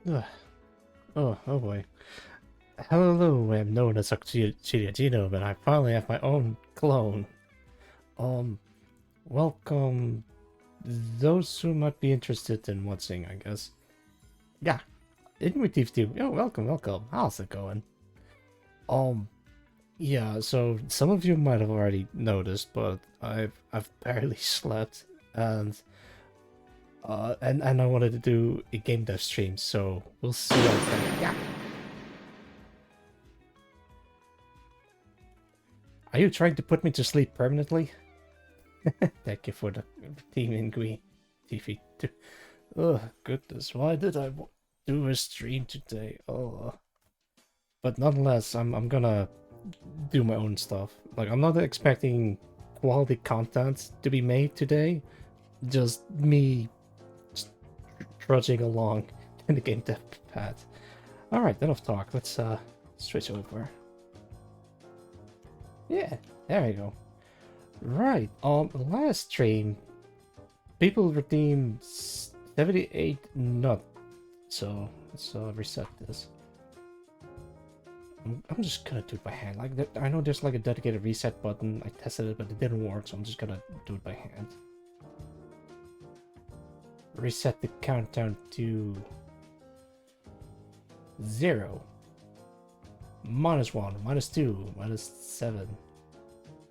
Ugh. Oh boy. Hello, I'm known as Chiriagino, but I finally have my own clone. Um, welcome those who might be interested in watching, I guess. Yeah, Intuitive too. Oh, welcome. How's it going? Um, yeah, so some of you might have already noticed, but I've barely slept, and and I wanted to do a game dev stream, so we'll see how it goes. Yeah. Are you trying to put me to sleep permanently? Thank you for the team in green TV. Oh goodness, why did I do a stream today? Oh, but nonetheless, I'm gonna do my own stuff. Like I'm not expecting quality content to be made today. Just me just trudging along in the game dev path. All right, enough talk. Let's switch over. Yeah, there we go. Right. Last stream, people redeemed 78 nut. So let's reset this. I'm just gonna do it by hand. Like I know there's like a dedicated reset button. I tested it, but it didn't work, so I'm just gonna do it by hand. Reset the countdown to 0. -1, -2, -7.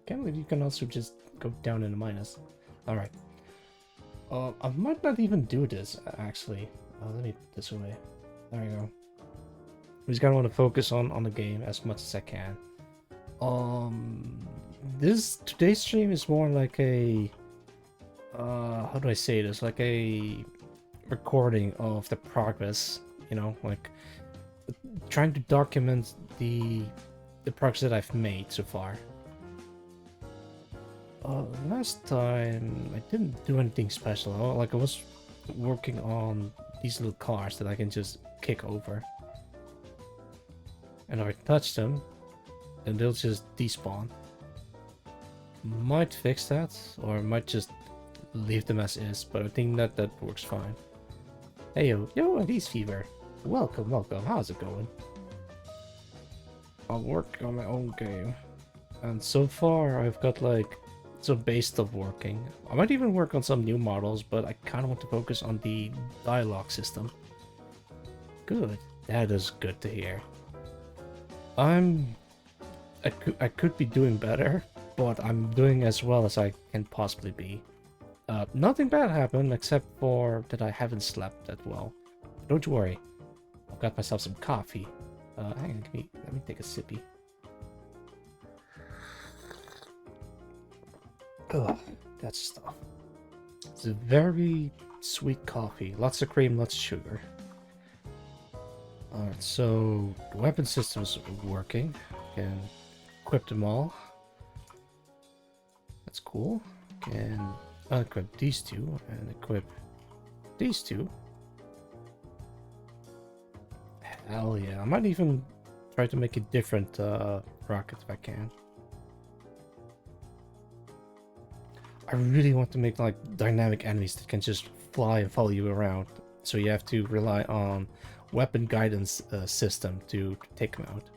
Can't believe you can also just go down in a minus. Alright. I might not even do this, actually. Let me put this away. There we go. I just gotta want to focus on the game as much as I can. Today's stream is more like a how do I say this? Like a recording of the progress, you know, like trying to document the progress that I've made so far. Last time I didn't do anything special. Like I was working on these little cars that I can just kick over. And if I touch them, then they'll just despawn. Might fix that, or might just leave them as is, but I think that works fine. Hey yo, Elise Fever. Welcome. How's it going? I'll work on my own game. And so far I've got like some base stuff working. I might even work on some new models, but I kind of want to focus on the dialogue system. Good. That is good to hear. I could be doing better, but I'm doing as well as I can possibly be. Nothing bad happened except for that I haven't slept that well. Don't you worry. I've got myself some coffee. Hang on, let me take a sippy. Ugh, that stuff. It's a very sweet coffee. Lots of cream, lots of sugar. Alright, so the weapon system's working. Can equip them all. That's cool. Can unequip these two and equip these two. Hell yeah. I might even try to make a different rocket if I can. I really want to make like dynamic enemies that can just fly and follow you around. So you have to rely on weapon guidance system to take them out.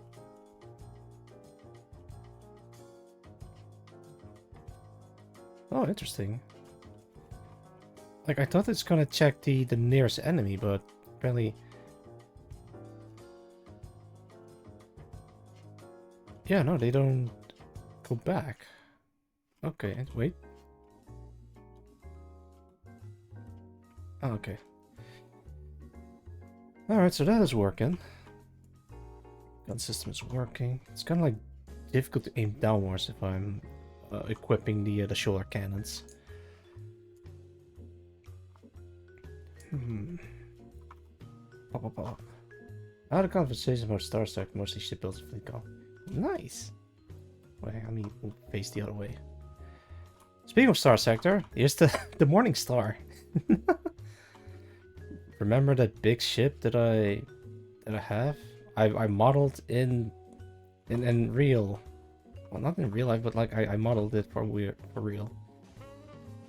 Oh, interesting. Like I thought it's gonna check the nearest enemy, but apparently, yeah, no, they don't go back. Okay, wait. Oh, okay. Alright, so that is working. Gun system is working. It's kind of like difficult to aim downwards if I'm equipping the shoulder cannons. Pop. I had a conversation about Star Trek, mostly shipbuilders and fleet call. Nice! Wait, I mean, we'll face the other way. Speaking of Star Sector, here's the Morning Star. Remember that big ship that I have? I modeled in real. Well, not in real life, but like I modeled it for real.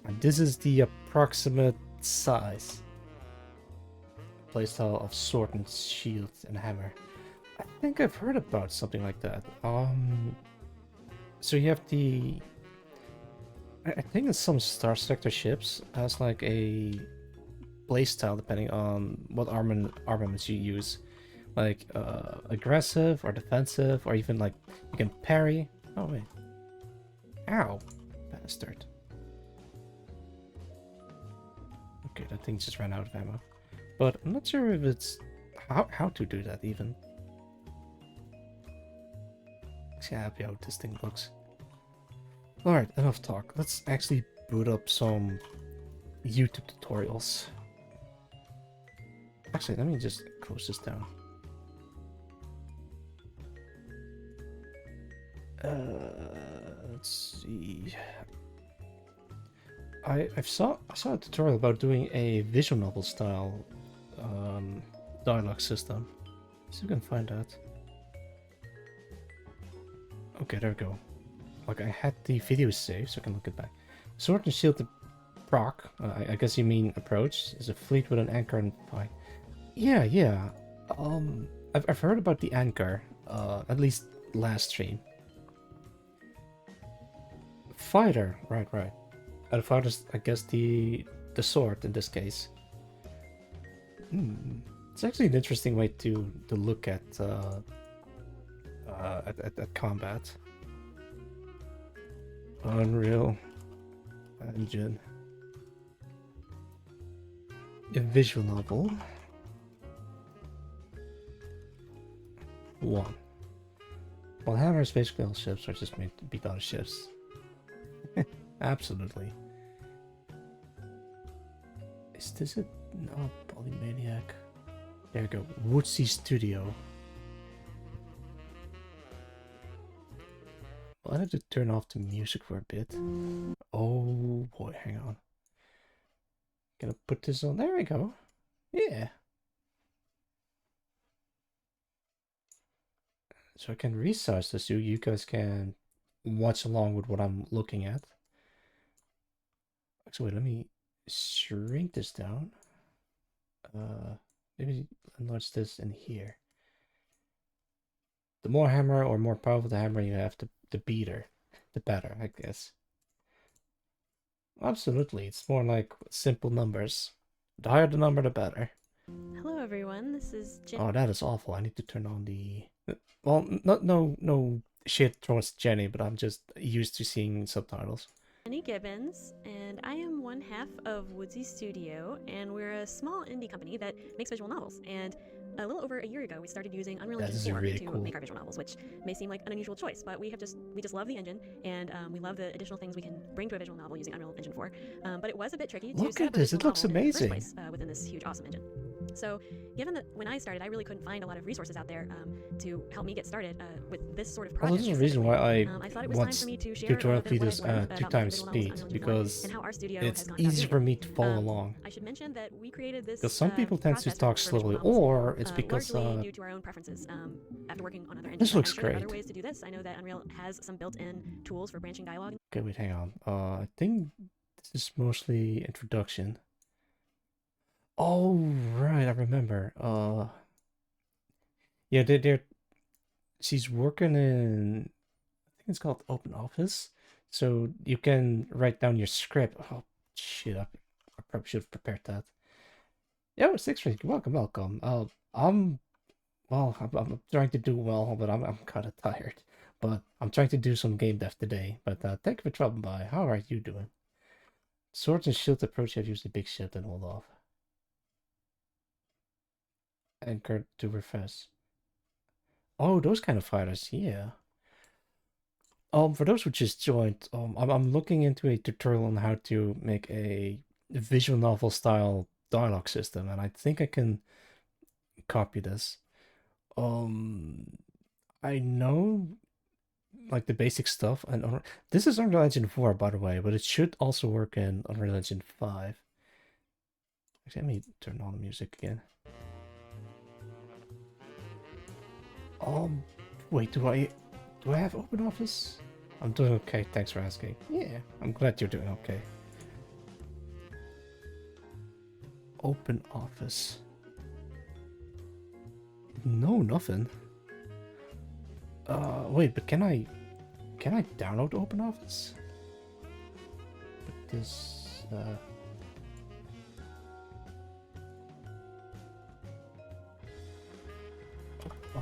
And this is the approximate size. playstyle of sword and shield and hammer. I think I've heard about something like that. So you have the... I think in some Star Sector ships has like a playstyle depending on what armaments you use. Like aggressive or defensive, or even like you can parry. Oh wait. Ow. Bastard. Okay, that thing just ran out of ammo. But I'm not sure if it's... How to do that even. Actually, I'm happy how this thing looks. Alright, enough talk. Let's actually boot up some YouTube tutorials. Actually, let me just close this down. Let's see. I saw a tutorial about doing a visual novel style dialogue system. See if we can find that. Okay, there we go. Like, I had the video saved, so I can look it back. Sword and shield proc, I guess you mean approach, is a fleet with an anchor and fight. Yeah. I've heard about the anchor, at least last stream. Fighter, right. And the fighter's, I guess, the sword in this case. It's actually an interesting way to look at combat. Unreal Engine. A visual novel. 1. Well, hammers basically all ships are just made to beat other ships. Absolutely. Is this a... No, Polymaniac. There we go. Woodsy Studio. Well, I have to turn off the music for a bit. Oh boy, hang on. Gonna put this on. There we go. Yeah. So I can resize this so you guys can watch along with what I'm looking at. Actually, wait, let me shrink this down. Maybe enlarge this in here. The more hammer or more powerful the hammer you have, the better, I guess. Absolutely, it's more like simple numbers. The higher the number, the better. Hello everyone, this is Jenny. Oh, that is awful. I need to turn on the... Well, no shit towards Jenny, but I'm just used to seeing subtitles. Jenny Gibbons, and I am one half of Woodsy Studio, and we're a small indie company that makes visual novels. And a little over a year ago, we started using Unreal Engine 4 really to cool. make our visual novels, which may seem like an unusual choice, but we just love the engine, and we love the additional things we can bring to a visual novel using Unreal Engine 4. But it was a bit tricky to set up a visual it looks novel in the amazing. first place within this huge, awesome engine. So, given that when I started, I really couldn't find a lot of resources out there to help me get started with this sort of project. Well, this is the reason why I thought it was want time for me to share tutorial a bit of what videos I've learned at about 2 making times visual novels on speed, Unreal Engine 4 because and how our studio it's has gone easy about for doing me it. to follow along. I should mention that we created this Because some people tend to process talk for visual slowly, novels, or it's because largely due to our own preferences after working on other engines. this looks I'm sure there are great. other ways to do this. I know that Unreal has some built-in tools for branching dialogue. Okay, wait, hang on. I think this is mostly introduction. Oh, right, I remember. Yeah, she's working in, I think it's called Open Office. So you can write down your script. Oh, shit, I probably should have prepared that. Yo, Six Ring, welcome. I'm trying to do well, but I'm kind of tired. But I'm trying to do some game dev today. But thank you for dropping by. How are you doing? Swords and shield approach have used a big shield and hold off. Anchor to refresh. Oh, those kind of fighters, yeah. For those who just joined, I'm looking into a tutorial on how to make a visual novel style dialogue system, and I think I can copy this. I know like the basic stuff, and this is Unreal Engine 4, by the way, but it should also work in Unreal Engine 5. Actually, let me turn on the music again. Wait, do I have Open Office? I'm doing okay, thanks for asking. Yeah, I'm glad you're doing okay. Open Office. No, nothing. Wait, but can I download OpenOffice? But this,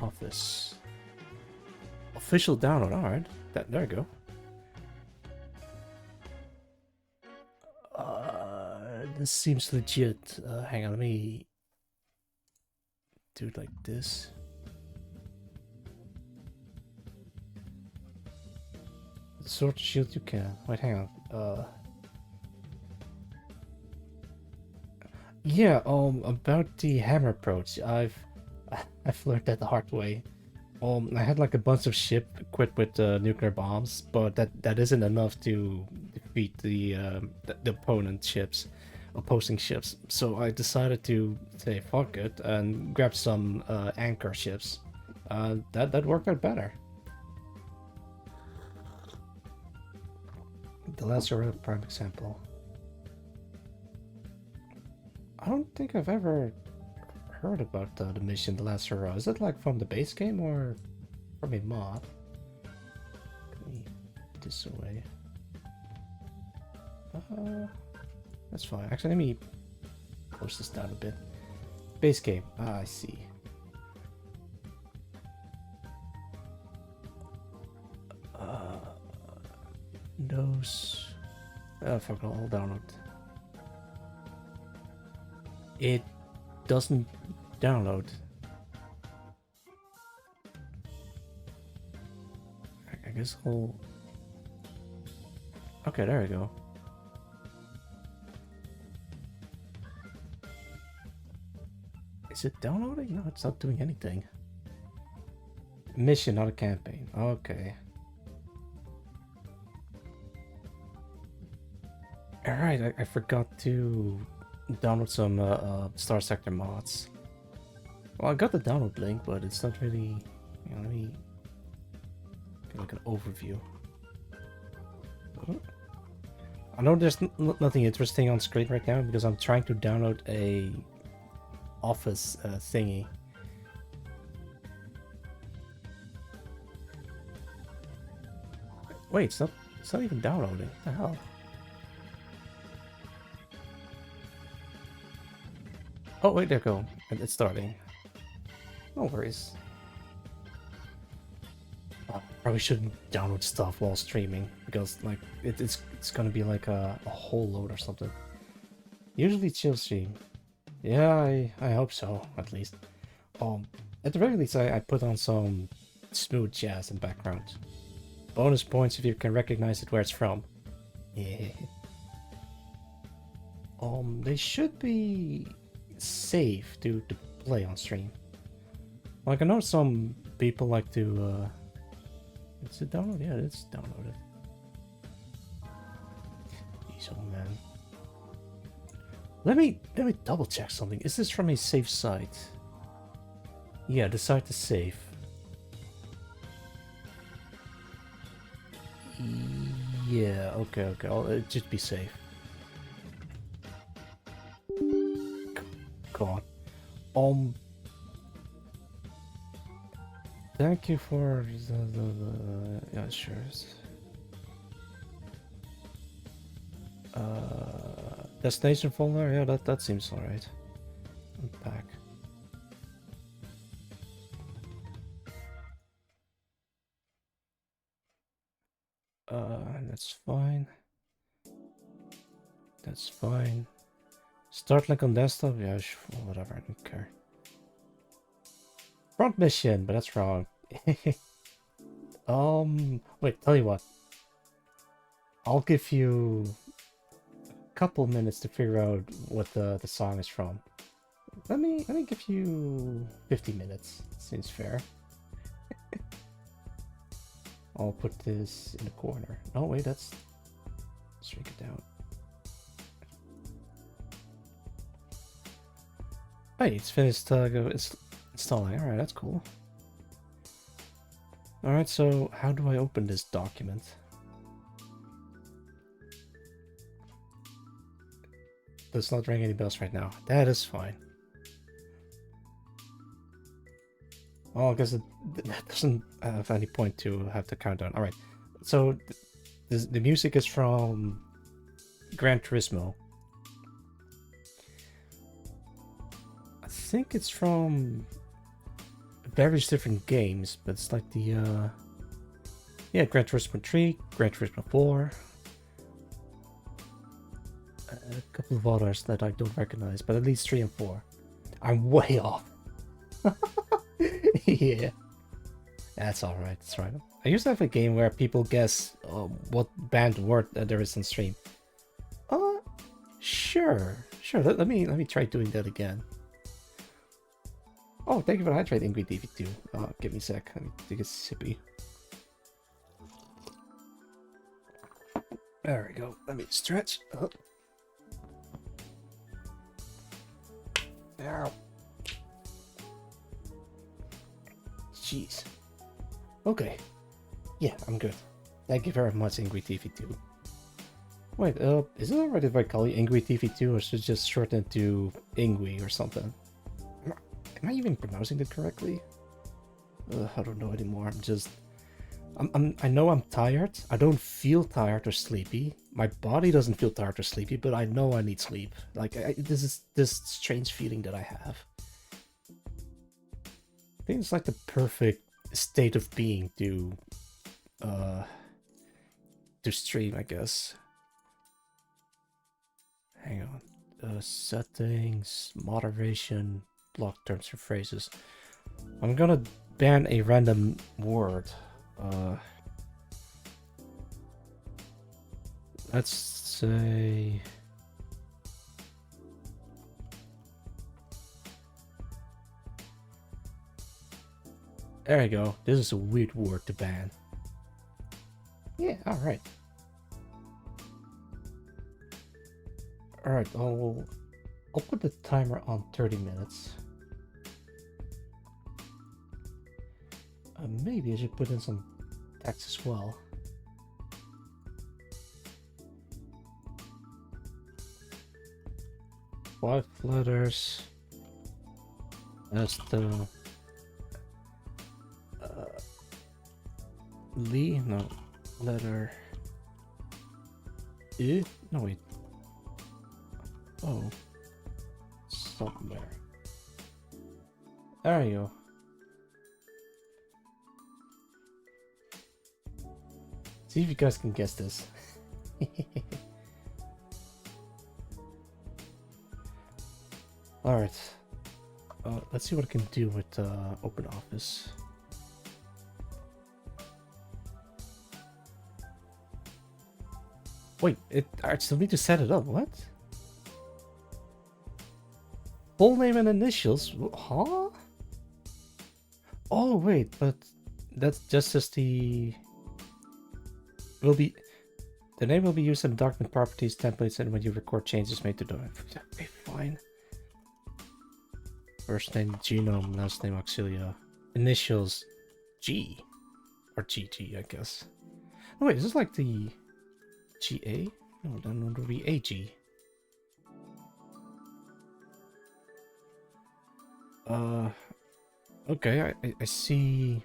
Office. Official download, alright. There we go. This seems legit. Hang on, let me do it like this. Sword shield you can. Wait, hang on. Yeah, about the hammer approach, I've learned that the hard way. I had like a bunch of ship equipped with nuclear bombs, but that isn't enough to defeat the opposing ships. So I decided to say fuck it and grab some anchor ships. That worked out better. The Lazarus prime example. I don't think I've ever heard about the mission, the Lazarus. Is it like from the base game or from a mod? Let me put this away. That's fine. Actually, let me close this down a bit. Base game. Ah, I see. Windows. Oh, fuck, I'll download. It doesn't download. I guess I'll... Okay, there we go. Is it downloading? No, it's not doing anything. Mission, not a campaign. Okay. Alright, I forgot to download some Star Sector mods. Well, I got the download link, but it's not really... You know, let me get like an overview. Oh. I know there's nothing interesting on screen right now because I'm trying to download a Office thingy. Wait, it's not even downloading. What the hell? Oh wait, there you go. It's starting. No worries. Probably shouldn't download stuff while streaming because like it's gonna be like a whole load or something. Usually chill stream. Yeah, I hope so, at least. At the very least I put on some smooth jazz in background. Bonus points if you can recognize it where it's from. Yeah. They should be safe to play on stream. Like I know some people like to is it downloaded? Yeah, it's downloaded. Jeez, oh man. Let me double check something. Is this from a safe site? Yeah, the site is safe. Yeah, okay, I'll just be safe. God. Thank you for the yeah, sure. Destination folder, yeah, that seems alright. Unpack. That's fine. That's fine. Start link on desktop, yeah, whatever, I don't care. Front mission, but that's wrong. Wait, tell you what. I'll give you a couple minutes to figure out what the song is from. Let me give you 50 minutes. Seems fair. I'll put this in the corner. Oh wait, let's shrink it down. Hey, it's finished it's installing. Alright, that's cool. Alright, so how do I open this document? Does not ring any bells right now. That is fine. Oh, I guess that doesn't have any point to have the countdown. All right. So the music is from Gran Turismo. I think it's from various different games, but it's like the yeah, Gran Turismo 3, Gran Turismo 4, a couple of others that I don't recognize, but at least 3 and 4. I'm way off. Yeah, that's all right. That's right. I used to have a game where people guess what band word there is on stream. Uh, sure, sure. Let me try doing that again. Oh, thank you for the hydrate, Ingrid DV2. Give me a sec. Let me take a sippy. There we go. Let me stretch. There. Jeez. Okay. Yeah, I'm good. Thank you very much, Ingrid TV2. Wait, is it alright if I call you Ingrid TV2 or should it just shorten to Ingui or something? Am I even pronouncing it correctly? I don't know anymore. I know I'm tired. I don't feel tired or sleepy. My body doesn't feel tired or sleepy, but I know I need sleep. Like, this is this strange feeling that I have. I think it's like the perfect state of being to stream, I guess. Hang on. Settings, moderation, block terms and phrases. I'm gonna ban a random word. Let's say... There you go. This is a weird word to ban. Yeah, alright. Alright, I'll put the timer on 30 minutes. Maybe I should put in some text as well. Five letters. That's the Lee, no, letter E? No, wait. Oh. Somewhere. There you go. See if you guys can guess this. Alright. Let's see what I can do with Open Office. Wait, I still need to set it up. What? Full name and initials? Huh? Oh, wait, but that's just as the... The name will be used in document properties, templates, and when you record changes made to the... Okay, fine. First name Genome, last name Auxilia. Initials G. Or GG, I guess. Oh, wait, is this like the... GA? No, then it would be AG. Okay, I see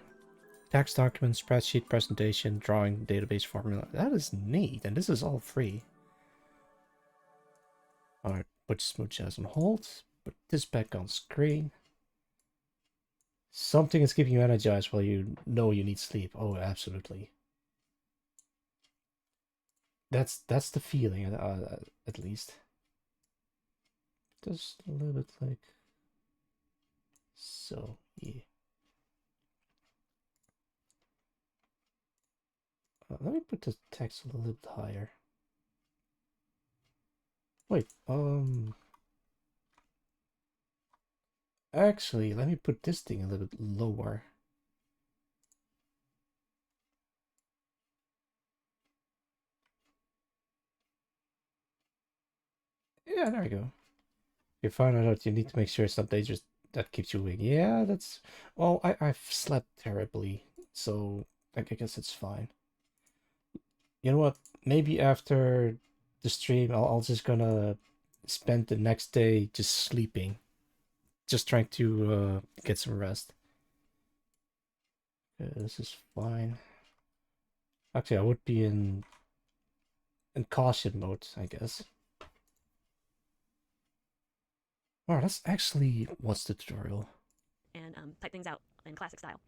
text document, spreadsheet, presentation, drawing, database formula. That is neat, and this is all free. Alright, put Smooth Jazz on hold. Put this back on screen. Something is keeping you energized while you know you need sleep. Oh, absolutely. That's the feeling, at least. Just a little bit like so, yeah. Let me put the text a little bit higher. Wait, actually, let me put this thing a little bit lower. Yeah, there we go. You found out you need to make sure it's not dangerous. That keeps you awake. Yeah, that's... Well, I've slept terribly, so I guess it's fine. You know what? Maybe after the stream, I'll just gonna spend the next day just sleeping. Just trying to get some rest. Okay, this is fine. Actually, I would be in caution mode, I guess. Alright, that's actually what's the tutorial. And type things out in classic style.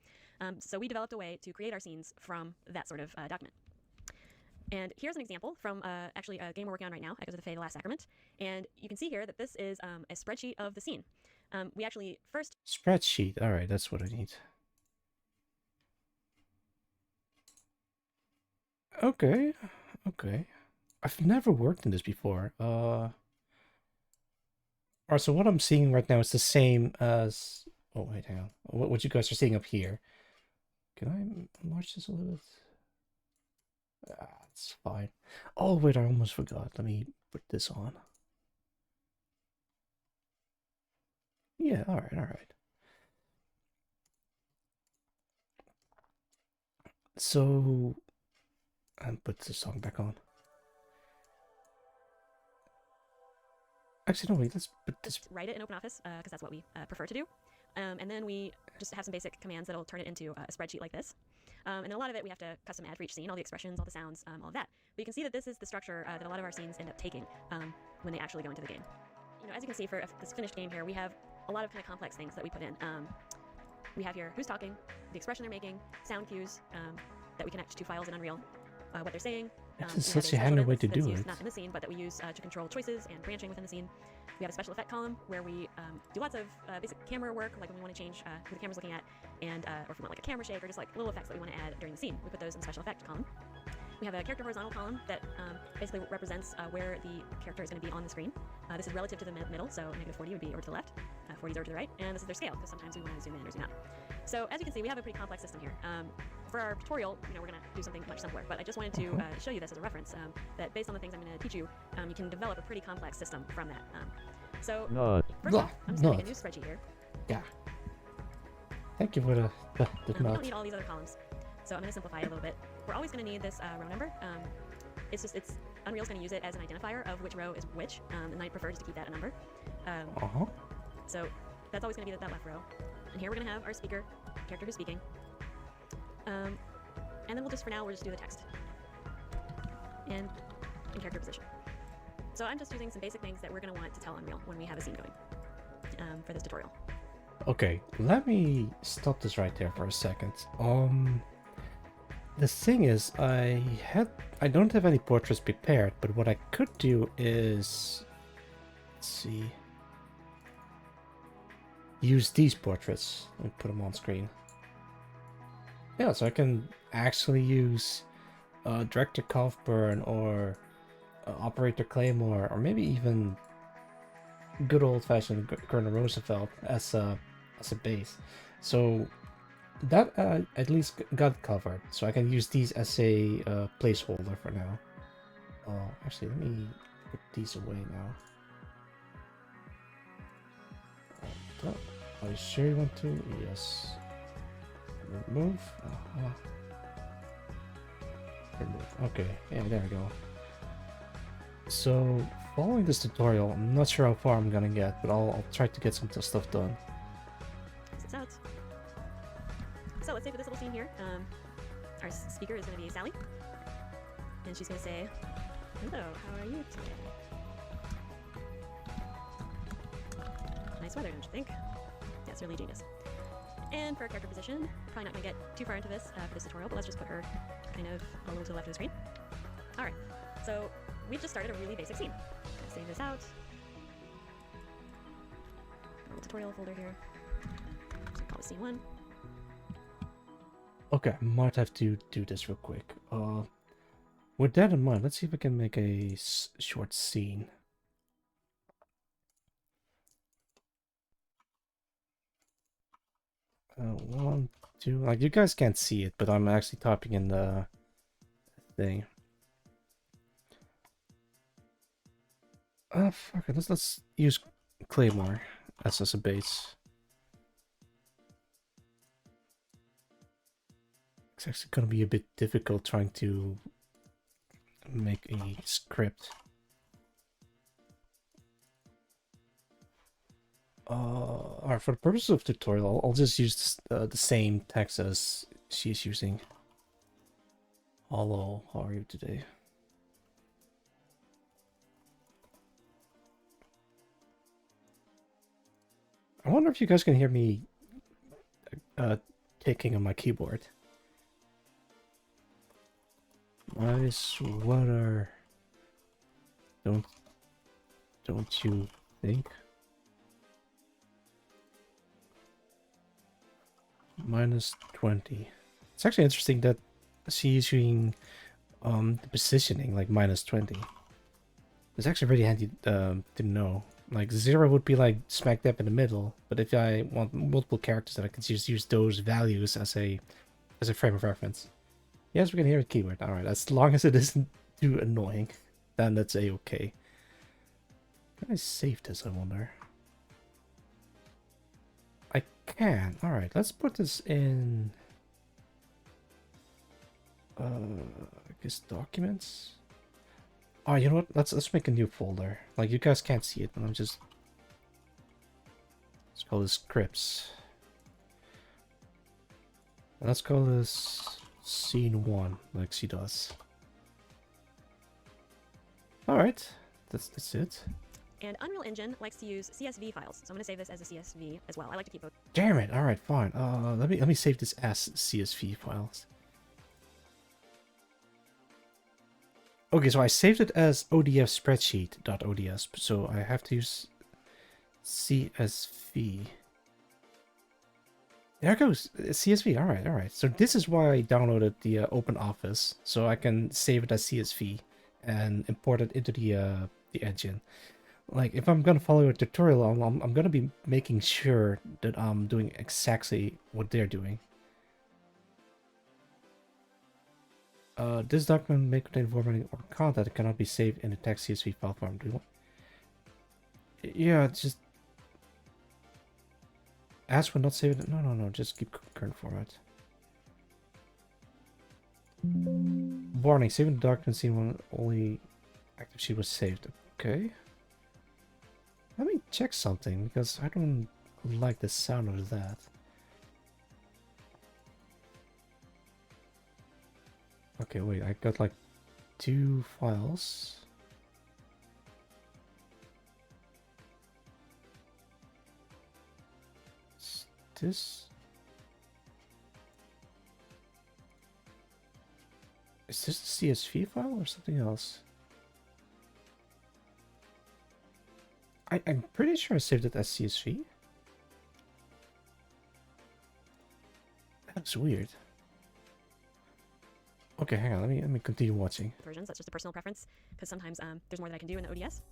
So we developed a way to create our scenes from that sort of document. And here's an example from actually a game we're working on right now, Echoes of the Fae, The Last Sacrament. And you can see here that this is a spreadsheet of the scene. We actually first... Spreadsheet, alright, that's what I need. Okay, okay. I've never worked in this before. Alright, so what I'm seeing right now is the same as... Oh, wait, hang on. What you guys are seeing up here. Can I enlarge this a little bit? Ah, it's fine. Oh, wait, I almost forgot. Let me put this on. Yeah, alright, alright. So... And put the song back on. Actually, no, wait, let's put this... Write it in OpenOffice, because that's what we prefer to do. And then we just have some basic commands that'll turn it into a spreadsheet like this. And then a lot of it we have to custom add for each scene, all the expressions, all the sounds, all of that. But you can see that this is the structure that a lot of our scenes end up taking when they actually go into the game. You know, as you can see for this finished game here, we have a lot of kind of complex things that we put in. We have here who's talking, the expression they're making, sound cues that we connect to files in Unreal, what they're saying. This is such a handy way to do it. Not in the scene, but that we use to control choices and branching within the scene. We have a special effect column where we do lots of basic camera work, like when we want to change who the camera's looking at, and or if we want like a camera shake or just like little effects that we want to add during the scene. We put those in the special effect column. We have a character horizontal column that basically represents where the character is going to be on the screen. This is relative to the middle, so -40 would be over to the left, 40 is over to the right, and this is their scale, because sometimes we want to zoom in or zoom out. So as you can see, we have a pretty complex system here. For our tutorial, you know, we're going to do something much simpler, but I just wanted to show you this as a reference, that based on the things I'm going to teach you, you can develop a pretty complex system from that. So first off, I'm just going to make a new spreadsheet here. Yeah. Thank you for the we don't need all these other columns, so I'm going to simplify it a little bit. We're always going to need this row number. Unreal's going to use it as an identifier of which row is which, and I prefer just to keep that a number. So that's always going to be that left row. And here we're going to have our speaker, character who's speaking. And then we'll just, for now, we'll just do the text. And in character position. So I'm just using some basic things that we're going to want to tell Unreal when we have a scene going for this tutorial. Okay, let me stop this right there for a second. The thing is, I don't have any portraits prepared, but what I could do is, let's see, use these portraits and put them on screen. Yeah, so I can actually use Director Kaufburn or Operator Claymore, or maybe even good old-fashioned Colonel Roosevelt as a base. So that at least got covered, so I can use these as a placeholder for now. Actually, let me put these away now. Are you sure you want to? Yes. Remove? Remove. Okay, yeah, there we go. So, following this tutorial, I'm not sure how far I'm gonna get, but I'll try to get some stuff done. So let's say for this little scene here, our speaker is going to be Sally, and she's going to say, "Hello, how are you today? Nice weather, don't you think?" That's really genius. And for our character position, probably not going to get too far into this for this tutorial, but let's just put her kind of a little to the left of the screen. Alright, so we've just started a really basic scene. Let's save this out. A little tutorial folder here. So call it scene 1. Okay, I might have to do this real quick. With that in mind, let's see if I can make a short scene. One, two, like you guys can't see it, but I'm actually typing in the thing. Fuck it, let's use Claymore as a base. It's actually gonna be a bit difficult trying to make a script. Alright, for the purpose of tutorial, I'll just use the same text as she's using. Hello, how are you today? I wonder if you guys can hear me ticking on my keyboard. My sweater. Don't you think? -20. It's actually interesting that she's using the positioning like -20. It's actually pretty handy to know. Like 0 would be like smack dab in the middle, but if I want multiple characters, then I can just use those values as a frame of reference. Yes, we can hear a keyword. All right, as long as it isn't too annoying, then that's a-okay. Can I save this, I wonder? I can. All right, let's put this in. I guess documents. Oh, you know what? Let's make a new folder. Like you guys can't see it, but I'm just. Let's call this scripts. Let's call this scene 1, like she does. All right, that's it. And Unreal Engine likes to use CSV files, so I'm going to save this as a CSV as well. I like to keep both. Damn it! All right, fine. Let me save this as CSV files. Okay, so I saved it as ODF spreadsheet.ods, so I have to use CSV. There it goes, CSV. All right. So this is why I downloaded the Open Office, so I can save it as CSV and import it into the engine. Like, if I'm gonna follow a tutorial, I'm gonna be making sure that I'm doing exactly what they're doing. This document may contain formatting or content that cannot be saved in a text CSV file form. Do you want? Yeah, just ask when not saved. No. Just keep current format. Warning: saving the document scene when only active sheet was saved. Okay. Let me check something because I don't like the sound of that. Okay, wait, I got like 2 files. Is this? Is this a CSV file or something else? I'm pretty sure I saved it as CSV. That's weird. Okay, hang on. Let me continue watching. Versions, that's just a personal preference, because sometimes there's more that I can do in the ODS.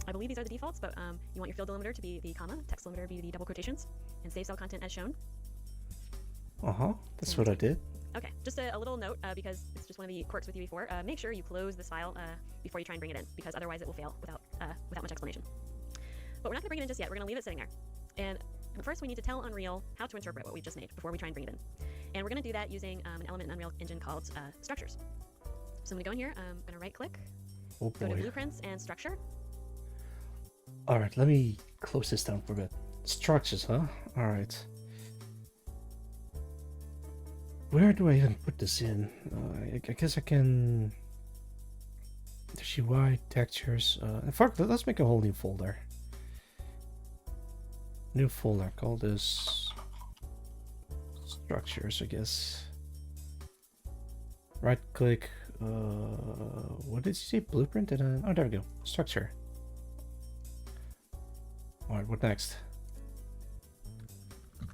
I believe these are the defaults, but you want your field delimiter to be the comma, text delimiter be the double quotations, and save cell content as shown. That's what I did. Okay, just a little note, because it's just one of the quirks with UE4. Make sure you close this file before you try and bring it in, because otherwise it will fail without much explanation. But we're not going to bring it in just yet. We're going to leave it sitting there. And first we need to tell Unreal how to interpret what we just made before we try and bring it in. And we're going to do that using an element in Unreal Engine called structures. So I'm going to go in here, I'm going to right click, Oh go to boy. blueprints and structure. Alright, let me close this down for a bit. Structures, huh? Alright. Where do I even put this in? I guess I can... There's UI, textures... fuck, let's make a whole new folder. New folder, call this... Structures, I guess. Right click... what did you say? Blueprint? And oh, there we go. Structure. Alright, what next?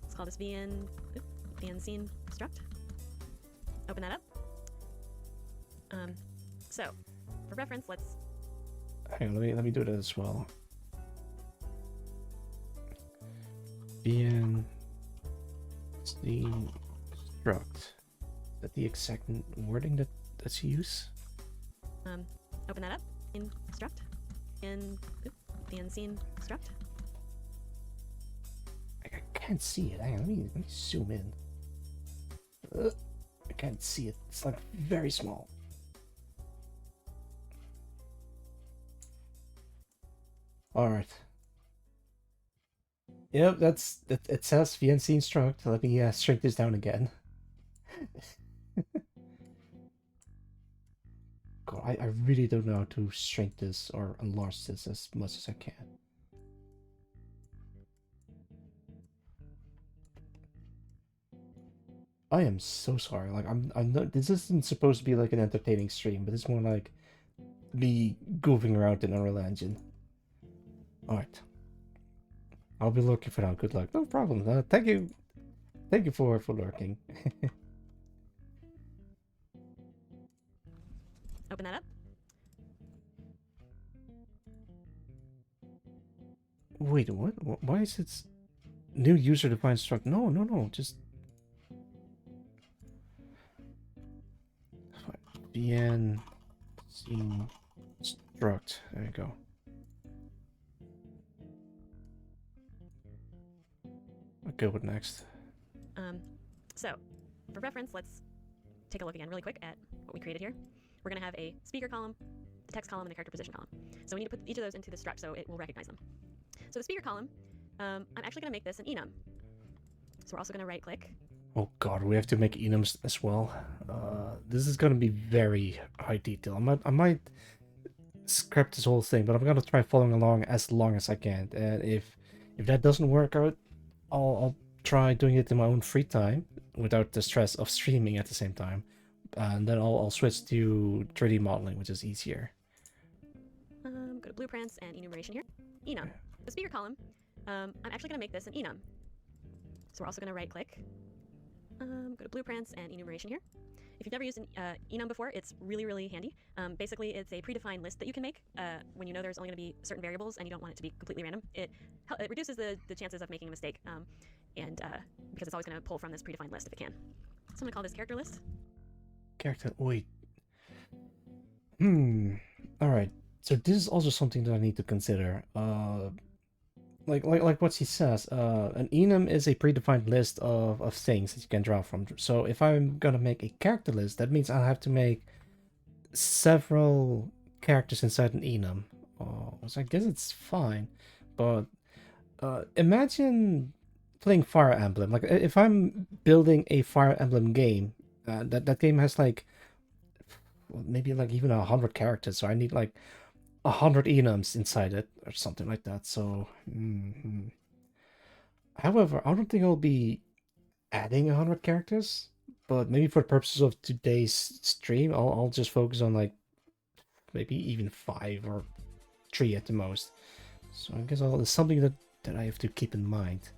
Let's call this VN scene struct. Open that up. So, for reference, let's... Hang on, let me do that as well. VN scene struct. Is that the exact wording that's used? Open that up in struct. VN scene struct. I can't see it. Hang on, let me zoom in. I can't see it. It's like very small. All right. Yep, it says VNC instruct. Let me shrink this down again. God, I really don't know how to shrink this or enlarge this as much as I can. I am so sorry. Like I'm not. This isn't supposed to be like an entertaining stream, but it's more like me goofing around in Unreal Engine. All right, I'll be looking for now. Good luck. No problem. Thank you for lurking. Open that up. Wait, what? Why is it new user defined struct? No, no, no. Just VN scene struct. There you go. Okay, what next? So, for reference, let's take a look again really quick at what we created here. We're going to have a speaker column, the text column, and the character position column. So we need to put each of those into the struct so it will recognize them. So the speaker column, I'm actually going to make this an enum. So we're also going to right click. Oh god, we have to make enums as well. This is gonna be very high detail. I might scrap this whole thing, but I'm gonna try following along as long as I can. And if that doesn't work out, I'll try doing it in my own free time without the stress of streaming at the same time. And then I'll switch to 3D modeling, which is easier. Go to blueprints and enumeration here. Enum. The speaker column, I'm actually going to make this an enum. So we're also going to right click. Go to blueprints and enumeration here. If you've never used an enum before, it's really, really handy. Basically, it's a predefined list that you can make when you know there's only going to be certain variables and you don't want it to be completely random. It reduces the chances of making a mistake, because it's always going to pull from this predefined list if it can. So I'm going to call this character list. Character, wait. Alright. So this is also something that I need to consider. Like what she says, an enum is a predefined list of things that you can draw from. So if I'm gonna make a character list, that means I'll have to make several characters inside an enum. So I guess it's fine, but imagine playing Fire Emblem. Like if I'm building a Fire Emblem game, that game has like maybe like even 100 characters, so I need like 100 enums inside it or something like that. So however, I don't think I'll be adding 100 characters, but maybe for the purposes of today's stream, I'll just focus on like maybe even 5 or 3 at the most. So I guess it's something that I have to keep in mind.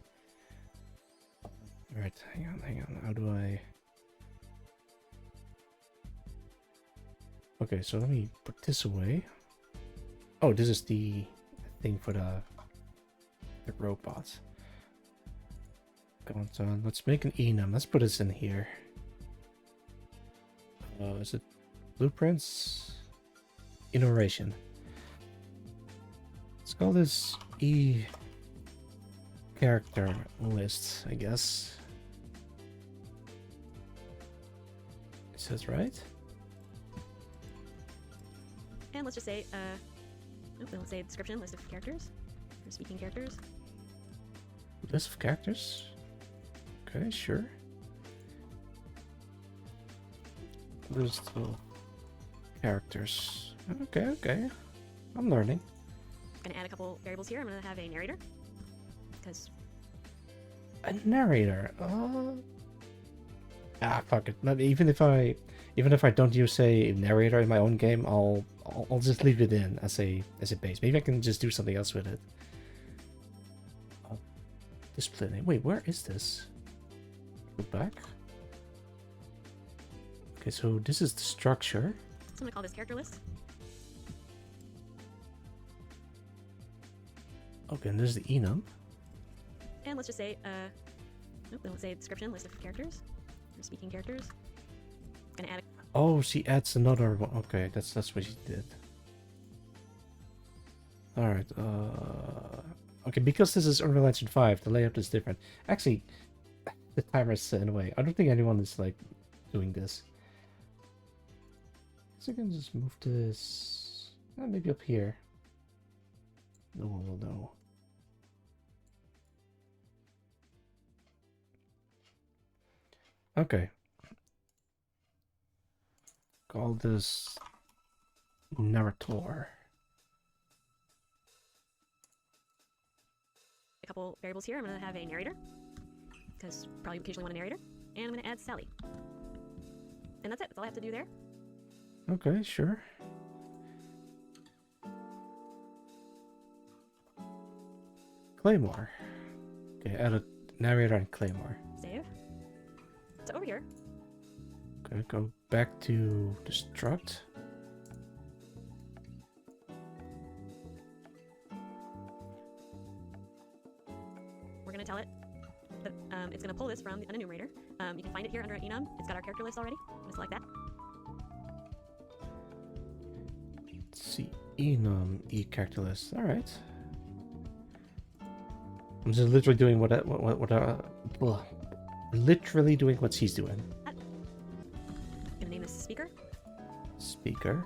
All right, hang on. How do I? Okay, so let me put this away. Oh, this is the thing for the robots. Come on, let's make an enum. Let's put this in here. Is it blueprints? Enumeration. Let's call this E character list, I guess. It says right. And let's just say, let's say description, list of characters, or speaking characters. List of characters? Okay, sure. List of characters. Okay. I'm learning. I'm gonna add a couple variables here. I'm gonna have a narrator, because a narrator. Fuck it. Even if I don't use a narrator in my own game, I'll just leave it in as a base. Maybe I can just do something else with it. Display name. Wait, where is this? Go back. Okay, so this is the structure. So I'm gonna call this character list. Okay, and there's the enum. And let's just say, let's say description, list of characters, or speaking characters. I'm gonna add. Oh, she adds another one. Okay, that's what she did. All right. Okay, because this is Unreal Engine 5, the layout is different. Actually, the timer is set away. I don't think anyone is like doing this. So I can just move this maybe up here. No one will know. Okay. Call this narrator. A couple variables here. I'm going to have a narrator, because probably occasionally want a narrator. And I'm going to add Sally. And that's it. That's all I have to do there. Okay, sure. Claymore. Okay, add a narrator and Claymore. Save. So over here, Okay, go back to destruct. we're going to tell it that it's going to pull this from an enumerator. You can find it here under enum. It's got our character list already. I'm going to select that. Let's see. Enum e character list. All right. I'm just literally doing literally doing what she's doing. I'm going to name this speaker. Speaker.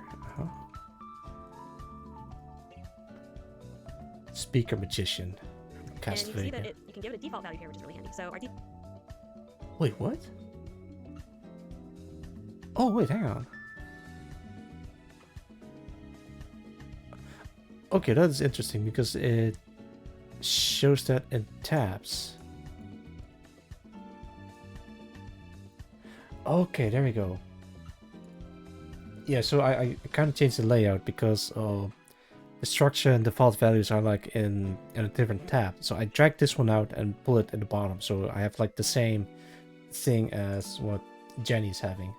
Speaker magician. And you can see that you can give it a default value here, which is really handy. So our Wait, what? Oh, wait, hang on. Okay, that is interesting because it shows that in tabs. Okay, there we go. Yeah, so I kind of changed the layout because the structure and default values are like in a different tab. So I dragged this one out and pull it at the bottom. So I have like the same thing as what Jenny's having.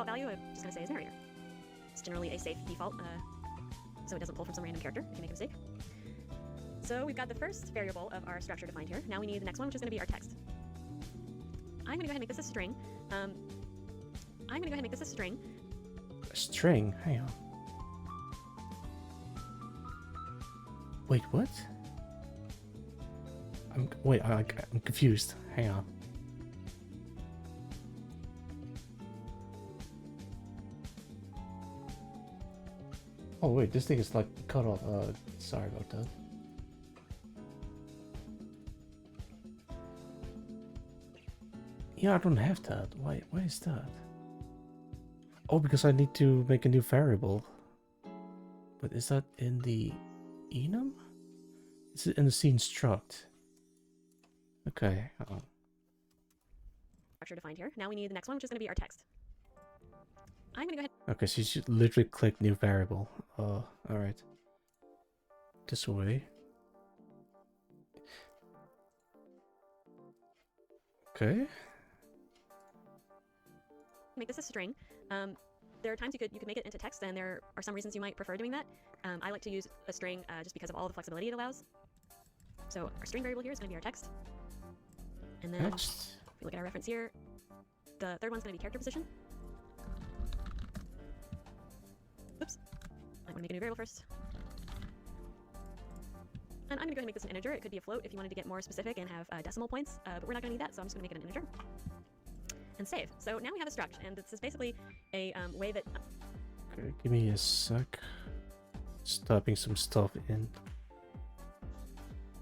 default value, I'm just going to say is narrator. It's generally a safe default, so it doesn't pull from some random character if you make a mistake. So we've got the first variable of our structure defined here. Now we need the next one, which is going to be our text. I'm going to go ahead and make this a string. A string? Hang on. Wait, what? I'm confused. Hang on. Oh wait, this thing is like cut off. Sorry about that. Yeah, I don't have that. Why is that? Oh, because I need to make a new variable. But is that in the enum? Is it in the scene struct? Okay. Structure defined here. Now we need the next one, which is going to be our text. I'm going to go ahead. Okay, so you should literally click new variable. Oh, alright. This way. Okay. Make this a string. There are times you could make it into text, and there are some reasons you might prefer doing that. I like to use a string just because of all the flexibility it allows. So our string variable here is going to be our text. And then if you look at our reference here, the third one's going to be character position. Oops. I want to make a new variable first. And I'm going to go ahead and make this an integer. It could be a float if you wanted to get more specific and have decimal points, but we're not going to need that, so I'm just going to make it an integer. And save. So now we have a struct, and this is basically a way that... Okay, give me a sec. Just typing some stuff in.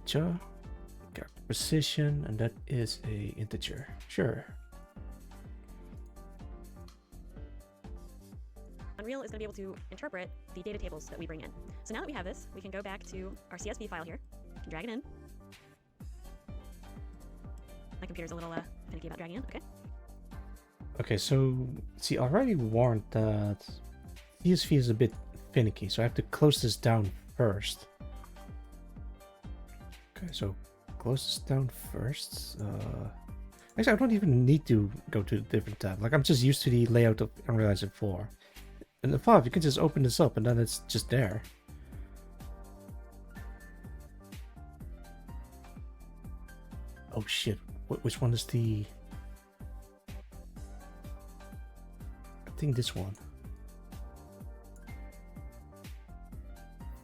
Character position, and that is a integer. Sure. Unreal is going to be able to interpret the data tables that we bring in. So now that we have this, we can go back to our CSV file here. We can drag it in. My computer's a little finicky about dragging in. Okay. Okay, so see, I already warned that CSV is a bit finicky, so I have to close this down first. Okay, so close this down first. Actually, I don't even need to go to a different tab. Like, I'm just used to the layout of Unreal Engine 4. In the 5, you can just open this up and then it's just there. Oh shit, which one is the... I think this one.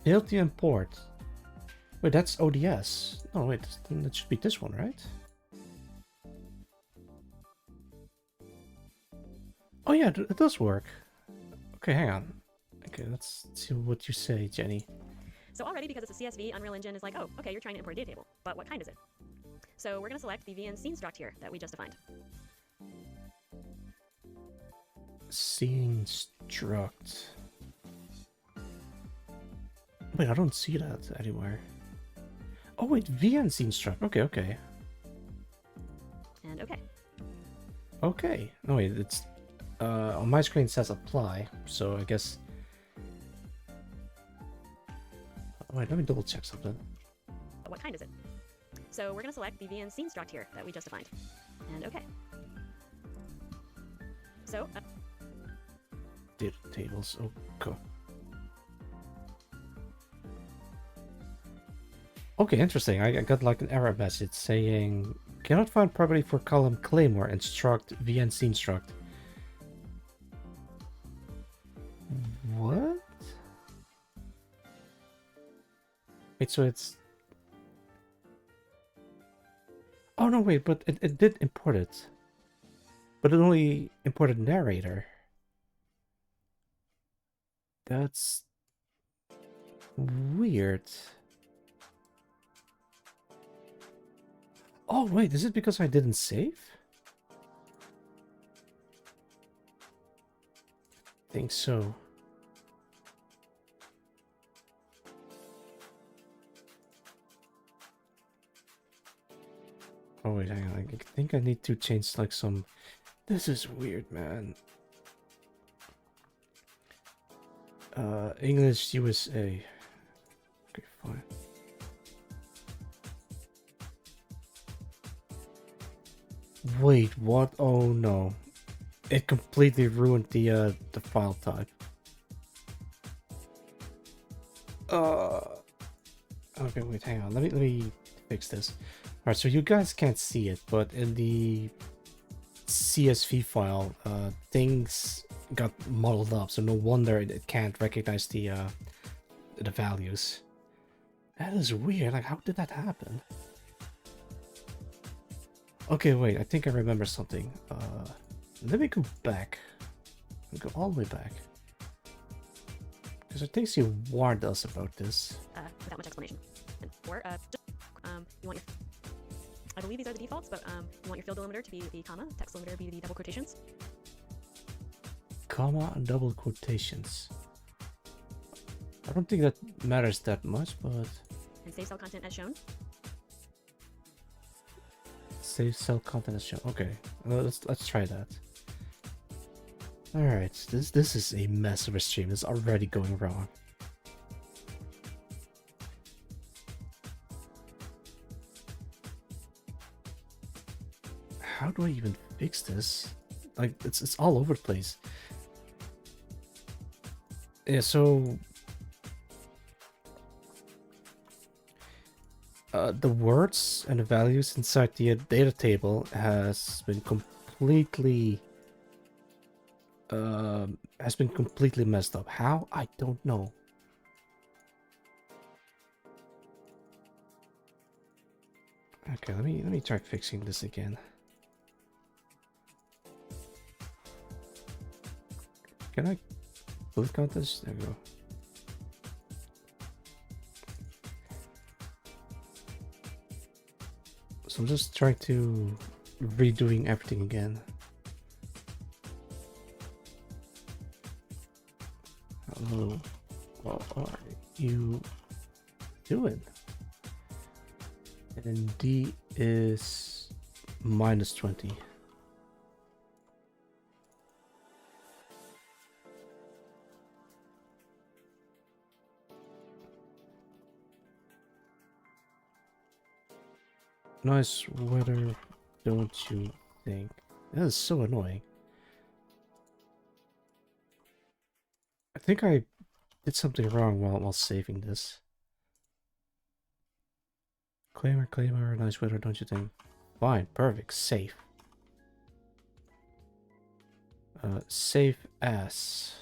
Failed to import. Wait, that's ODS. No, wait, then that should be this one, right? Oh yeah, it does work. Okay, hang on. Okay, let's see what you say, Jenny. So already, because it's a CSV, Unreal Engine is like, oh, okay, you're trying to import a data table, but what kind is it? So we're going to select the VN scene struct here that we just defined. Scene struct. Wait, I don't see that anywhere. Oh wait, VN scene struct. Okay, okay. And okay. Okay. No wait, it's on my screen it says apply, so I guess. Oh, wait, let me double check something. But what kind is it? So we're going to select the VN scene struct here that we just defined. And okay. So Data tables. Oh, cool. Okay, interesting. I got like an error message saying cannot find property for column claymore and struct VN scene struct. What? Wait, so it's. Oh no, wait, but it did import it. But it only imported narrator. That's weird. Oh wait, is it because I didn't save? I think so. Oh wait, hang on. I think I need to change like some. This is weird, man. English USA. Okay, fine. Wait, what? Oh no. It completely ruined the file type. Okay, wait, hang on. Let me fix this. Alright, so you guys can't see it, but in the CSV file, things got muddled up, so no wonder it can't recognize the values. That is weird. Like, how did that happen? Okay, wait. I think I remember something. Let me go back. Go all the way back. Because I think she warned us about this. without much explanation. Or just, you want your, I believe these are the defaults, but you want your field delimiter to be the comma, text delimiter be the double quotations. Comma and double quotations. I don't think that matters that much, but... And save cell content as shown. Save cell content as shown. Okay, let's try that. Alright, this is a mess of a stream. It's already going wrong. How do I even fix this? Like, it's all over the place. Yeah, so... the words and the values inside the data table has been completely messed up. How? I don't know. Okay, let me try fixing this again. Can I click on this? There we go. So I'm just trying to redoing everything again. Hello, what are you doing? And D is -20. Nice weather, don't you think? That is so annoying. I think I did something wrong while saving this. Claimer, nice weather, don't you think? Fine, perfect, safe. Save as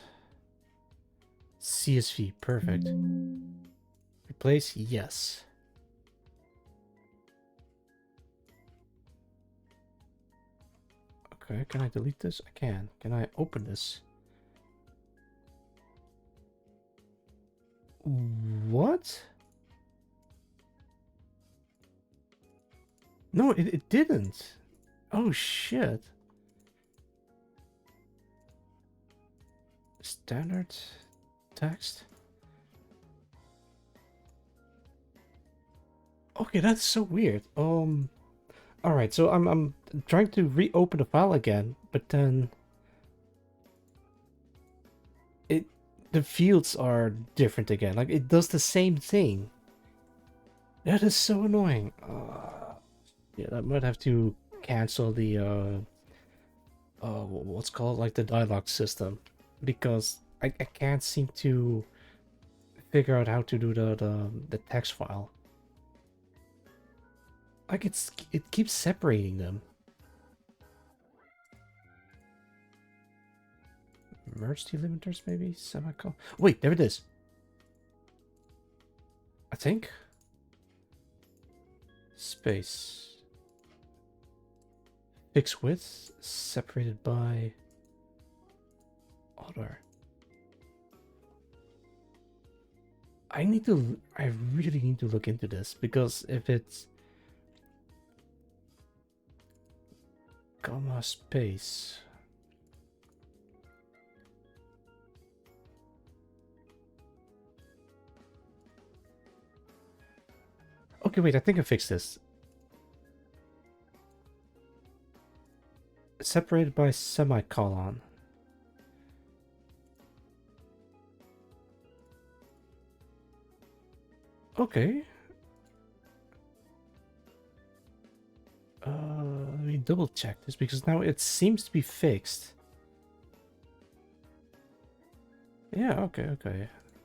CSV, perfect. Replace, yes. Okay, can I delete this? I can. Can I open this? What? No, it didn't. Oh shit. Standard text. Okay, that's so weird. All right, so I'm trying to reopen the file again, but then it the fields are different again. Like it does the same thing. That is so annoying. Yeah, I might have to cancel the what's called like the dialogue system because I can't seem to figure out how to do the text file. Like it keeps separating them. Merge delimiters maybe? Semicolon. Wait, there it is. I think. Space. Fixed width separated by other. I really need to look into this because if it's comma space. Okay, wait, I think I fixed this. Separated by semicolon. Okay. Let me double check this because now it seems to be fixed. Yeah, okay.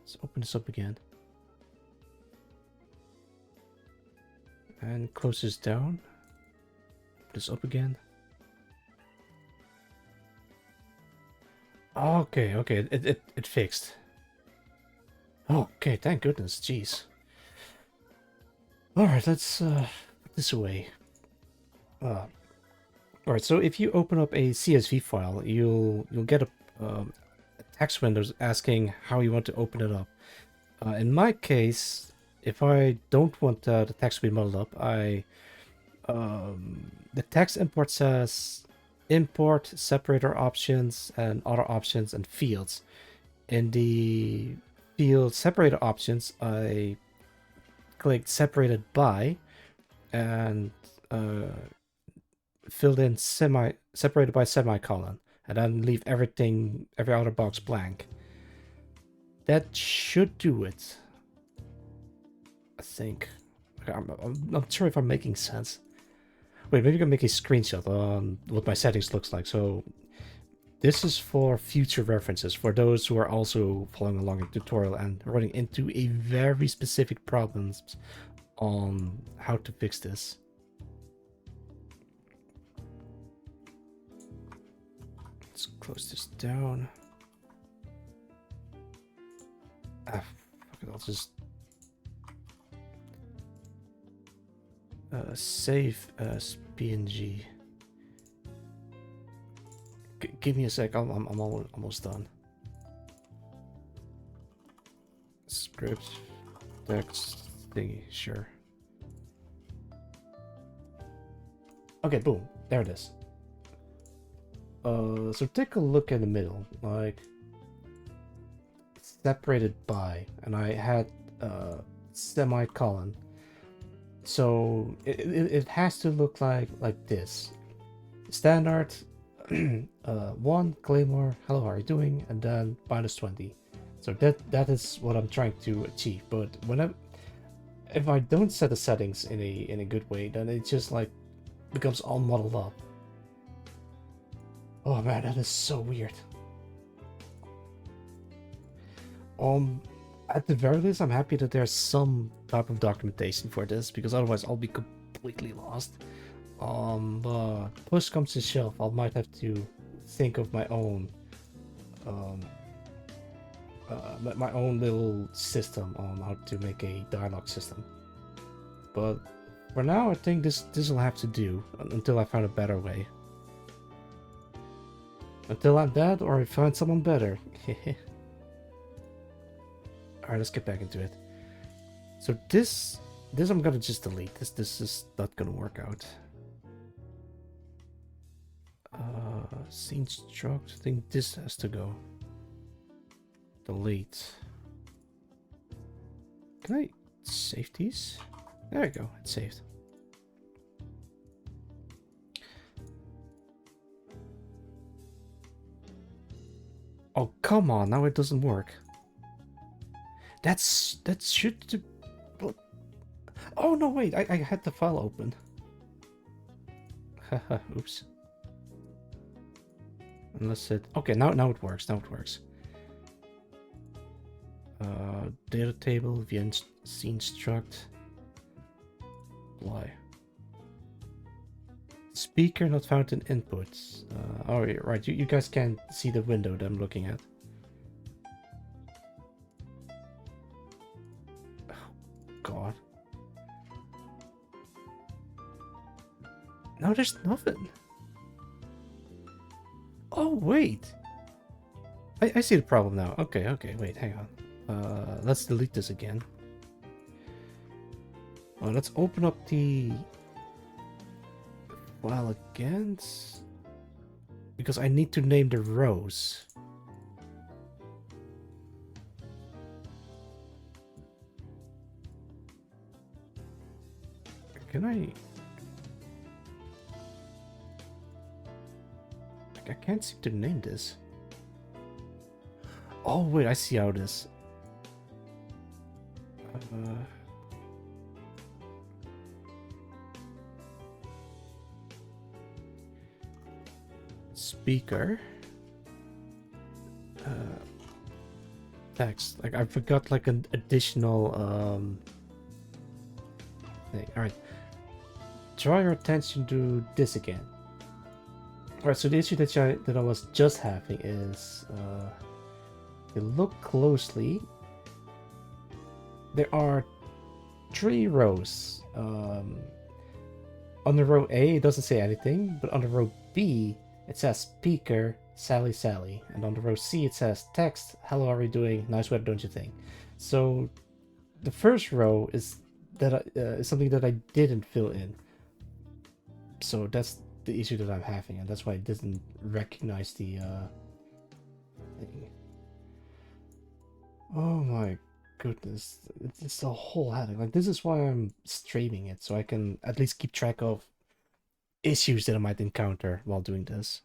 Let's open this up again. And close this down. Put this up again. Okay, it fixed. Okay, thank goodness, jeez. Alright, let's put this away. Alright, so if you open up a CSV file, you'll get a text window asking how you want to open it up. In my case, if I don't want the text to be muddled up, the text import says import separator options and other options and fields. In the field separator options, I clicked separated by and filled in separated by semicolon, and then leave every other box blank. That should do it. I think. I'm not sure if I'm making sense. Wait, maybe I can make a screenshot on what my settings looks like. So this is for future references for those who are also following along in tutorial and running into a very specific problems on how to fix this. Let's close this down. Fuck it, I'll just save as PNG. Give me a sec. I'm almost done. Script text thingy, sure. Okay, boom. There it is. So take a look in the middle, like separated by, and I had semicolon. So it has to look like this. Standard 1 Claymore, hello, how are you doing? And then -20. So that is what I'm trying to achieve. But if I don't set the settings in a good way, then it just like becomes all muddled up. Oh man, that is so weird. At the very least, I'm happy that there's some type of documentation for this, because otherwise I'll be completely lost. But push comes to shove, I might have to think of my own little system on how to make a dialogue system. But for now, I think this will have to do until I find a better way. Until I'm dead or I find someone better. Alright, let's get back into it. So this This I'm gonna just delete. This is not gonna work out. Scene struct. I think this has to go. Delete. Can I save these? There we go. It's saved. Oh, come on. Now it doesn't work. That should... Oh, no, wait. I had the file open. Haha, oops. Unless it... Okay, now it works. Now it works. Data table, via scene struct. Apply. Speaker not found in inputs. Oh, yeah, right. You guys can't see the window that I'm looking at. Oh, God. No, there's nothing. Oh, wait. I see the problem now. Okay, wait, hang on. Let's delete this again. Well, let's open up the file again. Because I need to name the rows. Can I can't seem to name this. Oh, wait, I see how it is. Speaker. Text. Like, I forgot, like, an additional, thing. Alright. Draw your attention to this again. Alright, so the issue that I was just having is, if you look closely, there are 3 rows. On the row A, it doesn't say anything, but on the row B, it says speaker, Sally Sally. And on the row C, it says text, hello, how are you doing? Nice weather, don't you think? So the first row is is something that I didn't fill in. So that's the issue that I'm having, and that's why it doesn't recognize the thing. Oh my goodness, it's a whole headache. Like, this is why I'm streaming it, so I can at least keep track of issues that I might encounter while doing this.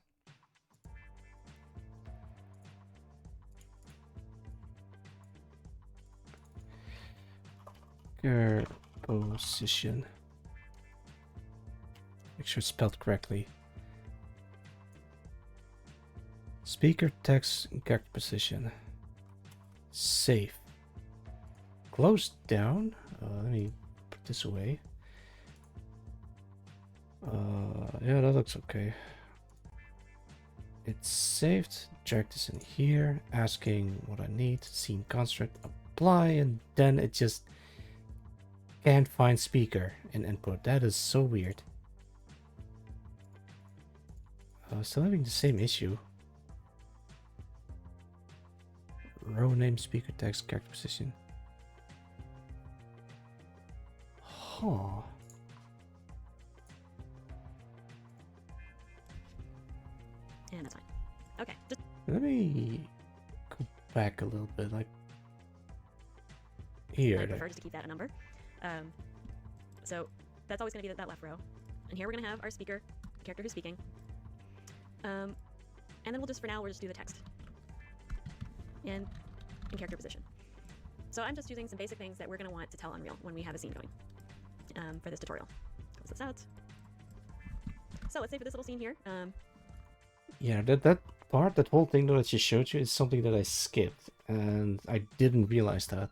Position. Make sure it's spelled correctly. Speaker, text, and character position. Save. Close down. Let me put this away. Yeah, that looks okay. It's saved. Drag this in here. Asking what I need. Scene construct. Apply. And then it just can't find speaker in input. That is so weird. Still having the same issue. Row name, speaker, text, character position. Huh. And that's fine. Okay, just Let me go back a little bit, like here. I prefer just to keep that a number. So that's always going to be that left row. And here we're going to have our speaker, the character who's speaking. And then we'll just, for now, we'll just do the text. And in character position. So I'm just using some basic things that we're going to want to tell Unreal when we have a scene going for this tutorial. Close this out. So let's say for this little scene here. Yeah, that part, that whole thing that I just showed you is something that I skipped, and I didn't realize that.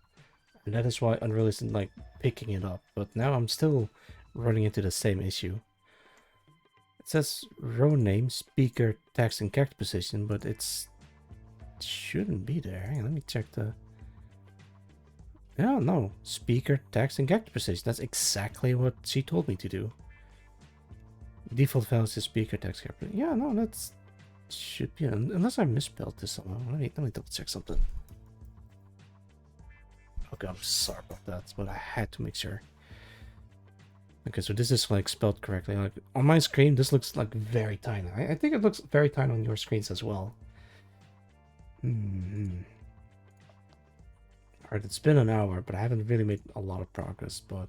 And that is why Unreal isn't, like, picking it up. But now I'm still running into the same issue. It says row name, speaker, text, and character position, but it shouldn't be there. Hang on, let me check the... Yeah, no. Speaker, text, and character position. That's exactly what she told me to do. Default values is speaker, text, character. Yeah, no, that's... should be... Unless I misspelled this somehow. Let me double check something. Okay, I'm sorry about that, but I had to make sure. Okay, so this is like spelled correctly. Like on my screen, this looks like very tiny. I think it looks very tiny on your screens as well. Alright, it's been an hour, but I haven't really made a lot of progress, but...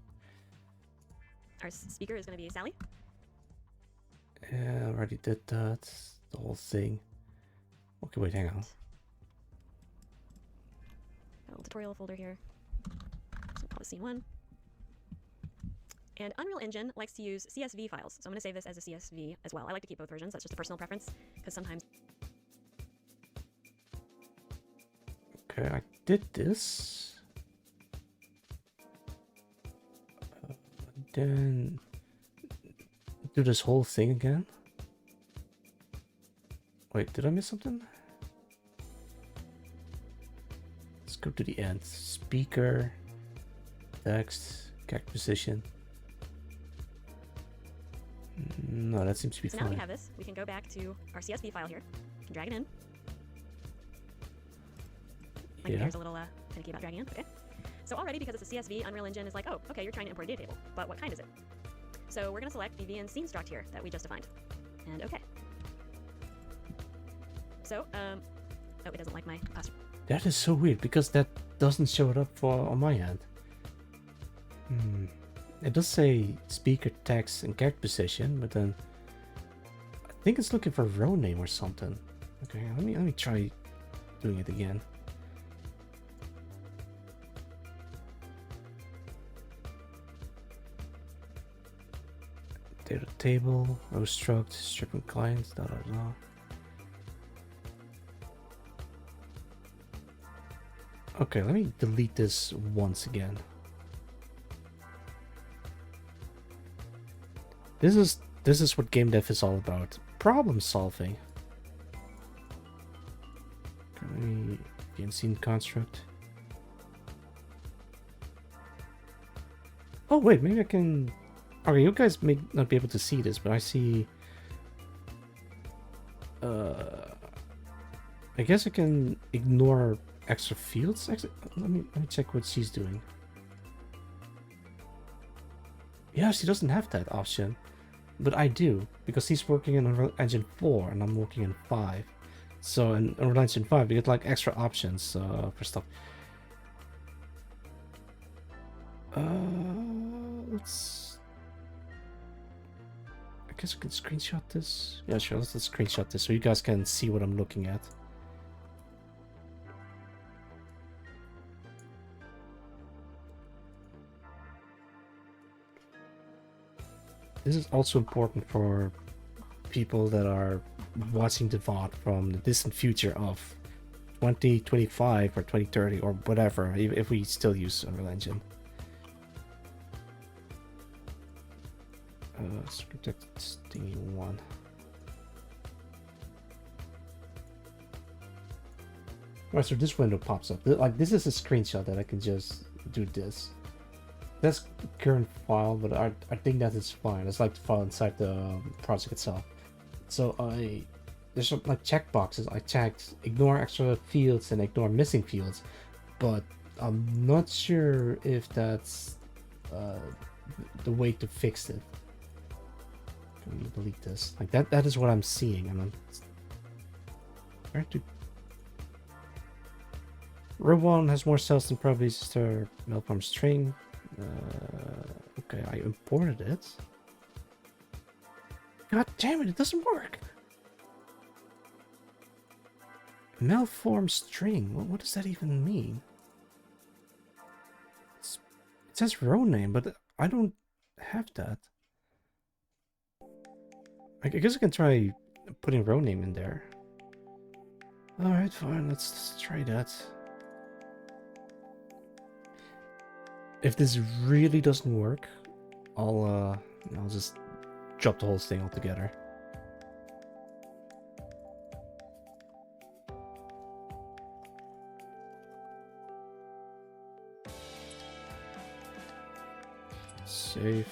Our speaker is going to be Sally. Yeah, I already did that. The whole thing. Okay, wait, hang on. Got a little tutorial folder here. So call this scene 1. And Unreal Engine likes to use CSV files, so I'm going to save this as a CSV as well. I like to keep both versions. That's just a personal preference, because sometimes... Okay, I did this. Then do this whole thing again. Wait, did I miss something? Let's go to the end. Speaker, text, gag position. No, that seems to be so fine. now we have this. We can go back to our CSV file here. We can drag it in. My computer's a little finicky about dragging in. Okay. So already, because it's a CSV, Unreal Engine is like, oh, okay, you're trying to import a data table, but what kind is it? So we're going to select the VN scene struct here that we just defined. And okay. So, oh, it doesn't like my password. That is so weird, because that doesn't show it up for on my end. It does say speaker, text, and gag position, but then I think it's looking for row name or something. Okay, let me try doing it again. Data table, row struct, stripping clients, da da da. Okay, let me delete this once again. This is what game dev is all about. Problem solving. Okay, let me scene construct. Oh wait, maybe I can... Okay, you guys may not be able to see this, but I see... I guess I can ignore extra fields. Actually, let me check what she's doing. Yeah, she doesn't have that option, but I do, because he's working in Unreal Engine 4 and I'm working in 5. So in Unreal Engine 5, you get like extra options for stuff. Let's... I guess I can screenshot this. Yeah, sure. Let's screenshot this so you guys can see what I'm looking at. This is also important for people that are watching the VOD from the distant future of 2025 or 2030 or whatever, if we still use Unreal Engine. Script thingy 1. Alright, so this window pops up. Like, this is a screenshot that I can just do this. That's the current file, but I think that is fine. It's like the file inside the project itself. So there's some like checkboxes. I checked ignore extra fields and ignore missing fields, but I'm not sure if that's the way to fix it. Let me delete this. Like that is what I'm seeing, and I'm trying to... Row 1 has more cells than properties to milk from string. Okay, I imported it. God damn it, it doesn't work! Malform string, what does that even mean? It says row name, but I don't have that. I guess I can try putting row name in there. Alright, fine, let's try that. If this really doesn't work, I'll just drop the whole thing altogether. Save,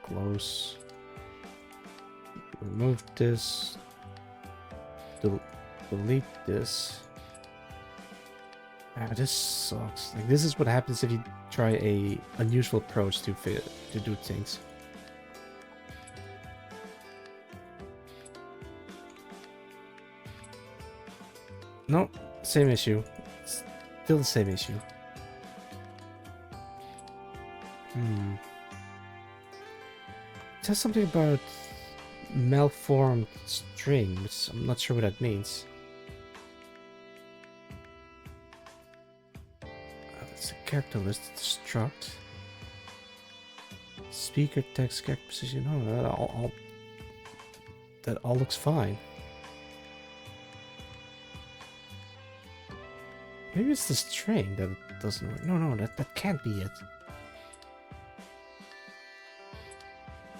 close, remove this, delete this. Ah, this sucks. Like, this is what happens if you try a unusual approach to do things. No, same issue. Still the same issue. It says something about malformed string, which I'm not sure what that means. It's a character list, struct. Speaker text character position. No, that all looks fine. Maybe it's the string that doesn't work. No, that can't be it.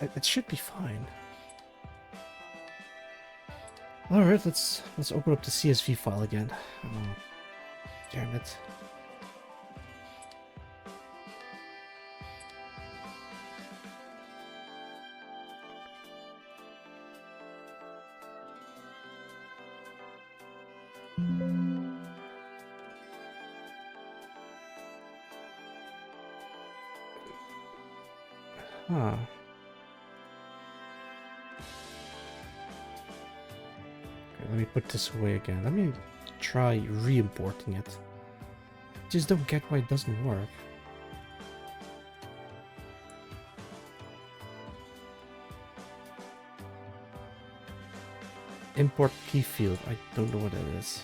It should be fine. Alright, let's open up the CSV file again. Oh, damn it. Huh. Okay, let me put this away again. Let me try re-importing it. Just don't get why it doesn't work. Import key field. I don't know what that is.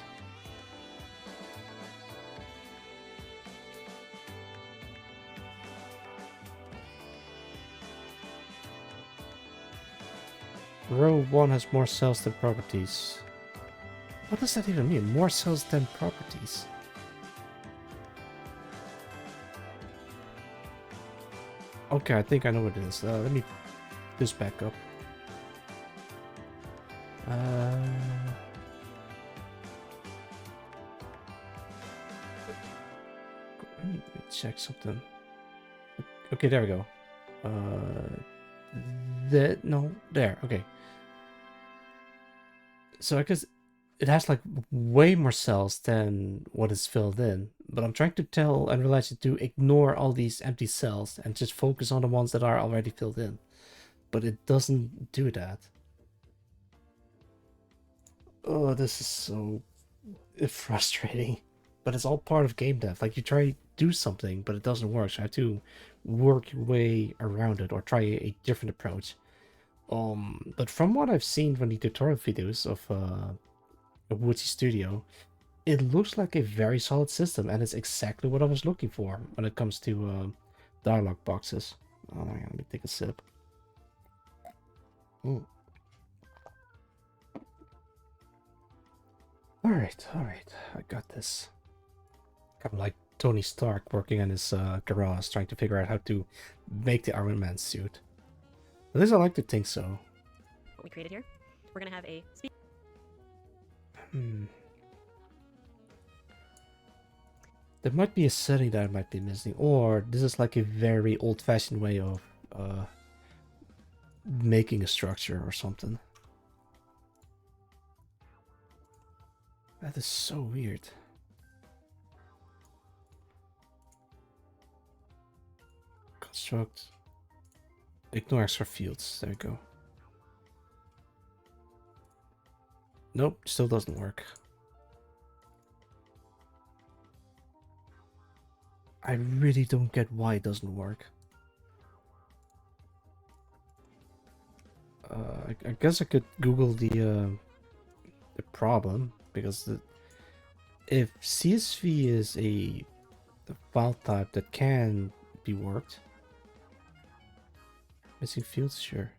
Row 1 has more cells than properties. What does that even mean? More cells than properties? Okay, I think I know what it is. Let me this back up. Let me check something. Okay, there we go. No, there. Okay. So I guess it has like way more cells than what is filled in, but I'm trying to tell and realize to ignore all these empty cells and just focus on the ones that are already filled in. But it doesn't do that. Oh, this is so frustrating. But it's all part of game dev. Like you try to do something, but it doesn't work. So you have to work your way around it or try a different approach. But from what I've seen from the tutorial videos of Woodsy Studio, it looks like a very solid system, and it's exactly what I was looking for when it comes to dialog boxes. Oh, let me take a sip. Ooh. Alright, I got this. I'm like Tony Stark working in his garage, trying to figure out how to make the Iron Man suit. At least I like to think so. What we created here, we're gonna have a speak. There might be a setting that I might be missing, or this is like a very old-fashioned way of making a structure or something. That is so weird. Construct. Ignore extra fields. There we go. Nope, still doesn't work. I really don't get why it doesn't work. I guess I could Google the problem, because if CSV is a file type that can be worked. Missing fields, sure.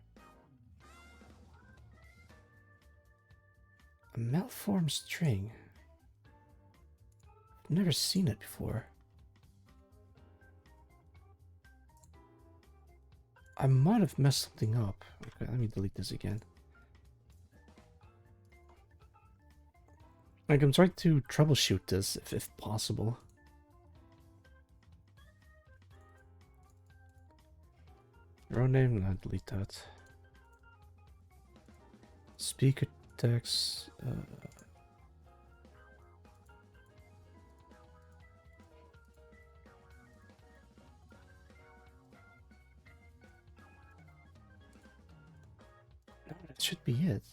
A malformed string. I've never seen it before. I might have messed something up. Okay, let me delete this again. Like, I'm trying to troubleshoot this if possible. Row name, no, delete that. Speaker text. No, that should be it.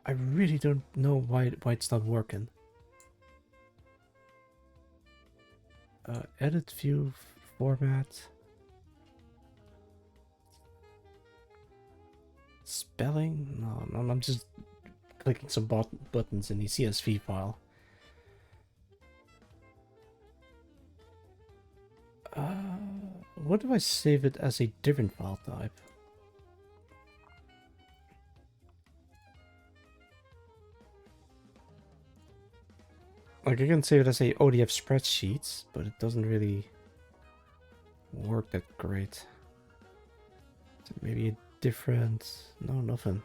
I really don't know why it's not working. Edit view format. Spelling? No, I'm just clicking some buttons in the CSV file. What if I save it as a different file type? Like, I can save it as a ODF spreadsheet, but it doesn't really work that great. So maybe a different... No, nothing.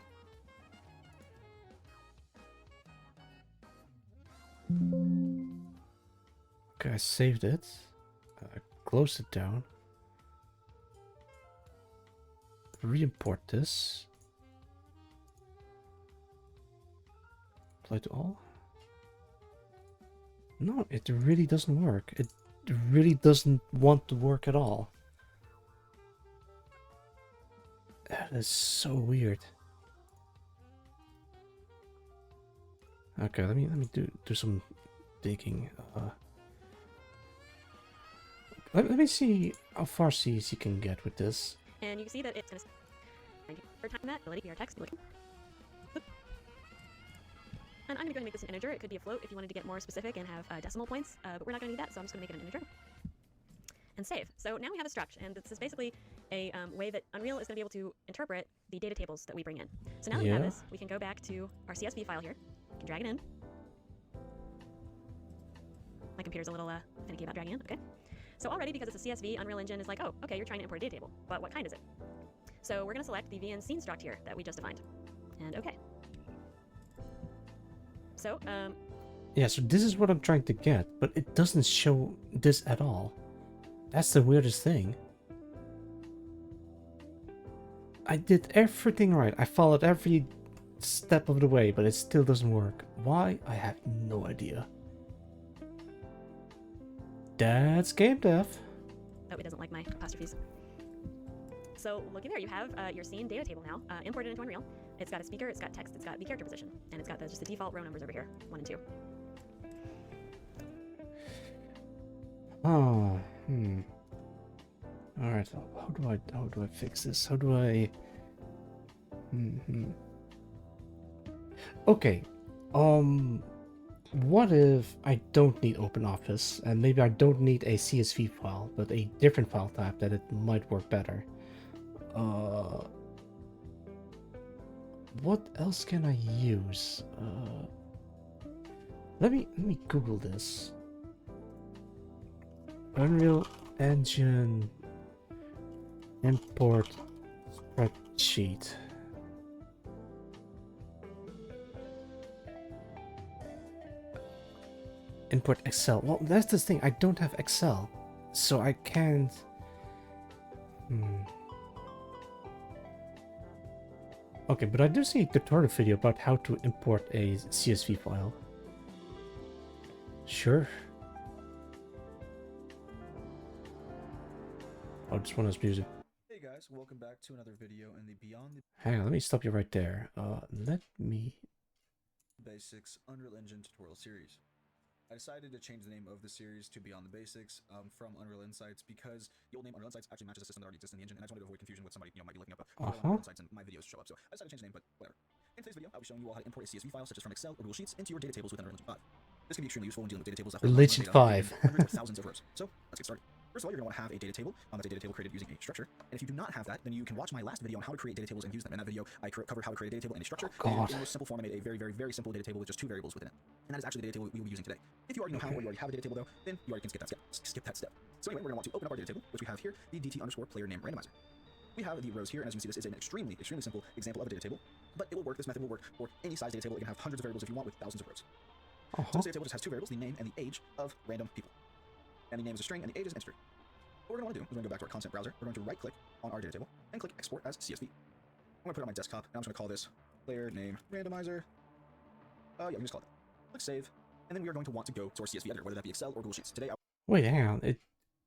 Okay, I saved it. Closed it down. Re-import this. Apply to all. No, it really doesn't work. It really doesn't want to work at all. That is so weird. Okay, let me do some digging. Let me see how far C's you can get with this. And you can see that it's going to for time that ability VR text. And I'm going to go ahead and make this an integer. It could be a float if you wanted to get more specific and have decimal points, but we're not going to need that, so I'm just going to make it an integer. And save. So now we have a struct, and this is basically a way that Unreal is going to be able to interpret the data tables that we bring in. So now that we have this, we can go back to our CSV file here. We can drag it in. My computer's a little finicky about dragging in. Okay. So already, because it's a CSV, Unreal Engine is like, oh, okay, you're trying to import a data table, but what kind is it? So we're going to select the VN scene struct here that we just defined. And okay. So, yeah, so this is what I'm trying to get, but it doesn't show this at all. That's the weirdest thing. I did everything right. I followed every step of the way, but it still doesn't work. Why? I have no idea. That's game dev. Oh, it doesn't like my apostrophes. So looky there, you have your scene data table now imported into Unreal. It's got a speaker, it's got text, it's got the character position, and it's got just the default row numbers over here, 1 and 2. Oh, All right, how do I fix this? How do I? Okay, what if I don't need OpenOffice and maybe I don't need a CSV file, but a different file type that it might work better? What else can I use? Let me Google this. Unreal Engine import spreadsheet. Import Excel. Well, that's the thing. I don't have Excel, so I can't. Okay, but I do see a tutorial video about how to import a CSV file. Sure. Oh, this one has music. Hey guys, welcome back to another video in the Beyond the Hang on, let me stop you right there. Let me... Basics Unreal Engine tutorial series. I decided to change the name of the series to Beyond the Basics from Unreal Insights because the old name Unreal Insights actually matches a system that already exists in the engine, and I just wanted to avoid confusion with somebody might be looking up Unreal Insights and my videos show up. So I decided to change the name, but whatever. In today's video, I'll be showing you all how to import a CSV file such as from Excel or Google Sheets into your data tables within Unreal Engine 5. This can be extremely useful when dealing with data tables that hold Legend 5. hundreds of thousands of rows. So let's get started. First of all, you're going to want to have a data table. That's a data table created using a structure. And if you do not have that, then you can watch my last video on how to create data tables and use them. In that video, I covered how to create a data table and a structure. Oh, and in the most simple form, I made a very simple data table with just 2 variables within it. And that is actually the data table we will be using today. If you already know how or you already have a data table though, then you already can skip that step. So anyway, we're going to want to open up our data table, which we have here, the DT_player name randomizer. We have the rows here, and as you can see, this is an extremely simple example of a data table. But it will work. This method will work for any size data table. It can have hundreds of variables if you want with thousands of rows. So this data table just has 2 variables, the name and the age of random people. And the name is a string and the age is integer. What we're going to want to do is we're going to go back to our content browser. We're going to right-click on our data table and click Export as CSV. I'm going to put it on my desktop, and I'm just going to call this player name randomizer. Yeah, we can just call it. Click Save, and then we are going to want to go to our CSV editor, whether that be Excel or Google Sheets. Today, wait, hang on.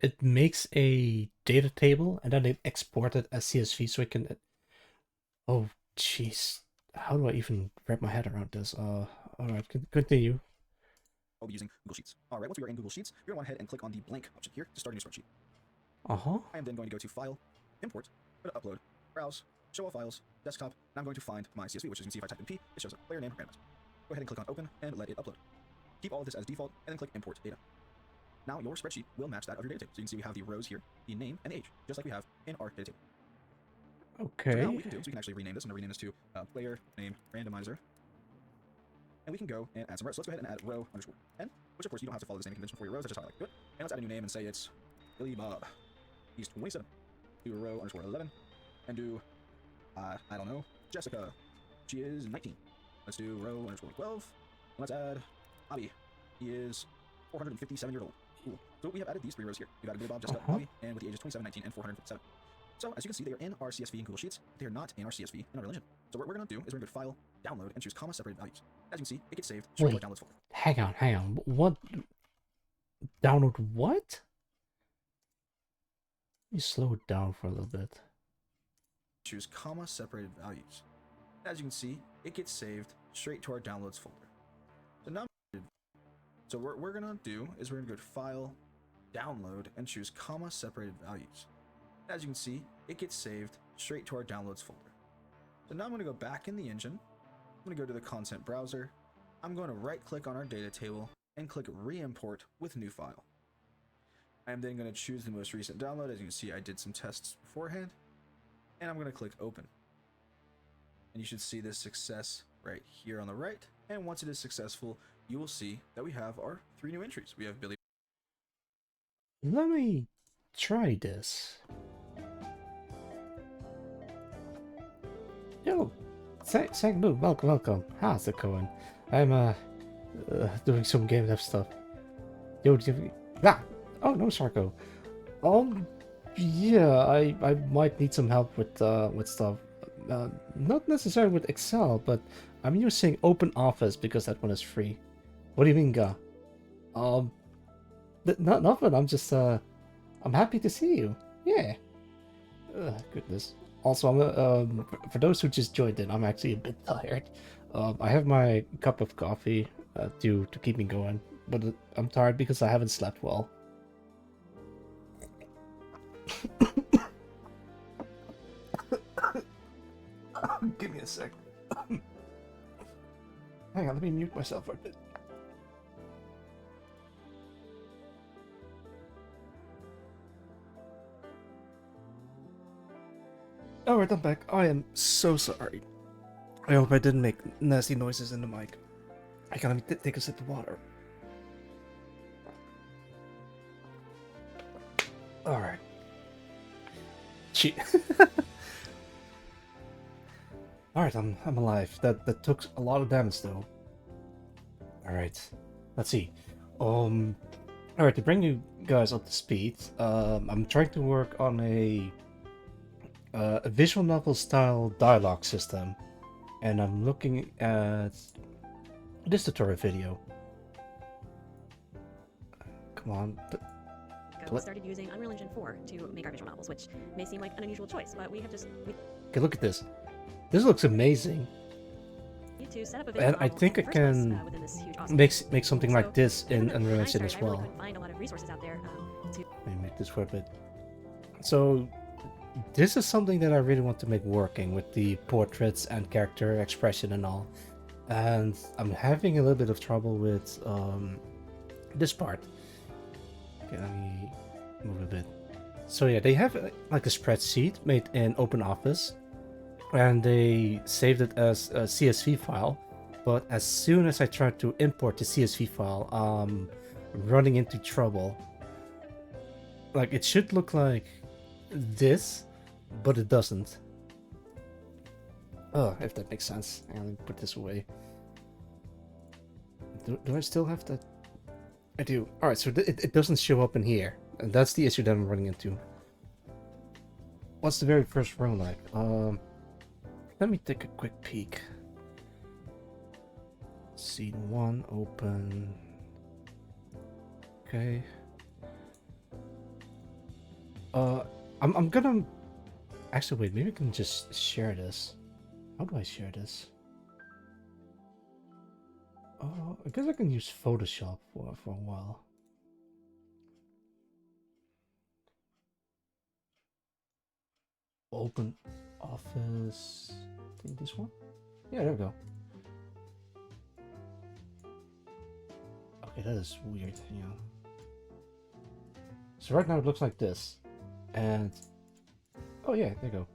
It makes a data table and then it exports it as CSV so it can. Oh, jeez. How do I even wrap my head around this? All right, continue. I'll be using Google Sheets. All right, once we are in Google Sheets, you're going to go ahead and click on the blank option here to start a new spreadsheet. Uh-huh. I am then going to go to File, Import, go to Upload, Browse, Show All Files, Desktop, and I'm going to find my CSV, which as you can see if I type in P, it shows up player name randomizer. Go ahead and click on Open and let it upload. Keep all of this as default, and then click Import Data. Now your spreadsheet will match that of your data table. So you can see we have the rows here, the name and the age, just like we have in our data table. Okay. So now what we can do is we can actually rename this. I'm going to rename this to player name randomizer. And we can go and add some rows. So let's go ahead and add row underscore n, which of course you don't have to follow the same convention for your rows. That's just how I like to do it. And let's add a new name and say it's Billy Bob. He's 27. Do a row underscore 11. And do, I don't know, Jessica. She is 19. Let's do row underscore 12. And let's add Bobby. He is 457 years old. Cool. So we have added these 3 rows here. We've added Billy Bob, Jessica, Bobby, and with the ages 27, 19, and 457. So as you can see, they are in our CSV in Google Sheets. They are not in our CSV in Unreal Engine. So what we're going to do is we're going to go to File, Download, and choose comma separated values. As you can see, it gets saved straight to our downloads folder. Hang on. What? Download what? Let me slow it down for a little bit. Choose comma separated values. As you can see, it gets saved straight to our downloads folder. So now, what we're going to do is we're going to go to File, Download, and choose comma separated values. As you can see, it gets saved straight to our downloads folder. So now I'm going to go back in the engine. I'm going to go to the content browser. I'm going to right click on our data table and click re-import with new file. I'm then going to choose the most recent download. As you can see, I did some tests beforehand, and I'm going to click open. And you should see this success right here on the right. And once it is successful, you will see that we have our 3 new entries. We have Billy. Let me try this. Yo, Sang welcome. How's it going? I'm doing some game dev stuff. Yo, oh no, Sarko. Yeah, I might need some help with stuff. Not necessarily with Excel, but I'm using OpenOffice because that one is free. What do you mean, Ga? Nothing. I'm just I'm happy to see you. Yeah. Goodness. Also, I'm for those who just joined in, I'm actually a bit tired. I have my cup of coffee to keep me going, but I'm tired because I haven't slept well. Give me a sec. Hang on, let me mute myself for a bit. Alright, I'm back. I am so sorry. I hope I didn't make nasty noises in the mic. I gotta take a sip of water. Alright. Gee. Alright, I'm alive. That took a lot of damage though. Alright. Let's see. Alright, to bring you guys up to speed, I'm trying to work on a visual novel style dialogue system, and I'm looking at this tutorial video. Come on. We started using Unreal Engine 4 to make our visual novels, which may seem like an unusual choice, but we have just... Okay, look at this. This looks amazing. Need to set up a And I think I can make something like this in Unreal Engine as well. Find a lot of resources out there to... Let me make this for a bit. So, this is something that I really want to make working with the portraits and character expression and all. And I'm having a little bit of trouble with this part. Okay, let me move a bit. So yeah, they have like a spreadsheet made in OpenOffice, and they saved it as a CSV file. But as soon as I try to import the CSV file, I'm running into trouble. Like, it should look like this, but it doesn't. Oh, if that makes sense. And let me put this away. Do I still have that? I do. Alright, so it doesn't show up in here. And that's the issue that I'm running into. What's the very first row like? Let me take a quick peek. Scene 1, open. Okay. I'm gonna... Actually, wait, maybe I can just share this. How do I share this? I guess I can use Photoshop for a while. Open Office. I think this one? Yeah, there we go. Okay, that is weird, yeah. So right now it looks like this. And oh yeah, there you go.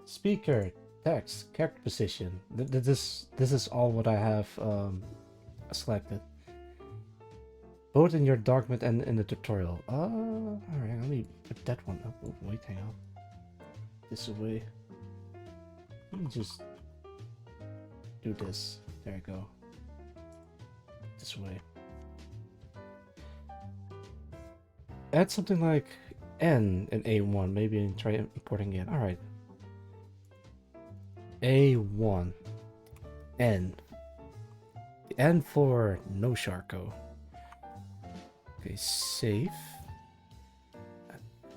Speaker, text, character position. This is all what I have selected. Both in your document and in the tutorial. Alright, let me put that one up. Oh, wait, hang on. This away. Let me just do this. There you go. This way. Add something like N in A1. Maybe try importing it. Alright. A1. N. The N for no Sharko. Okay, save.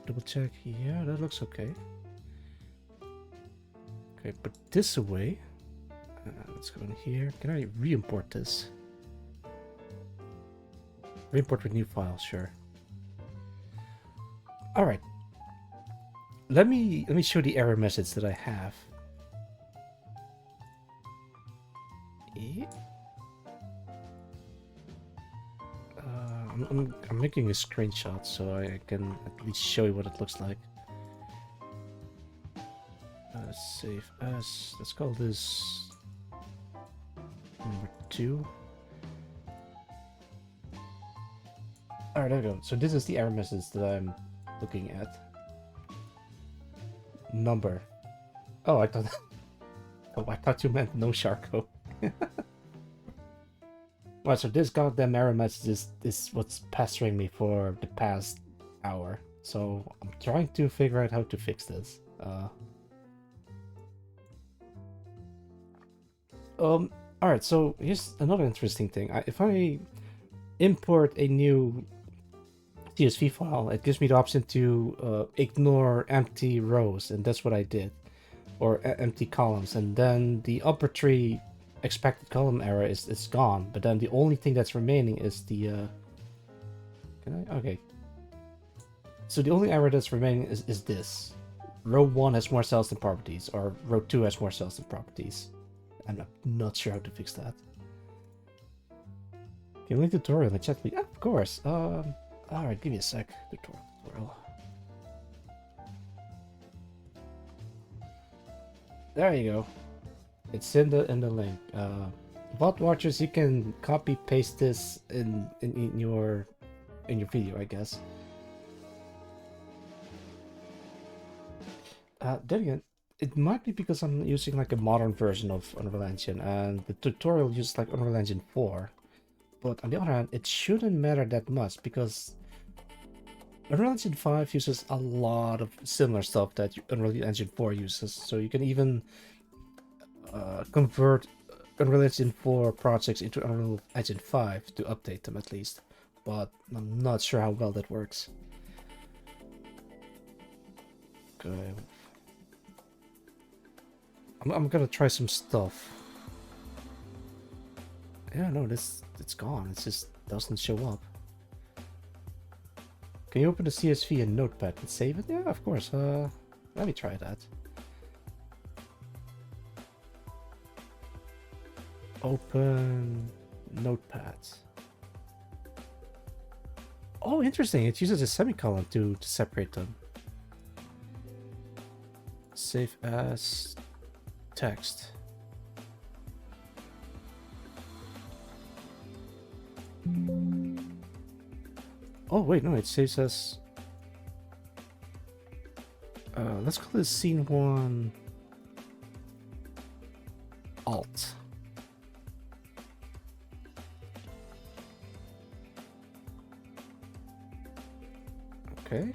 Double check. Yeah, that looks okay. Okay, put this away. Let's go in here. Can I re-import this? Re-import with new file, sure. All right. Let me show the error message that I have. I'm making a screenshot so I can at least show you what it looks like. Save as. Let's call this number 2. Alright, there we go. So this is the error message that I'm looking at. Number. Oh, I thought. Oh, I thought you meant no Sharko. Well, so this goddamn error message is what's pestering me for the past hour. So I'm trying to figure out how to fix this. Alright, so here's another interesting thing. If I import a new CSV file, it gives me the option to ignore empty rows, and that's what I did. Or empty columns, and then the upper 3 expected column error is gone, but then the only thing that's remaining is the can I? Okay. So the only error that's remaining is this. Row 1 has more cells than properties, or row 2 has more cells than properties. I'm not sure how to fix that. Can you link tutorial in the chat, please? Yeah, of course. Alright, give me a sec. Tutorial. There you go. It's in the link. Bot watchers, you can copy paste this in your video, I guess. Then again, it might be because I'm using like a modern version of Unreal Engine, and the tutorial uses like Unreal Engine 4. But on the other hand, it shouldn't matter that much because Unreal Engine 5 uses a lot of similar stuff that Unreal Engine 4 uses. So you can even convert Unreal Engine 4 projects into Unreal Engine 5 to update them at least. But I'm not sure how well that works. Okay. I'm gonna try some stuff. Yeah, no, it's gone. It just doesn't show up. Can you open the CSV in Notepad and save it? Yeah, of course. Let me try that. Open Notepad. Oh, interesting. It uses a semicolon to separate them. Save as text. Oh wait, no, it saves as let's call this scene 1 alt. Okay.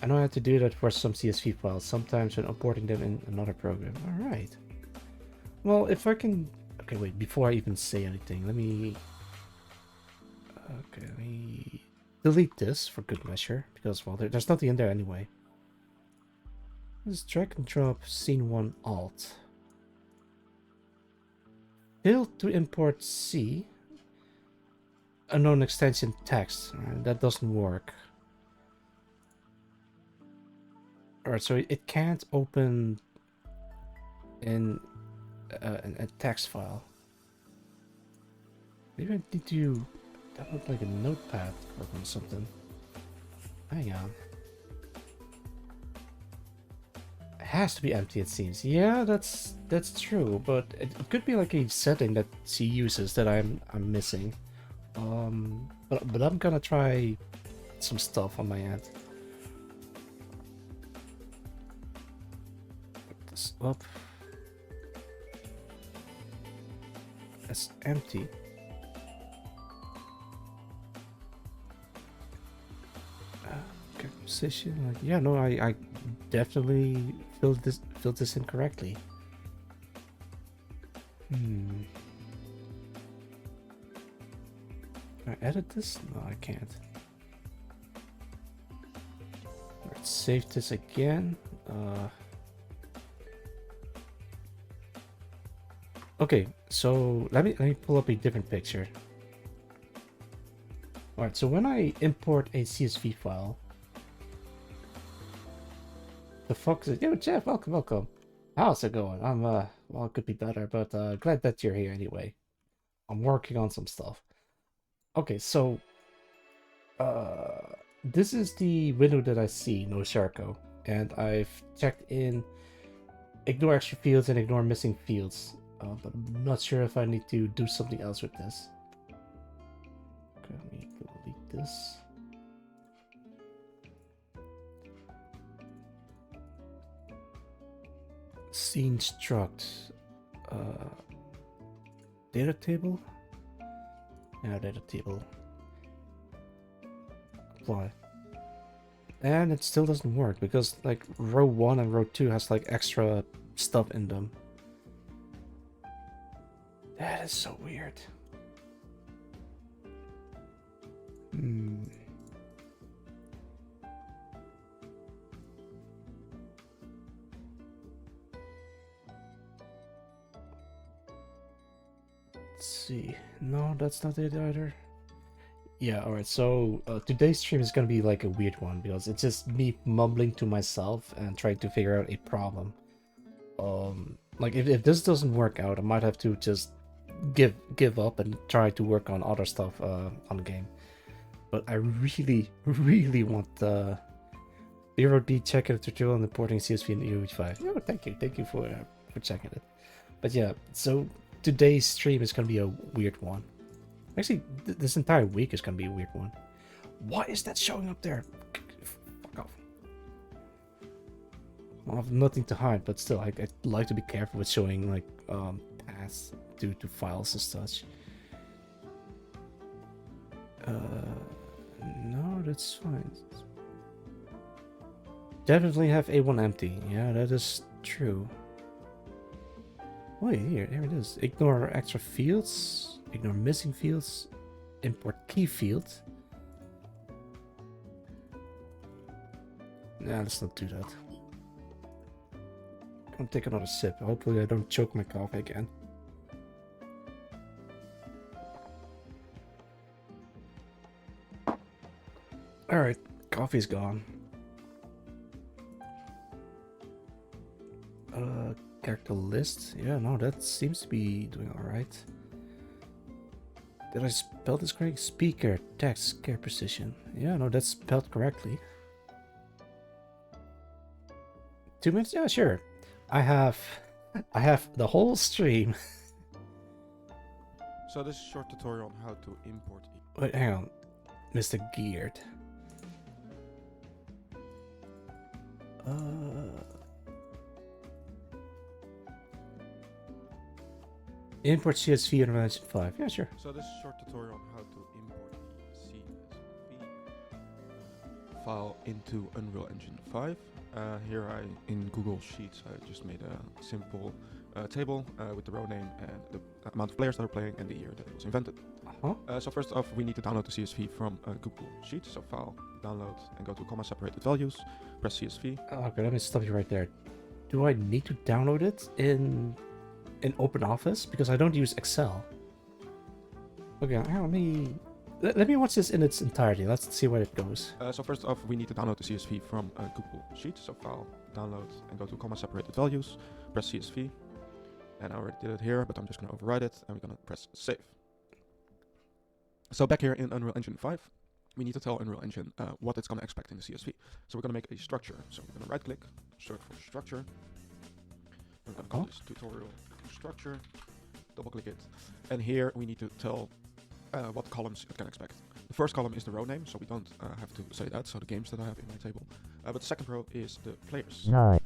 I know I have to do that for some CSV files, sometimes when importing them in another program. Alright. Well, if I can... Okay, wait, before I even say anything, let me... Okay, let me delete this for good measure, because, well, there's nothing in there anyway. Let's drag and drop scene 1 alt. failed to import C. Unknown extension text. That doesn't work. Alright, so it can't open in a text file. Maybe I need to download like a notepad or something. Hang on. It has to be empty, it seems. Yeah, that's true, but it could be like a setting that she uses that I'm missing. But I'm gonna try some stuff on my end. Put this up. That's empty. Position, like, yeah, no, I definitely filled this incorrectly. Can I edit this? No, I can't. Let's save this again. Okay, so let me pull up a different picture. Alright, so when I import a CSV file, the fuck is it? Yo, Jeff, welcome. How's it going? I'm well, it could be better, but glad that you're here anyway. I'm working on some stuff. Okay, so this is the window that I see, no Sharko, and I've checked in ignore extra fields and ignore missing fields, but I'm not sure if I need to do something else with this. Okay, let me delete this. Scene struct. Data table? Yeah, data table. Apply. And it still doesn't work because like row 1 and row 2 has like extra stuff in them. That is so weird. Let's see. No, that's not it either. Yeah, alright, so today's stream is gonna be like a weird one because it's just me mumbling to myself and trying to figure out a problem. Like if this doesn't work out, I might have to just give up and try to work on other stuff on the game. But I really want the 0D checking the tutorial and importing CSV in EU5. Oh, thank you for checking it. But yeah, so today's stream is gonna be a weird one. Actually, this entire week is gonna be a weird one. Why is that showing up there? Fuck off. Well, I have nothing to hide, but still, I'd like to be careful with showing like paths to files and such. No, that's fine. Definitely have A1 empty. Yeah, that is true. Wait, here it is. Ignore extra fields. Ignore missing fields. Import key field. Nah, let's not do that. I'm gonna take another sip. Hopefully I don't choke my coffee again. Alright, coffee's gone. Character list. Yeah, no, that seems to be doing alright. Did I spell this correct? Speaker, text, care precision. Yeah, no, that's spelled correctly. 2 minutes? Yeah, sure. I have the whole stream. So this is a short tutorial on how to import. Wait, hang on, Mr. Geared. Import CSV in Relation 5. Yeah, sure. So this is a short tutorial on how to import the CSV file into Unreal Engine 5. Here in Google Sheets, I just made a simple table with the row name and the amount of players that are playing and the year that it was invented. So first off, we need to download the CSV from Google Sheets. So file, download, and go to comma separated values. Press CSV. Okay, let me stop you right there. Do I need to download it in in OpenOffice because I don't use Excel. Okay, let me watch this in its entirety. Let's see where it goes. So first off, we need to download the CSV from Google Sheets. So file, download, and go to comma separated values. Press CSV. And I already did it here, but I'm just going to override it, and we're going to press save. So back here in Unreal Engine 5, we need to tell Unreal Engine what it's going to expect in the CSV. So we're going to make a structure. So we're going to right-click, search for structure. We're going to call this tutorial structure. Double-click it. And here we need to tell what columns it can expect. The first column is the row name, so we don't have to say that, so the games that I have in my table. But the second row is the players. No,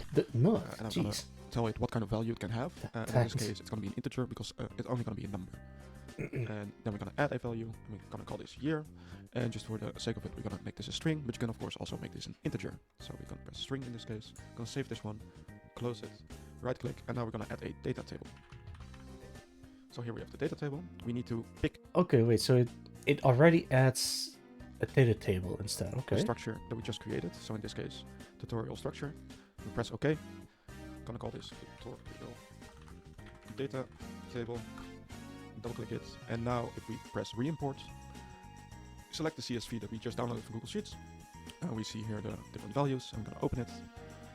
and I'm going to tell it what kind of value it can have. And in this case, it's going to be an integer because it's only going to be a number. And then we're going to add a value, and we're going to call this year. And just for the sake of it, we're going to make this a string, but you can of course also make this an integer. So we're going to press string in this case. Going to save this one, close it, right-click, and now we're going to add a data table. So here we have the data table. We need to pick. Okay, wait. So it already adds a data table instead. Okay. The structure that we just created. So in this case, tutorial structure. We press OK. I'm gonna call this tutorial data table. Double click it, and now if we press re-import, select the CSV that we just downloaded from Google Sheets. We see here the different values. I'm gonna open it.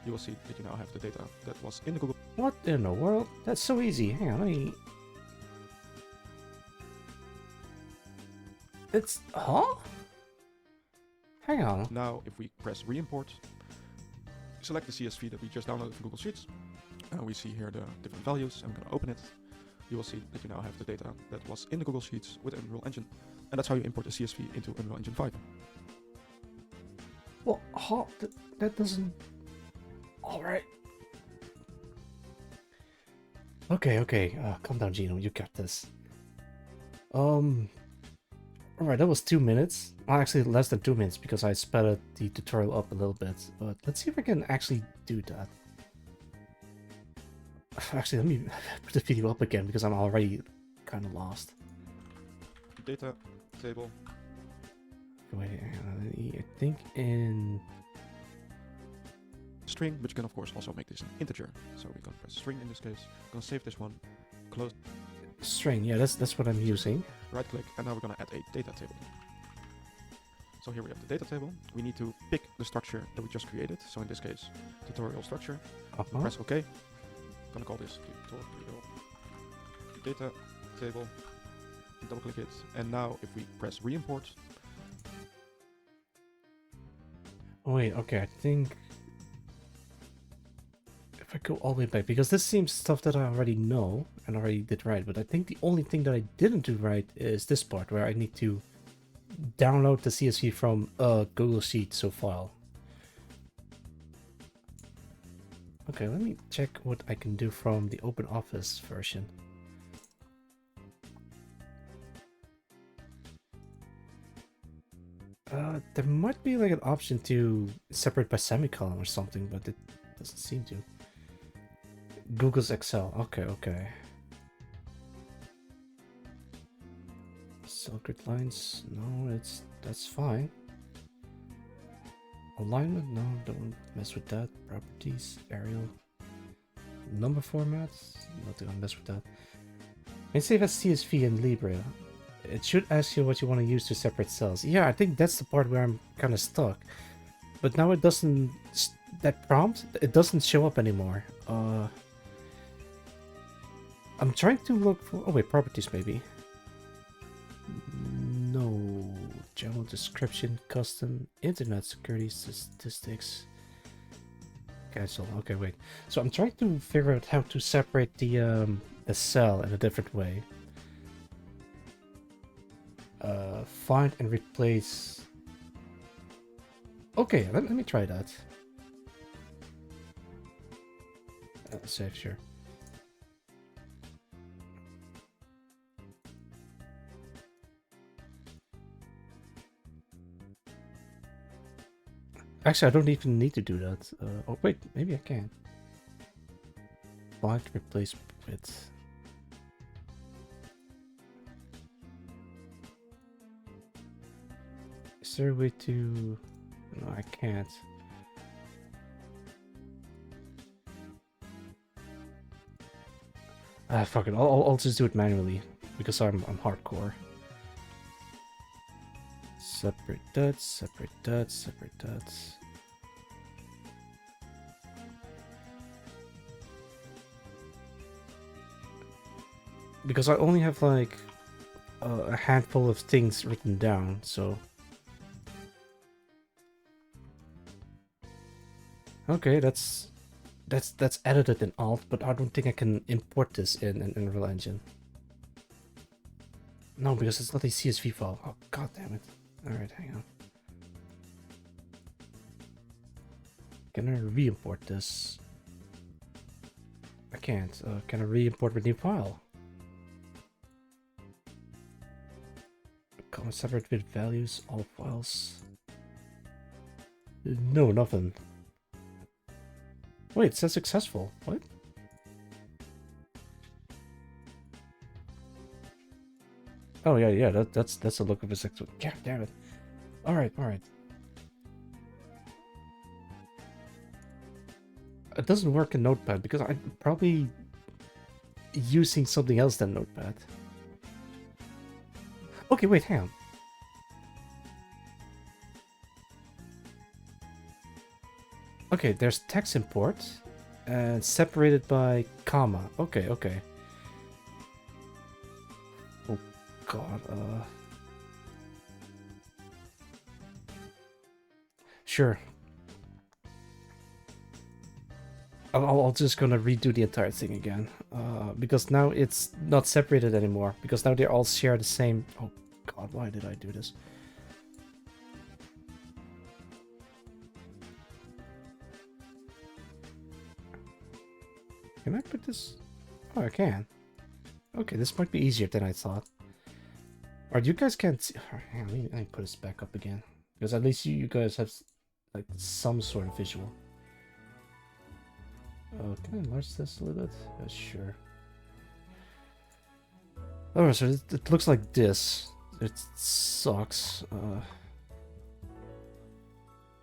You will see that you now have the data that was in the Google. What in the world? That's so easy. Hang on, let me. It's Hang on. Now, if we press re-import, select the CSV that we just downloaded from Google Sheets. We see here the different values. I'm going to open it. You will see that you now have the data that was in the Google Sheets with Unreal Engine. And that's how you import the CSV into Unreal Engine 5. Well, that doesn't... Alright. Okay. Calm down, Gino. You got this. Alright, that was 2 minutes. Well, actually, less than 2 minutes because I sped the tutorial up a little bit. But let's see if I can actually do that. Actually, let me put the video up again because I'm already kind of lost. Data table. Wait, I think in string, but you can of course also make this an integer. So we're going to press string in this case. Going to save this one. Close. String, yeah, that's what I'm using. Right click, and now we're going to add a data table. So here we have the data table. We need to pick the structure that we just created. So in this case, tutorial structure. Press OK. I'm going to call this tutorial data table. Double click it, and now if we press re-import. Wait, okay, I think if I go all the way back, because this seems stuff that I already know and already did right, but I think the only thing that I didn't do right is this part where I need to download the CSV from Google Sheets, so file. Okay, let me check what I can do from the OpenOffice version. There might be like an option to separate by semicolon or something, but it doesn't seem to. Google's Excel. Okay. Circuit lines. No, that's fine. Alignment. No, don't mess with that. Properties. Arial. Number formats. Not gonna mess with that. And save as CSV in Libre. It should ask you what you want to use to separate cells. Yeah, I think that's the part where I'm kind of stuck. But now it doesn't... That prompt, it doesn't show up anymore. I'm trying to look for... Oh wait, properties maybe. No. General description, custom, internet security, statistics. Cancel. Okay, wait. So I'm trying to figure out how to separate the cell in a different way. Find and replace. Okay, let me try that. Save, sure. Actually, I don't even need to do that. Oh wait, maybe I can. Find replace with. Is there a way to... No, I can't. Ah, fuck it. I'll just do it manually because I'm hardcore. Separate dots, separate dots, separate dots. Because I only have like a handful of things written down, so. Okay, that's edited in Alt, but I don't think I can import this in Unreal Engine. No, because it's not a CSV file. Oh, god damn it. Alright, hang on. Can I re-import this? I can't. Can I re-import a new file? Column separate with values, all files. No, nothing. Wait, it says successful. What? Oh yeah, that's the look of a successful. God damn it. Alright. It doesn't work in Notepad because I'm probably using something else than Notepad. Okay, wait, hang on. Okay, there's text import and separated by comma. Okay. Oh god, sure. I'll just gonna redo the entire thing again, because now it's not separated anymore, because now they all share the same... Oh god, why did I do this? Can I put this... Oh, I can. Okay, this might be easier than I thought. Alright, you guys can't see... Hang on, let me put this back up again, because at least you guys have like some sort of visual. Oh, can I enlarge this a little bit? Sure. Oh, so it looks like this. It sucks.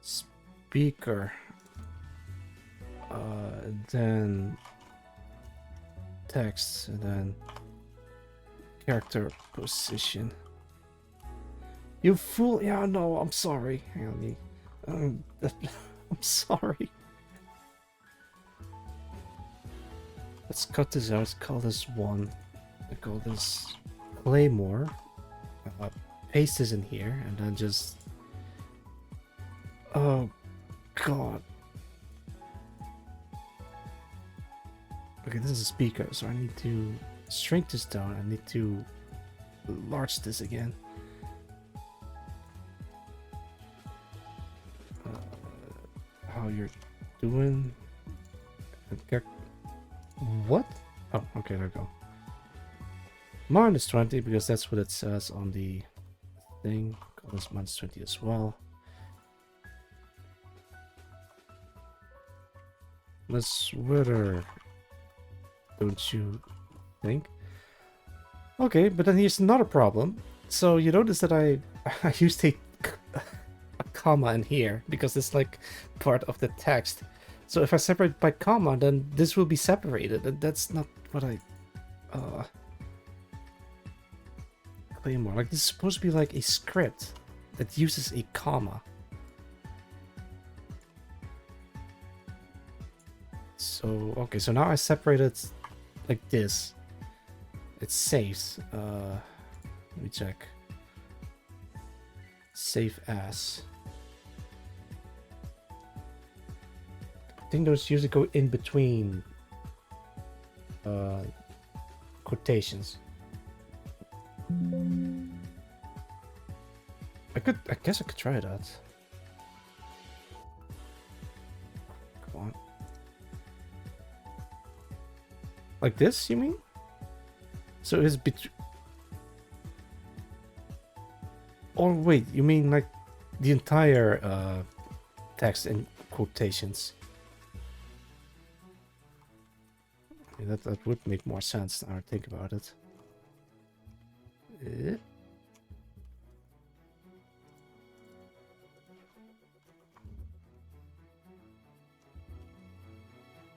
Speaker. Then text, and then character position. You fool! Yeah, no, I'm sorry. Hang on, me. I'm sorry. Let's cut this out. Let's call this 1. I call this Claymore. Paste this in here, and then just... Oh, God. Okay, this is a speaker, so I need to shrink this down. I need to enlarge this again. How you're doing? What? Oh, okay, there we go. Minus 20, because that's what it says on the thing. Call this minus 20 as well. Less weather, don't you think? Okay, but then here's another problem. So you notice that I used a comma in here, because it's like part of the text. So if I separate by comma, then this will be separated, and that's not what I... Claymore. Like, this is supposed to be like a script that uses a comma. So, okay, so now I separate it like this. It saves. Let me check. Save as. I think those usually go in between quotations. I guess I could try that. Come on. Like this, you mean? So it's oh wait, you mean like the entire text in quotations? I mean, that would make more sense now I think about it.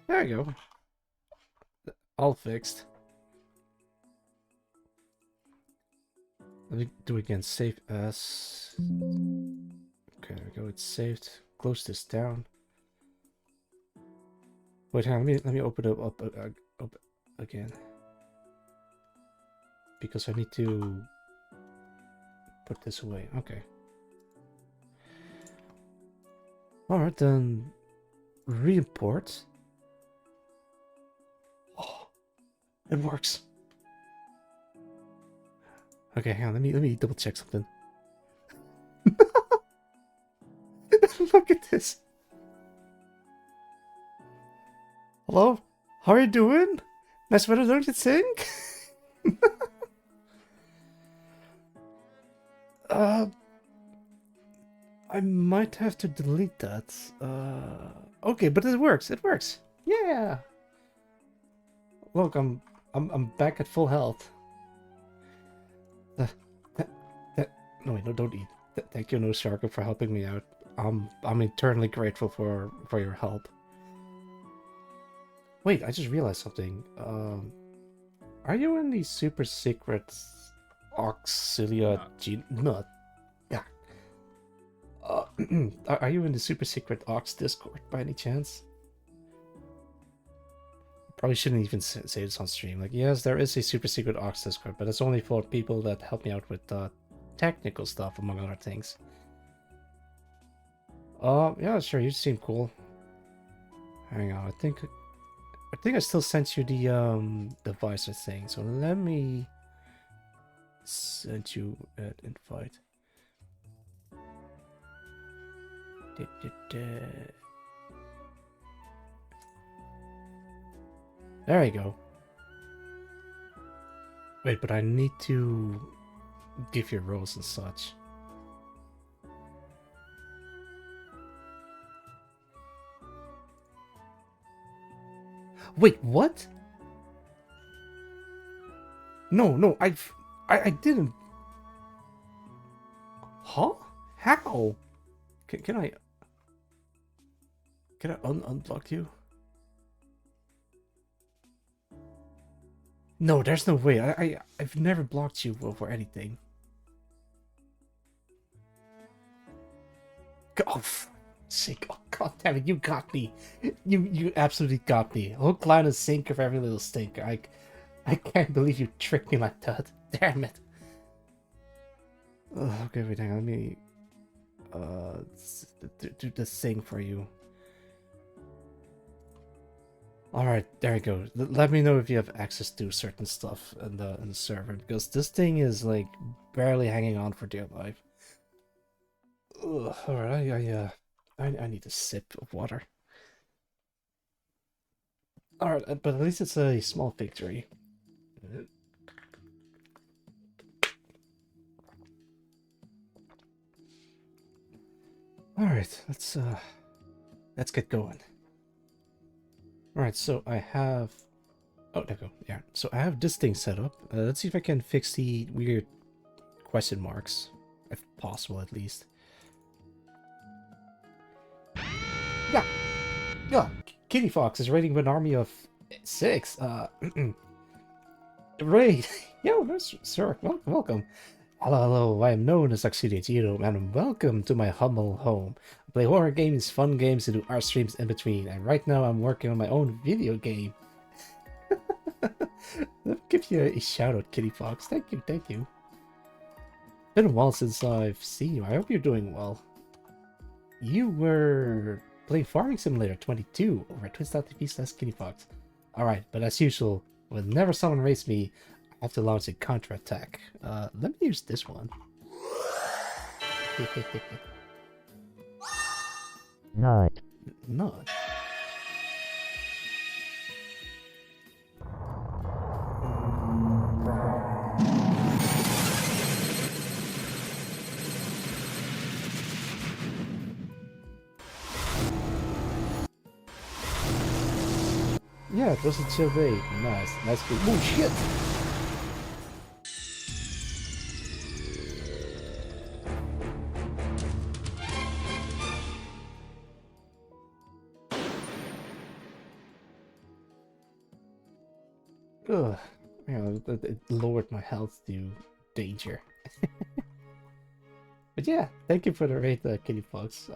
There you go. All fixed. Let me do it again. Save as. Okay, there we go. It's saved. Close this down. Wait, hang on. Let me open it up again. Because I need to put this away. Okay. Alright, then re-import. Oh, it works. Okay, hang on, let me double check something. Look at this. Hello? How are you doing? Nice weather, don't you think? I might have to delete that. Okay, but it works. It works. Yeah. Look, I'm back at full health. No, wait, no, don't eat. Thank you, No Sharko, for helping me out. I'm eternally grateful for your help. Wait, I just realized something. Are you in the super secret Auxilia Gene? No. Yeah. Are you in the super secret Aux Discord by any chance? Probably shouldn't even say this on stream. Like, yes, there is a super secret Aux Discord, but it's only for people that help me out with technical stuff, among other things. Yeah, sure. You seem cool. Hang on, I think I still sent you the Visor thing. So let me send you an invite. There you go. Wait, but I need to give you roles and such. Wait, what? No, I didn't. Huh? How? Can I unblock you? No, there's no way. I've never blocked you for anything. Oh, sake! Oh, God damn it! You got me. You absolutely got me. Hook, line, and sinker for every little stinker. I can't believe you tricked me like that. Damn it. Okay, wait, hang on. Let me do this thing for you. Alright, there you go. Let me know if you have access to certain stuff in the server, because this thing is like barely hanging on for dear life. Alright, I need a sip of water. Alright, but at least it's a small victory. Alright, let's get going. Alright, so I have... Oh, there we go. Yeah, so I have this thing set up. Let's see if I can fix the weird question marks. If possible, at least. Yeah, Kitty Fox is raiding with an army of 6. Raid! Yo, sir, welcome. Hello, I am known as Oxidate and welcome to my humble home. I play horror games, fun games, and do art streams in between. And right now I'm working on my own video game. Let me give you a shout out, Kitty Fox. Thank you. Been a while since I've seen you. I hope you're doing well. You were playing Farming Simulator 22 over at twitch.tv/Kitty Fox. Alright, but as usual, whenever someone raids me, I have to launch a counter-attack. Let me use this one. Not. Yeah, it was a chill day. Nice good. Oh shit! Ugh. Yeah, it lowered my health to danger. But yeah, thank you for the raid, Kitty Fox.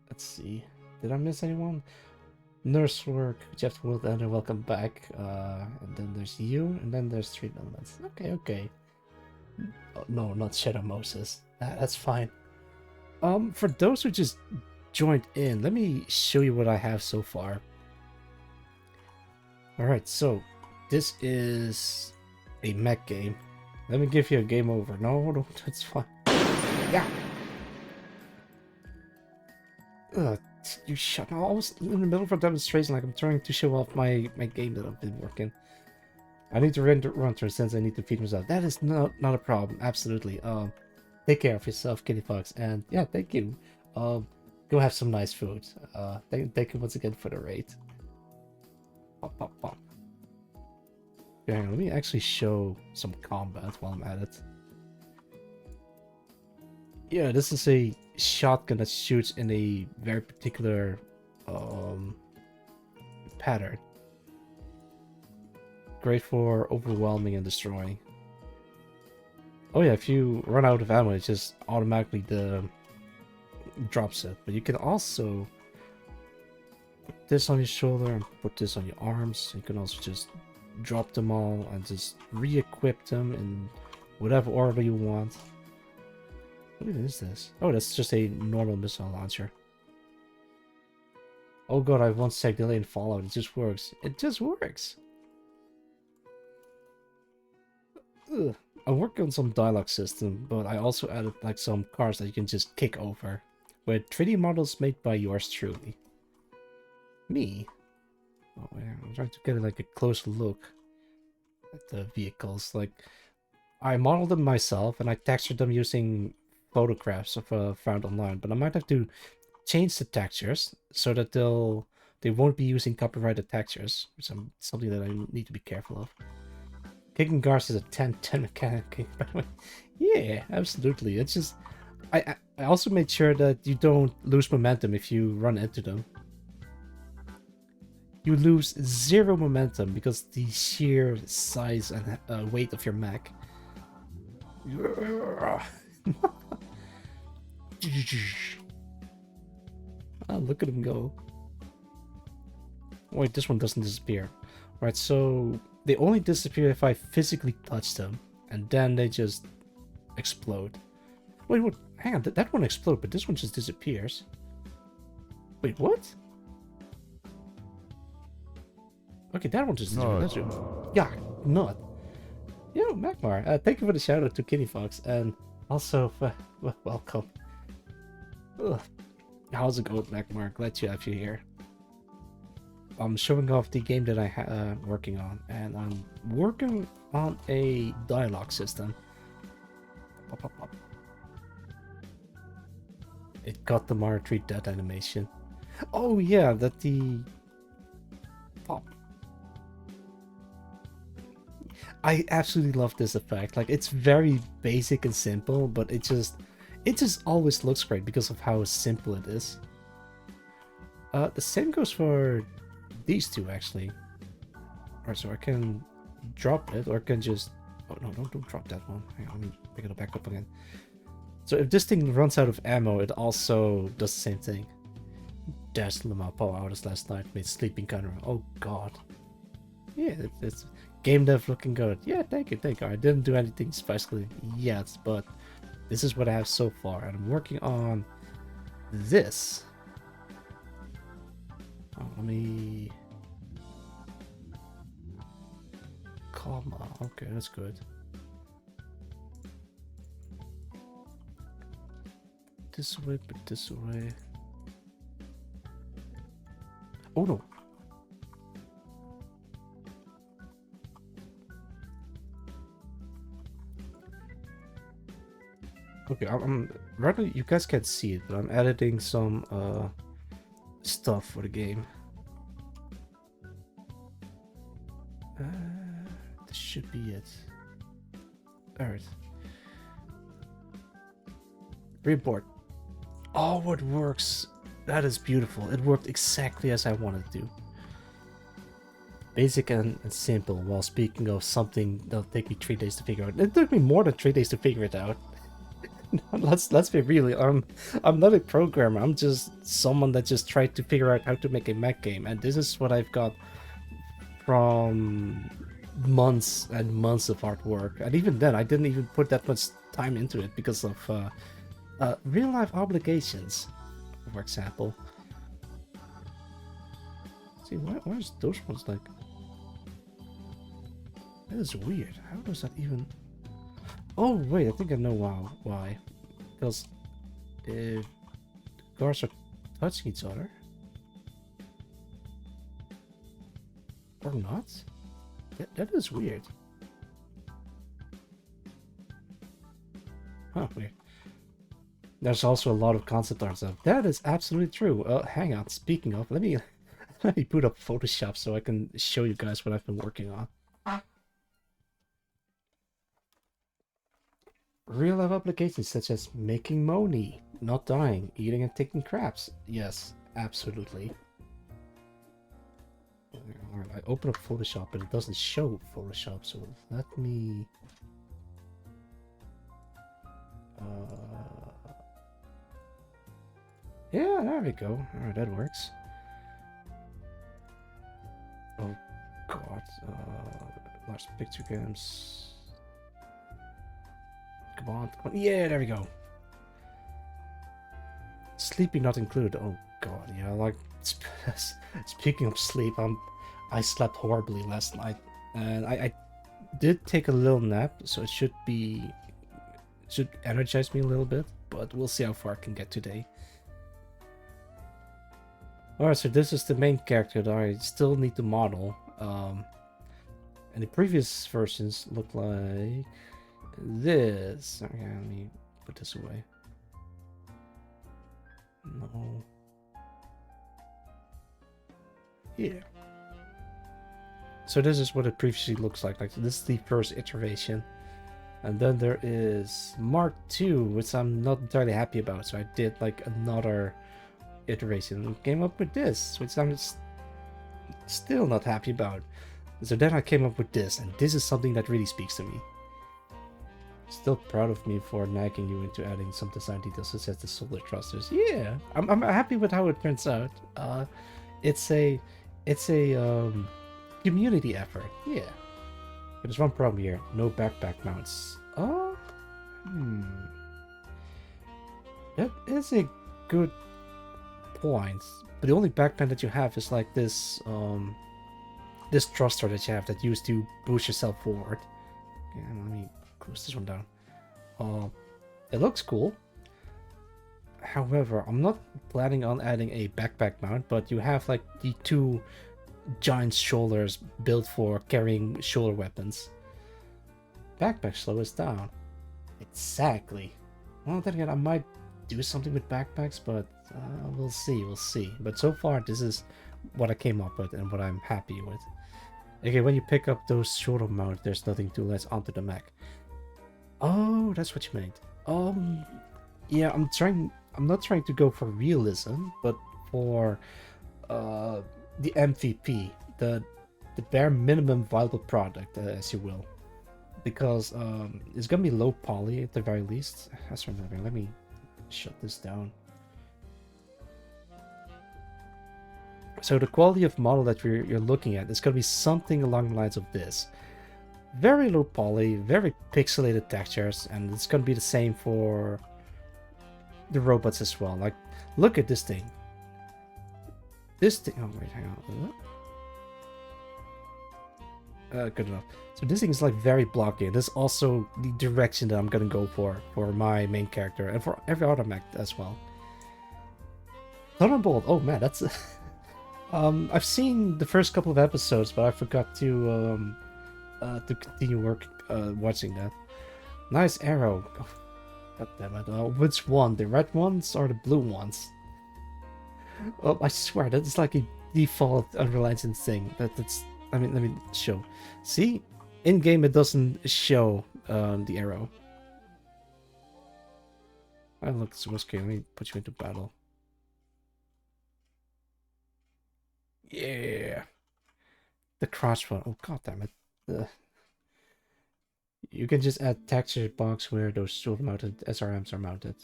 Let's see. Did I miss anyone? Nurse work, Jeff Wood, welcome back. And then there's you, and then there's 3 elements. Okay, okay. Oh, no, not Shadow Moses. That's fine. For those who just joined in, let me show you what I have so far. Alright, so this is a mech game. Let me give you a game over. No, that's fine. Yeah. You shut up. I was in the middle of a demonstration, like I'm trying to show off my game that I've been working. I need to run through since I need to feed myself. That is not a problem. Absolutely. Take care of yourself, Kitty Fox, and yeah, thank you. Go have some nice food. Thank you once again for the raid. Pop, pop, pop. Okay, hang on, let me actually show some combat while I'm at it. Yeah, this is a shotgun that shoots in a very particular pattern. Great for overwhelming and destroying. Oh yeah, if you run out of ammo, it just automatically drops it. But you can also put this on your shoulder and put this on your arms. You can also just drop them all and just re-equip them in whatever order you want. What even is this? Oh, that's just a normal missile launcher. Oh god, I have 1 sec delay in Fallout. It just works. It just works. Ugh. I'm working on some dialogue system, but I also added like some cars that you can just kick over with 3D models made by yours truly. Me? Oh yeah, I'm trying to get like a close look at the vehicles. Like, I modeled them myself and I textured them using photographs of found online, but I might have to change the textures so that they won't be using copyrighted textures, which is something that I need to be careful of. Kicking cars is a 10-10 mechanic, by the way. Yeah, absolutely. It's just I also made sure that you don't lose momentum if you run into them. You lose 0 momentum because the sheer size and weight of your mech. Ah, look at him go. Wait, this one doesn't disappear. Right, so they only disappear if I physically touch them, and then they just explode. Wait, what? Hang on, that one exploded, but this one just disappears. Wait, what? Okay, that one just disappeared. Yeah, not. Yo, Magmar, thank you for the shout out to Kitty Fox, and also, welcome. Ugh. How's it going, Magmar? Glad to have you here. I'm showing off the game that I'm working on, and I'm working on a dialogue system. Pop, pop, pop. It got the Mario 3 death animation. Oh yeah, that the pop. I absolutely love this effect. Like, it's very basic and simple, but it just always looks great because of how simple it is. The same goes for these two, actually. Alright, so I can drop it, or I can just... Oh, no, don't drop that one. Hang on, let me pick it back up again. So if this thing runs out of ammo, it also does the same thing. Dashed my power hours last night, made sleeping camera. Oh, God. Yeah, it's game dev looking good. Yeah, thank you. I didn't do anything special yet, but this is what I have so far. And I'm working on this. Oh, let me... Comma. Okay, that's good. This way, but this way. Oh no. Okay, I'm rather, you guys can't see it, but I'm editing some stuff for the game. This should be it. Alright. Report. Oh, it works. That is beautiful. It worked exactly as I wanted to. basic and simple. While speaking of something that'll take me 3 days to figure out, it took me more than 3 days to figure it out. let's be real. I'm not a programmer. I'm just someone that just tried to figure out how to make a mech game, and this is what I've got from months and months of hard work. And even then, I didn't even put that much time into it because of real life obligations, for example. See, where's those ones like? That is weird. How does that even? Oh wait, I think I know why. Because the cars are touching each other, or not? That is weird. Huh, weird. There's also a lot of concept art stuff. That is absolutely true. Hang on. Speaking of, let me let me boot up Photoshop so I can show you guys what I've been working on. Real life applications such as making money, not dying, eating and taking craps. Yes, absolutely. Alright, I open up Photoshop but it doesn't show Photoshop, so let me... Yeah, there we go. Alright, that works. Oh god. Large picture games. Come on. Yeah, there we go. Sleeping not included. Oh god, yeah, like speaking of sleep, I slept horribly last night. And I did take a little nap, so it should energize me a little bit, but we'll see how far I can get today. Alright, so this is the main character that I still need to model. And the previous versions look like this. Okay, let me put this away. No. Yeah. So this is what it previously looks like. Like this is the first iteration. And then there is Mark II, which I'm not entirely happy about. So I did like another iteration and came up with this, which I'm still not happy about. So then I came up with this, and this is something that really speaks to me. Still proud of me for nagging you into adding some design details such as the solar thrusters. Yeah, I'm happy with how it turns out. It's a community effort. Yeah. There's one problem here. No backpack mounts. Oh, that is a good point. But the only backpack that you have is like this this thruster that you have that used to boost yourself forward. Okay, let me close this one down. It looks cool. However, I'm not planning on adding a backpack mount, but you have like the two giant shoulders built for carrying shoulder weapons. Backpack slow us down. Exactly. Well, then again, I might do something with backpacks, but we'll see. But so far, this is what I came up with and what I'm happy with. Okay, when you pick up those shoulder mounts, there's nothing to latch onto the mech. Oh, that's what you meant. Yeah, I'm not trying to go for realism, but for the MVP, the bare minimum viable product, as you will, because it's gonna be low poly at the very least. That's remember. Let me shut this down. So the quality of model that you're looking at is gonna be something along the lines of this. Very low poly, very pixelated textures, and it's gonna be the same for the robots as well. Like, look at this thing. This thing. Oh wait, hang on. Good enough. So this thing is like very blocky. This is also the direction that I'm gonna go for my main character and for every other mech as well. Thunderbolt. Oh man, that's. I've seen the first couple of episodes, but I forgot to continue watching that. Nice arrow. Oh, God damn it. Which one? The red ones or the blue ones? Oh, I swear that is like a default Unreal Engine thing. That's. I mean, let me show. See, in game it doesn't show the arrow. I look so scary. Let me put you into battle. Yeah. The crossbow. Oh, god damn it. You can just add texture box where those shoulder mounted SRMs are mounted.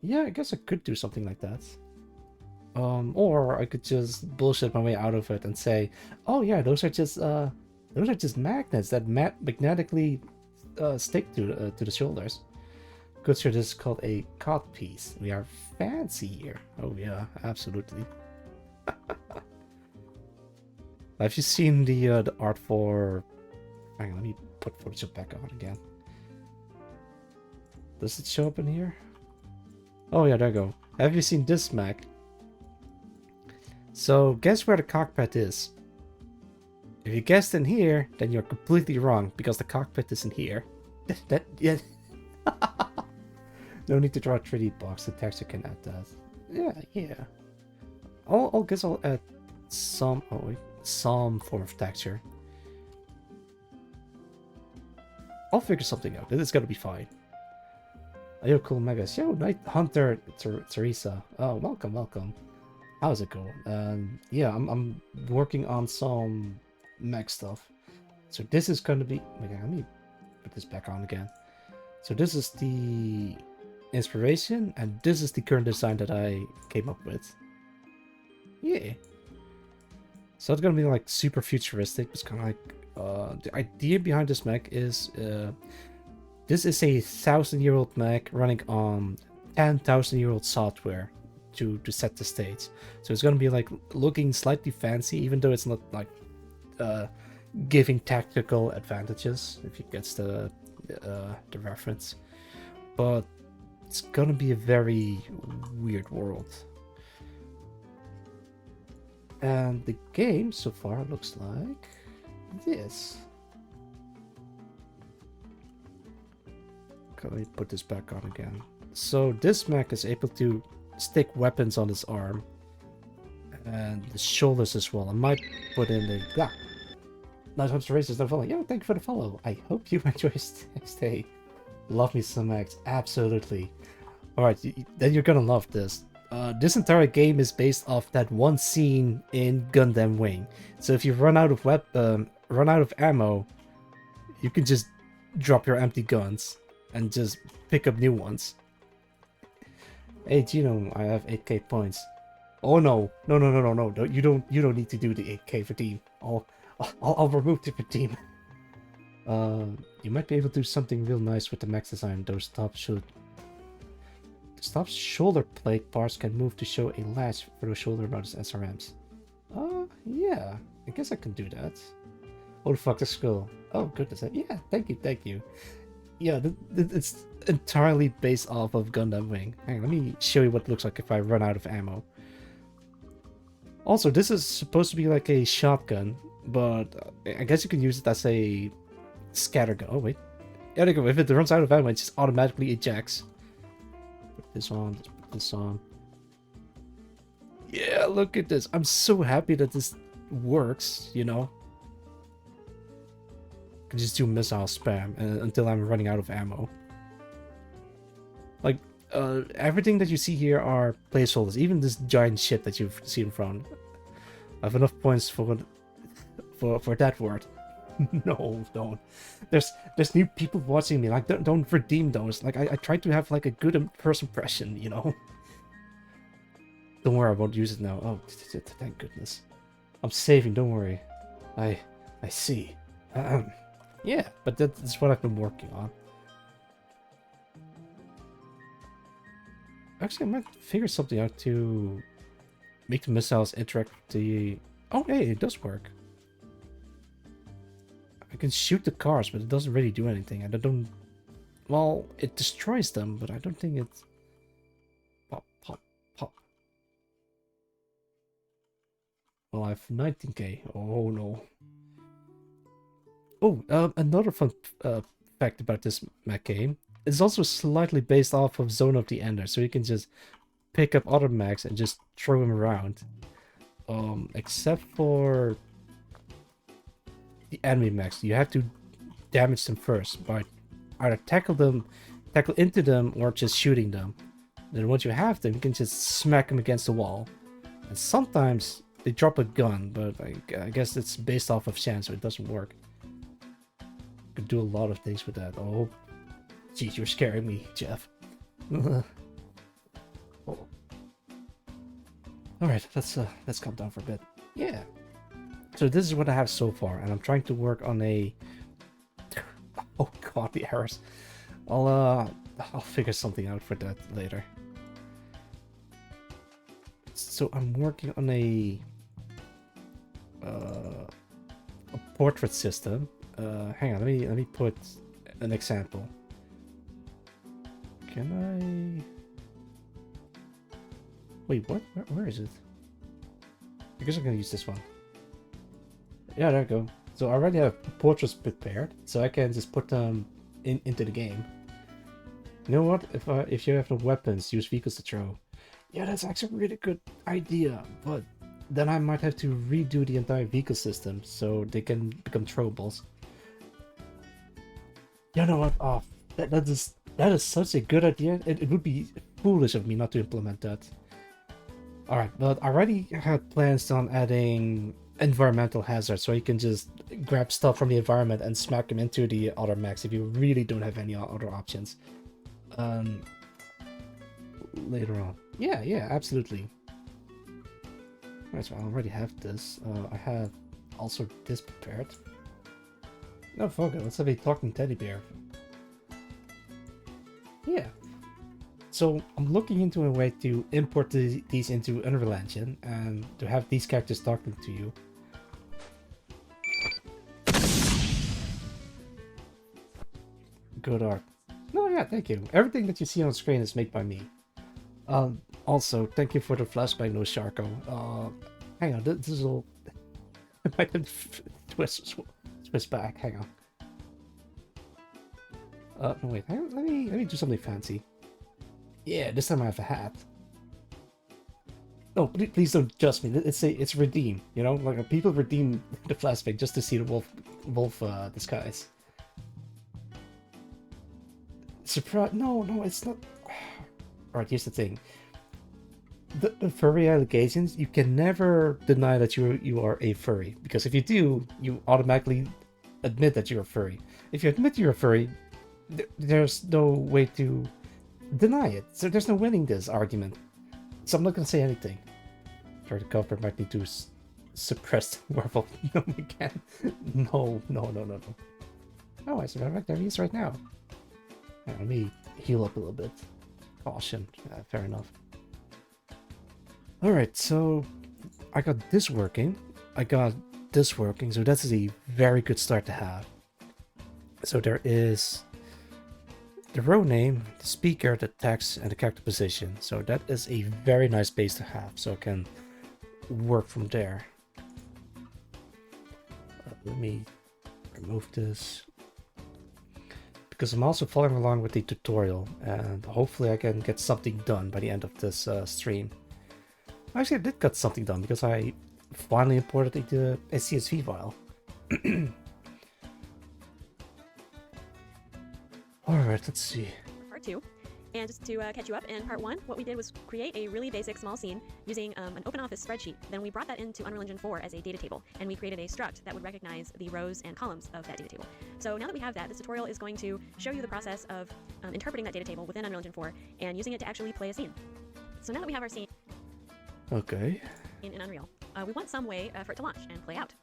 Yeah, I guess I could do something like that. Or I could just bullshit my way out of it and say, oh yeah, those are just magnets that magnetically stick to the shoulders. Good sir, this is called a cod piece. We are fancy here. Oh yeah, absolutely. Have you seen the art for? Hang on, let me put Photoshop back on again. Does it show up in here? Oh yeah, there you go. Have you seen this mech? So guess where the cockpit is. If you guessed in here, then you're completely wrong because the cockpit is in here. Yeah. No need to draw a 3D box. The texture can add that. Yeah. I'll guess I'll add some form of texture. I'll figure something out. It's gonna be fine. Oh, yo, cool megas. Yo, Night Hunter Teresa. Oh, welcome. How's it going? Yeah, I'm working on some mech stuff. So this is gonna be. Okay, let me put this back on again. So this is the inspiration, and this is the current design that I came up with. Yeah. So it's gonna be like super futuristic. It's kind of like the idea behind this mech is this is a 1,000-year-old mech running on 10,000-year-old software to set the stage. So it's gonna be like looking slightly fancy, even though it's not like giving tactical advantages, if you get the reference. But it's gonna be a very weird world. And the game so far looks like this. Okay, let me put this back on again. So this mech is able to stick weapons on his arm and the shoulders as well. I might put in the Night Hunter Races don't follow. Yo, thank you for the follow. I hope you enjoy stay. Love me some X, absolutely. Alright, then you're gonna love this. This entire game is based off that one scene in Gundam Wing. So if you run out of ammo, you can just drop your empty guns and just pick up new ones. Hey Gino, I have 8k points. Oh no. You don't need to do the 8k for team. I'll remove the team. You might be able to do something real nice with the max design. Those top shoulder plate parts can move to show a latch for those shoulder mounted SRMs. Yeah, I guess I can do that. Oh, fuck the skull. Oh, goodness. Yeah, thank you. Yeah, it's entirely based off of Gundam Wing. Hang on, let me show you what it looks like if I run out of ammo. Also, this is supposed to be like a shotgun, but I guess you can use it as a scatter gun. Oh, wait. There you go. If it runs out of ammo, it just automatically ejects. Put this on. Let's put this on. Yeah, look at this. I'm so happy that this works, you know. I can just do missile spam until I'm running out of ammo. Like, everything that you see here are placeholders. Even this giant ship that you've seen in front. I have enough points for that word. No, don't. There's new people watching me. Like, don't redeem those. Like, I try to have like a good first impression, you know. Don't worry, I won't use it now. Oh, thank goodness. I'm saving. Don't worry. I see. Yeah, but that's what I've been working on. Actually, I might figure something out to make the missiles interact with the... Oh, hey, it does work. I can shoot the cars, but it doesn't really do anything. And I don't... Well, it destroys them, but I don't think it's... Pop, pop, pop. Well, I have 19k. Oh, no. Oh, another fun fact about this mech game. It's also slightly based off of Zone of the Ender, so you can just pick up other mechs and just throw them around. Except for the enemy mechs, you have to damage them first by either tackle into them or just shooting them. Then once you have them, you can just smack them against the wall. And sometimes they drop a gun, but I guess it's based off of chance, so it doesn't work. Could do a lot of things with that. Oh, geez, you're scaring me, Jeff. Oh. All right, let's calm down for a bit. Yeah. So this is what I have so far, and I'm trying to work on a. Oh God, the errors. I'll figure something out for that later. So I'm working on a portrait system. Hang on, let me put an example. Can I? Wait, what? Where is it? I guess I'm gonna use this one. Yeah, there we go. So I already have portraits prepared, so I can just put them into the game. You know what? If you have no weapons, use vehicles to throw. Yeah, that's actually a really good idea, but then I might have to redo the entire vehicle system so they can become throwables. You know what? Oh, that is such a good idea. It would be foolish of me not to implement that. Alright, but I already had plans on adding environmental hazards, so you can just grab stuff from the environment and smack them into the other mechs if you really don't have any other options. Later on. Yeah, absolutely. Right, so I already have this. I have also this prepared. No, fuck it, let's have a talking teddy bear. Yeah. So I'm looking into a way to import these into Unreal Engine and to have these characters talking to you. Good art. No, yeah, thank you. Everything that you see on screen is made by me. Also, thank you for the flashback, no Sharko. Hang on, this is all. I might have twist back. Hang on. No, wait. Let me do something fancy. Yeah, this time I have a hat. No, please don't judge me. It's redeem. You know, like people redeem the flashback just to see the wolf disguise. Surprise? No, it's not. Alright, here's the thing. The furry allegations, you can never deny that you are a furry, because if you do, you automatically admit that you're a furry. If you admit you're a furry, there's no way to deny it. So there's no winning this argument. So I'm not gonna say anything. Sorry, the cover might need to suppress the werewolf. No, we can't. No. Oh, I survived. There he is right now. Let me heal up a little bit. Caution. Fair enough. Alright, so I got this working. I got this working, so that's a very good start to have. So there is the row name, the speaker, the text, and the character position. So that is a very nice base to have, so I can work from there. Let me remove this, because I'm also following along with the tutorial, and hopefully I can get something done by the end of this stream. Actually, I did get something done because I finally imported a CSV file. Alright, let's see. Part 2. And just to catch you up, in part 1, what we did was create a really basic small scene using an OpenOffice spreadsheet. Then we brought that into Unreal Engine 4 as a data table, and we created a struct that would recognize the rows and columns of that data table. So now that we have that, this tutorial is going to show you the process of interpreting that data table within Unreal Engine 4 and using it to actually play a scene. So now that we have our scene Okay. in Unreal, we want some way for it to launch and play out.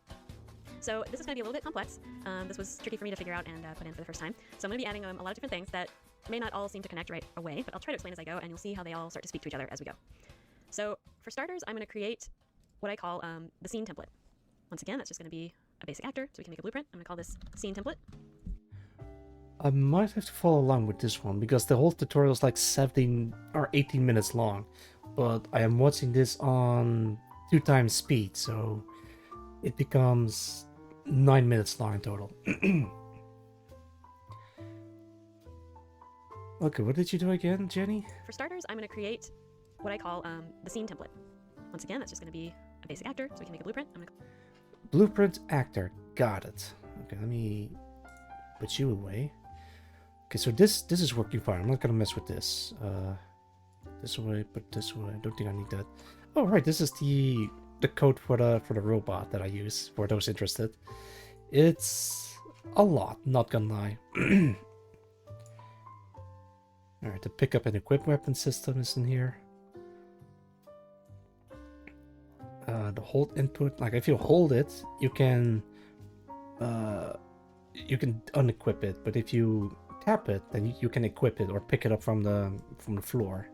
So this is going to be a little bit complex. This was tricky for me to figure out and put in for the first time. So I'm going to be adding a lot of different things that may not all seem to connect right away, but I'll try to explain as I go, and you'll see how they all start to speak to each other as we go. So for starters, I'm going to create what I call the scene template. Once again, that's just going to be a basic actor, so we can make a blueprint. I'm going to call this scene template. I might have to follow along with this one, because the whole tutorial is like 17 or 18 minutes long, but I am watching this on 2x speed, so it becomes 9 minutes long in total. Okay, what did you do again, Jenny? For starters, I'm going to create what I call the scene template. Once again, that's just going to be a basic actor, so we can make a blueprint. I'm going to Blueprint actor, got it. Okay, let me put you away. Okay, so this is working fine. I'm not gonna mess with this. This way, but this way. I don't think I need that. Oh, right, this is the the code for the robot that I use for those interested. It's a lot, not gonna lie. Alright, the pick up and equip weapon system is in here. The hold input, like if you hold it, you can unequip it, but if you tap it, then you can equip it or pick it up from the floor.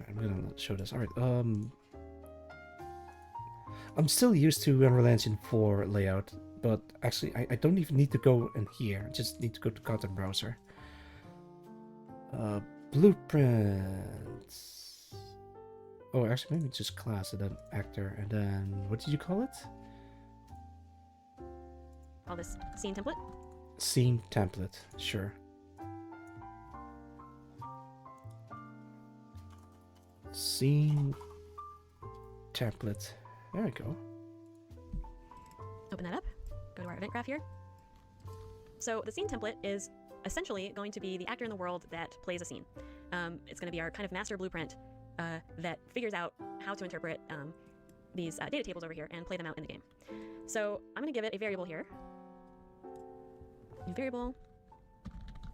I'm gonna show this. Alright, I'm still used to Unreal Engine 4 layout, but actually I don't even need to go in here. I just need to go to content browser. Blueprints. Oh, actually maybe just class and then actor and then what did you call it? Call this scene template. Scene template, sure. Scene template. There we go. Open that up. Go to our event graph here. So the scene template is essentially going to be the actor in the world that plays a scene. It's going to be our kind of master blueprint that figures out how to interpret these data tables over here and play them out in the game. So I'm going to give it a variable here. New variable.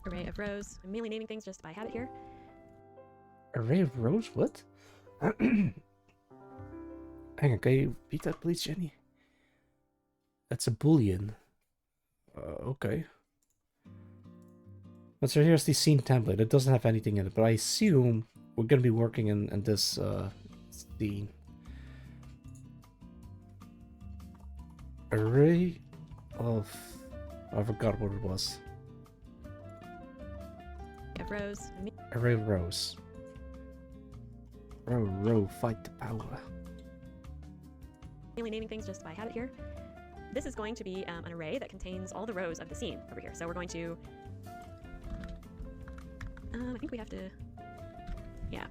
Array of rows. I'm mainly naming things just by habit here. Array of rows? What? Hang on, can you repeat that please, Jenny? That's a boolean. Okay. But so here's the scene template. It doesn't have anything in it, but I assume we're gonna be working in this scene. Array of... I forgot what it was. Of rows. Array of rows. Row, fight the power. Mainly naming things just by habit here. This is going to be an array that contains all the rows of the scene over here. So we're going to... I think we have to... Yeah.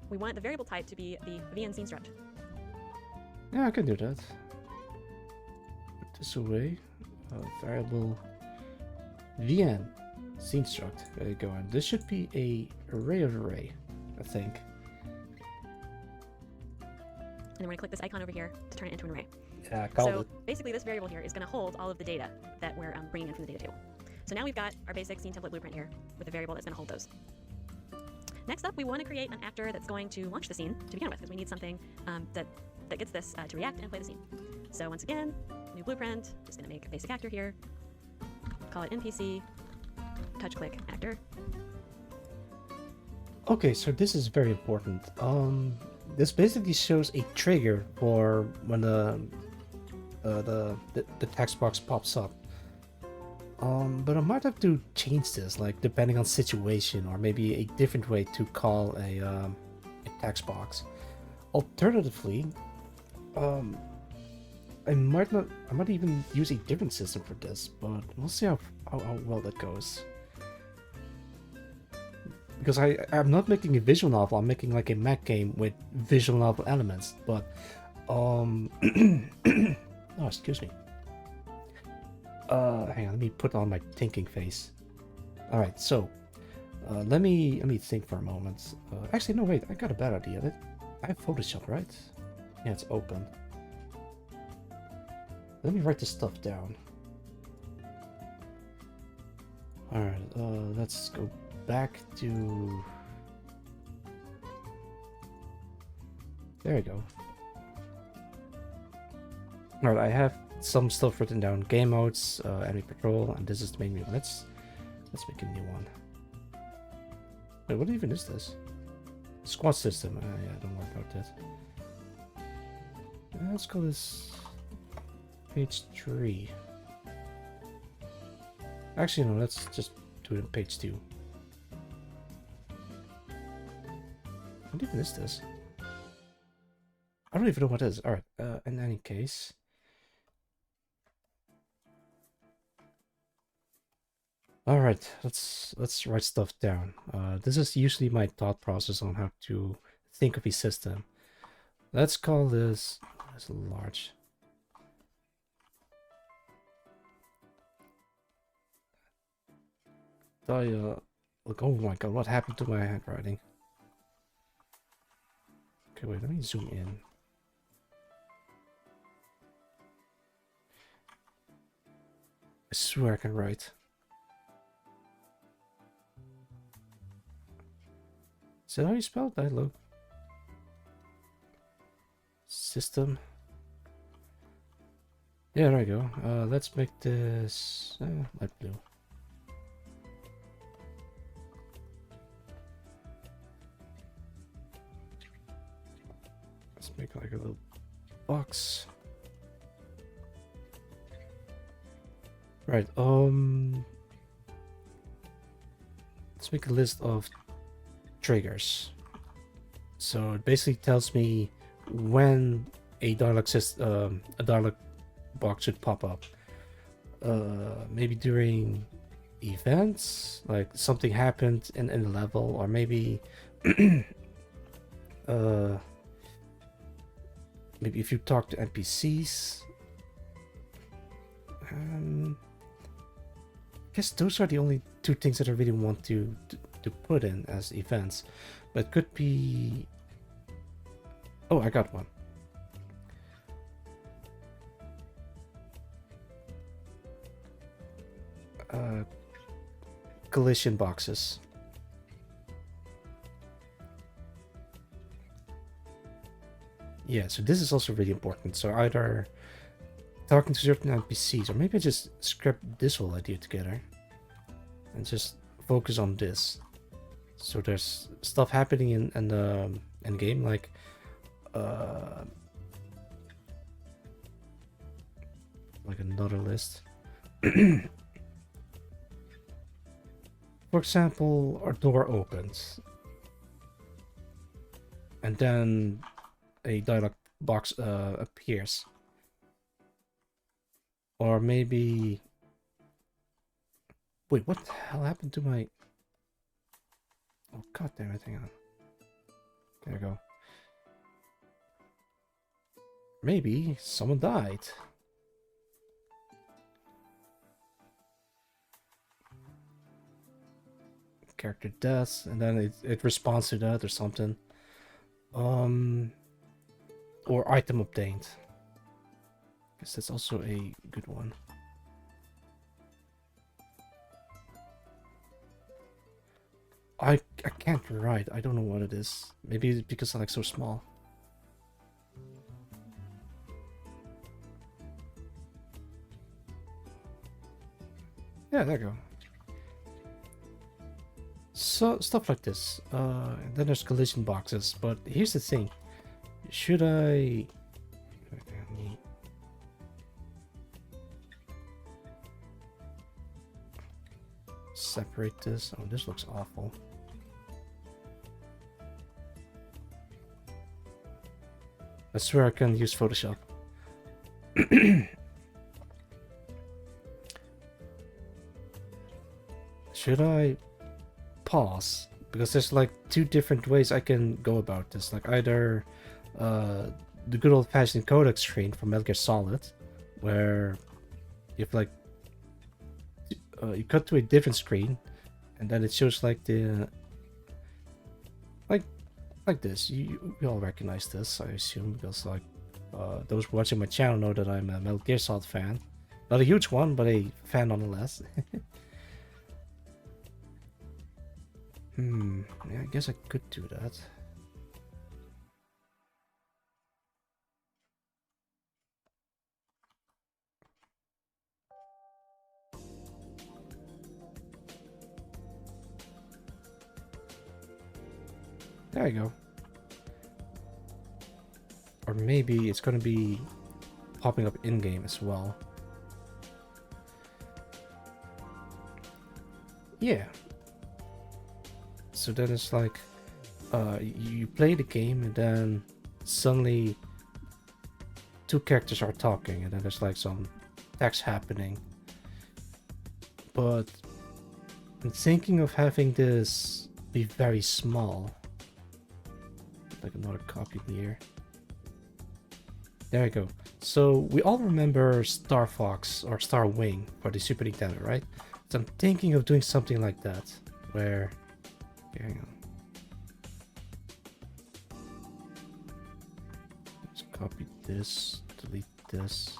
We want the variable type to be the VN scene struct. Yeah, I can do that. Put this away. Variable VN scene struct. There you go. And this should be a array of array, I think. And then we're going to click this icon over here to turn it into an array. Yeah, I called so it. basically this variable here is going to hold all of the data that we're bringing in from the data table. So now we've got our basic scene template blueprint here with a variable that's going to hold those. Next up, we want to create an actor that's going to launch the scene to begin with, because we need something that gets this to react and play the scene. So once again, new blueprint, just going to make a basic actor here, call it NPC, touch click actor. Okay, so this is very important. This basically shows a trigger for when the text box pops up. But I might have to change this, like depending on situation, or maybe a different way to call a text box. Alternatively, I might even use a different system for this, but we'll see how well that goes. Because I'm not making a visual novel, I'm making like a Mac game with visual novel elements, but oh, excuse me. Hang on, let me put on my thinking face. Alright, so let me think for a moment. Actually, no, wait, I got a better idea. I have Photoshop, right? Yeah, it's open. Let me write this stuff down. Alright, let's go back to... There we go. Alright, I have some stuff written down. Game modes, enemy patrol, and this is the main menu. Let's make a new one. Wait, what even is this? Squad system. Yeah, don't worry about that. Let's call this page 3. Actually, no, let's just do it in page 2. What even is this? I don't even know what it is. Alright, in any case. Alright, let's write stuff down. This is usually my thought process on how to think of a system. Let's call this large. Look, oh my god, what happened to my handwriting? Okay, wait, let me zoom in. I swear I can write. Is that how you spell that? Look. System. Yeah, there we go. Let's make this light blue. Let's make like a little box. Right, let's make a list of triggers. So it basically tells me when a dialog box should pop up. Maybe during events, like something happened in the level, or maybe maybe if you talk to NPCs. I guess those are the only two things that I really want to put in as events, but it could be. Oh, I got one. Collision boxes. Yeah, so this is also really important. So either talking to certain NPCs, or maybe I just scrap this whole idea together and just focus on this. So there's stuff happening in the game, like another list. For example, our door opens, and then a dialog box appears. Or maybe... Wait, what the hell happened to my... Oh, god damn it, hang on. There we go. Maybe someone died. Character death, and then it responds to that or something. Or item obtained. Guess that's also a good one. I can't write. I don't know what it is. Maybe it's because I'm like so small. Yeah, there you go. So stuff like this. And then there's collision boxes. But here's the thing. Should I... separate this? Oh, this looks awful. I swear I can use Photoshop. Should I pause? Because there's like two different ways I can go about this. Like either the good old-fashioned codec screen from Metal Gear Solid, where you have like you cut to a different screen, and then it shows like the like this. You all recognize this, I assume, because like those watching my channel know that I'm a Metal Gear Solid fan. Not a huge one, but a fan nonetheless. Yeah, I guess I could do that. There you go. Or maybe it's going to be popping up in-game as well. Yeah. So then it's like you play the game and then suddenly two characters are talking and then there's like some text happening. But I'm thinking of having this be very small. Like another copy here. There we go. So we all remember Star Fox or Star Wing for the Super Nintendo, right? So I'm thinking of doing something like that, where... Here, hang on. copy this, delete this.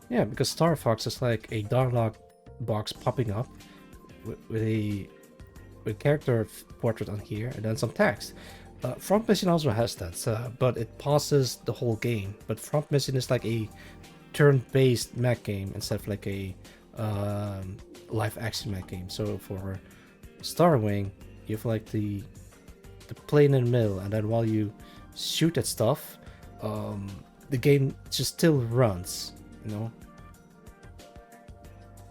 Yeah, because Star Fox is like a dialogue box popping up with a character portrait on here and then some text. Front Mission also has that, but it pauses the whole game. But Front Mission is like a turn-based mech game instead of like a live-action mech game. So for Starwing, you have like the plane in the middle, and then while you shoot at stuff, the game just still runs, you know?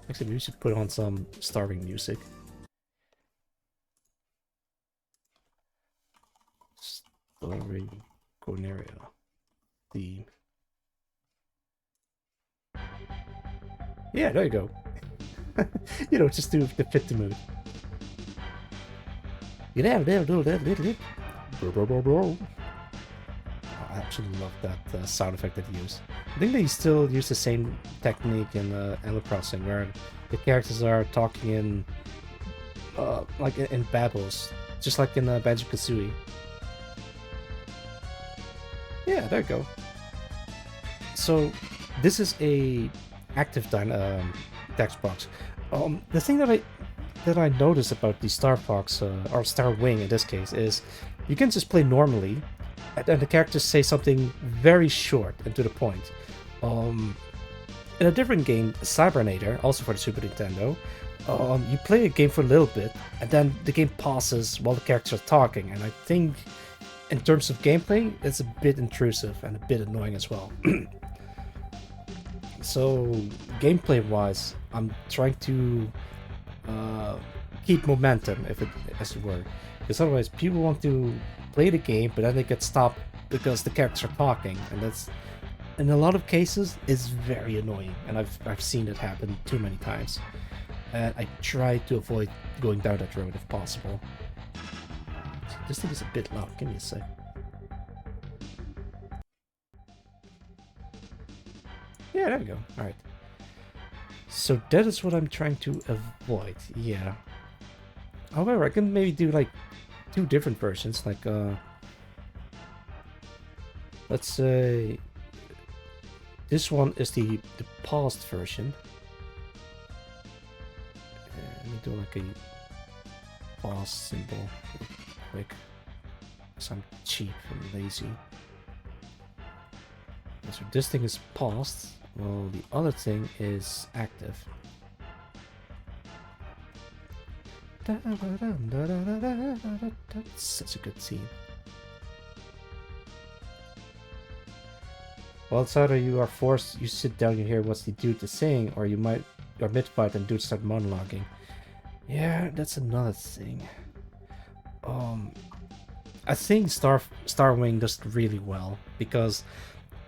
Actually, we should put on some Starwing music. Starwing GUERILLA theme. Yeah, there you go. You know, just to fit the mood. I absolutely love that sound effect that he used. I think they still use the same technique in Animal Crossing, where the characters are talking in like in babbles, just like in Banjo-Kazooie. Yeah, there you go. So this is a active text box. The thing that I noticed about the Star Fox, or Star Wing in this case, is you can just play normally, and the characters say something very short and to the point. In a different game, Cybernator, also for the Super Nintendo, you play a game for a little bit, and then the game pauses while the characters are talking, and I think in terms of gameplay, it's a bit intrusive and a bit annoying as well. So, gameplay-wise, I'm trying to keep momentum, as it were, because otherwise people want to play the game, but then they get stopped because the characters are talking, and that's, in a lot of cases, is very annoying, and I've seen it happen too many times, and I try to avoid going down that road if possible. This thing is a bit loud. Give me a sec. Yeah, there we go. Alright. So that is what I'm trying to avoid. Yeah. However, I can maybe do like 2 different versions. Like, let's say this one is the paused version. Let me do like a pause symbol real quick. Because I'm cheap and lazy. So this thing is paused, while the other thing is active. That's such a good scene. Well, it's either you are forced, you sit down, you hear what's the dude is saying, or you might, or mid-fight and dude start monologuing. Yeah, that's another thing. I think Starwing does really well, because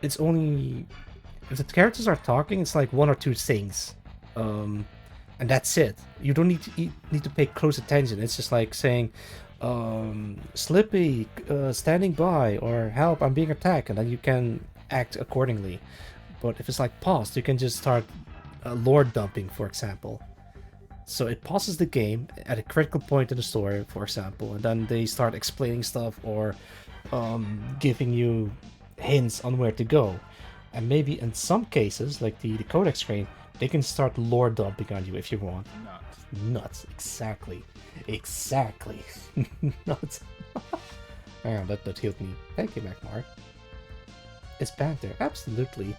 it's only, if the characters are talking, it's like 1 or 2 things, and that's it. You don't need to pay close attention. It's just like saying, Slippy, standing by, or help, I'm being attacked, and then you can act accordingly. But if it's like paused, you can just start lore dumping, for example. So it pauses the game at a critical point in the story, for example, and then they start explaining stuff or giving you hints on where to go. And maybe in some cases, like the codex screen, they can start lore dumping on you if you want. Nuts. Exactly. Nuts. Hang on, that healed me. Thank you, Magmar. It's banter. Absolutely.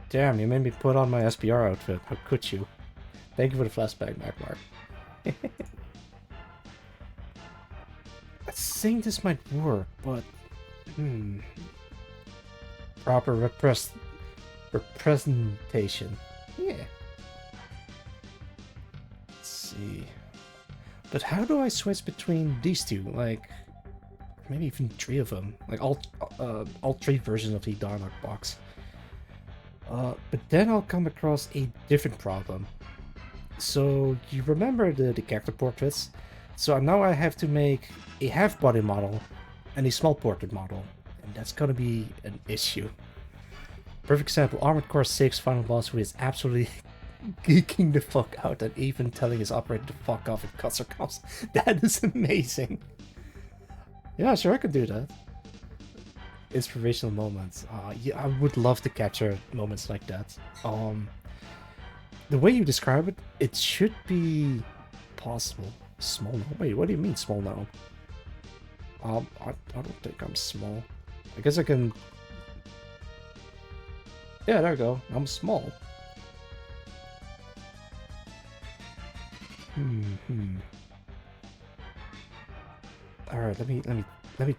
Damn, you made me put on my SBR outfit. How could you? Thank you for the flashback, Magmar. I think this might work, but proper representation. Yeah. Let's see. But how do I switch between these two? Like, maybe even 3 of them. Like all 3 versions of the dialogue box. But then I'll come across a different problem. So you remember the character portraits? So now I have to make a half body model and a small portrait model, and that's gonna be an issue. Perfect example, Armored Core 6 Final Boss, who is absolutely geeking the fuck out and even telling his operator to fuck off if customer comes. That is amazing. Yeah, sure, I could do that. Inspirational moments. Yeah, I would love to capture moments like that. The way you describe it, it should be possible. Small now? Wait, what do you mean small now? I don't think I'm small. I guess I can... Yeah, there we go. I'm small. Alright, let me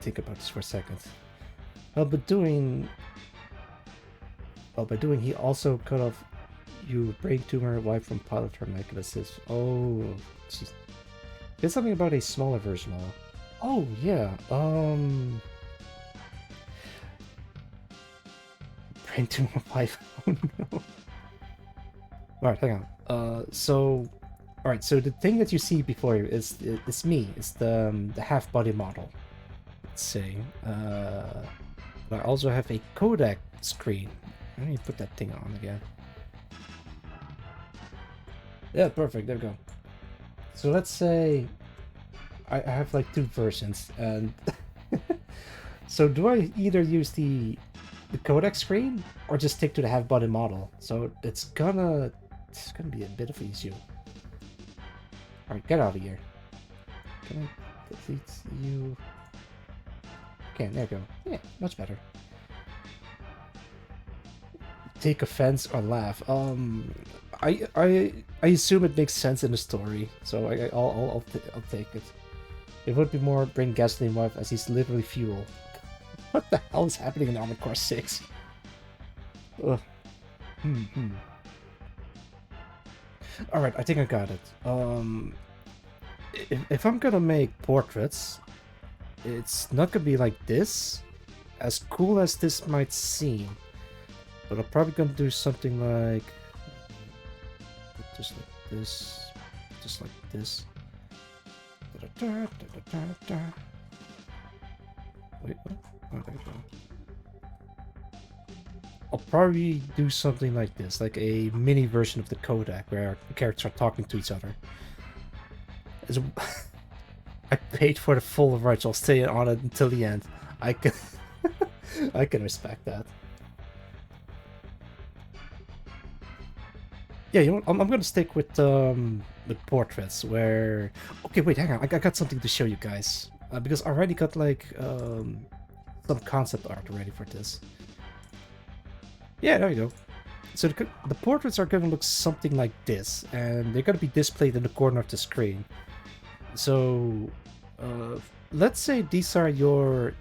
think about this for a second. Well, by doing he also cut off you brain tumor wipe from pilot for medical assist. Oh, geez. There's something about a smaller version of. Oh yeah, brain tumor wipe. Oh no. Alright, hang on. Alright, so the thing that you see before you is me. It's the half body model. Let's see. I also have a codec screen. Let me put that thing on again. Yeah, perfect. There we go. So let's say I have like two versions, and so do I either use the codec screen or just stick to the half body model? So it's gonna be a bit of an issue. All right, get out of here. Can I delete you? Okay, there we go. Yeah, much better. Take offense or laugh. I assume it makes sense in the story, so I'll take it. It would be more bring gasoline wife as he's literally fuel. What the hell is happening in Armored Core 6? Ugh. Alright, I think I got it. If I'm gonna make portraits, it's not gonna be like this, as cool as this might seem, but I'm probably gonna do something like just like this, just like this. Wait, what? Oh, there we go. I'll probably do something like this, like a mini version of the codec where the characters are talking to each other. I paid for the full rights. I'll stay on it until the end. I can, I can respect that. Yeah, you know what? I'm gonna stick with portraits where. Okay, wait, hang on. I got something to show you guys because I already got like some concept art ready for this. Yeah, there you go. So the portraits are gonna look something like this, and they're gonna be displayed in the corner of the screen. So, let's say these are your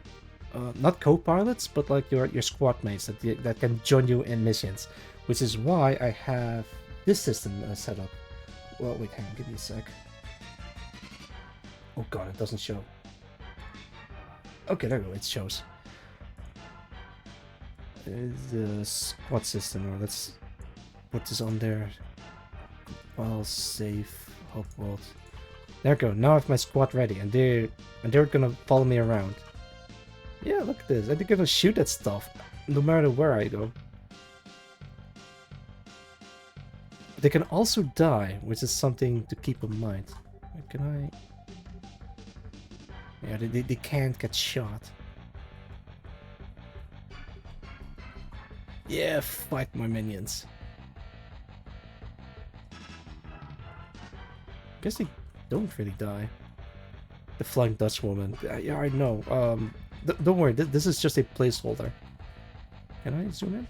not co-pilots, but like your squad mates that can join you in missions, which is why I have this system set up. Well, wait, hang on, give me a sec. Oh god, it doesn't show. Okay, there we go, it shows. The squad system, or let's put this on there. File, save, hub world. There we go, now I have my squad ready, and they're gonna follow me around. Yeah, look at this, and they're gonna shoot at stuff, no matter where I go. They can also die, which is something to keep in mind. Can I... Yeah, they can't get shot. Yeah, fight my minions. Guess they don't really die. The Flying Dutch Woman. Yeah, I know. Don't worry, this is just a placeholder. Can I zoom in?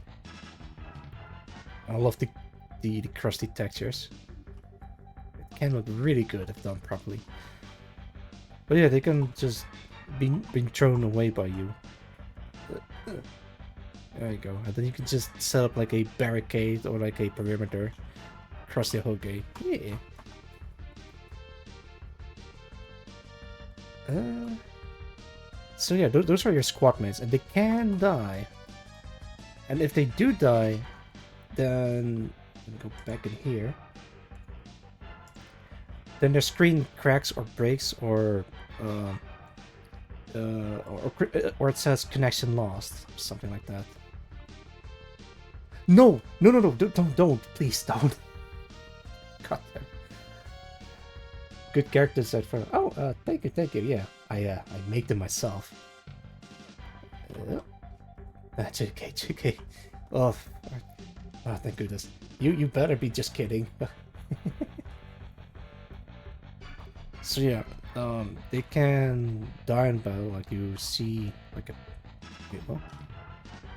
I love the crusty textures. It can look really good if done properly. But yeah, they can just be thrown away by you. There you go. And then you can just set up like a barricade or like a perimeter across the whole gate. Yeah. So yeah, those are your squad mates, and they can die. And if they do die, then go back in here. Then their screen cracks or breaks, or it says connection lost, something like that. No, don't, please don't. Goddamn. Good character design for. Oh, thank you. Yeah, I make them myself. JK. Oh, thank goodness. You better be just kidding. So yeah, they can die in battle. Like you see, like a,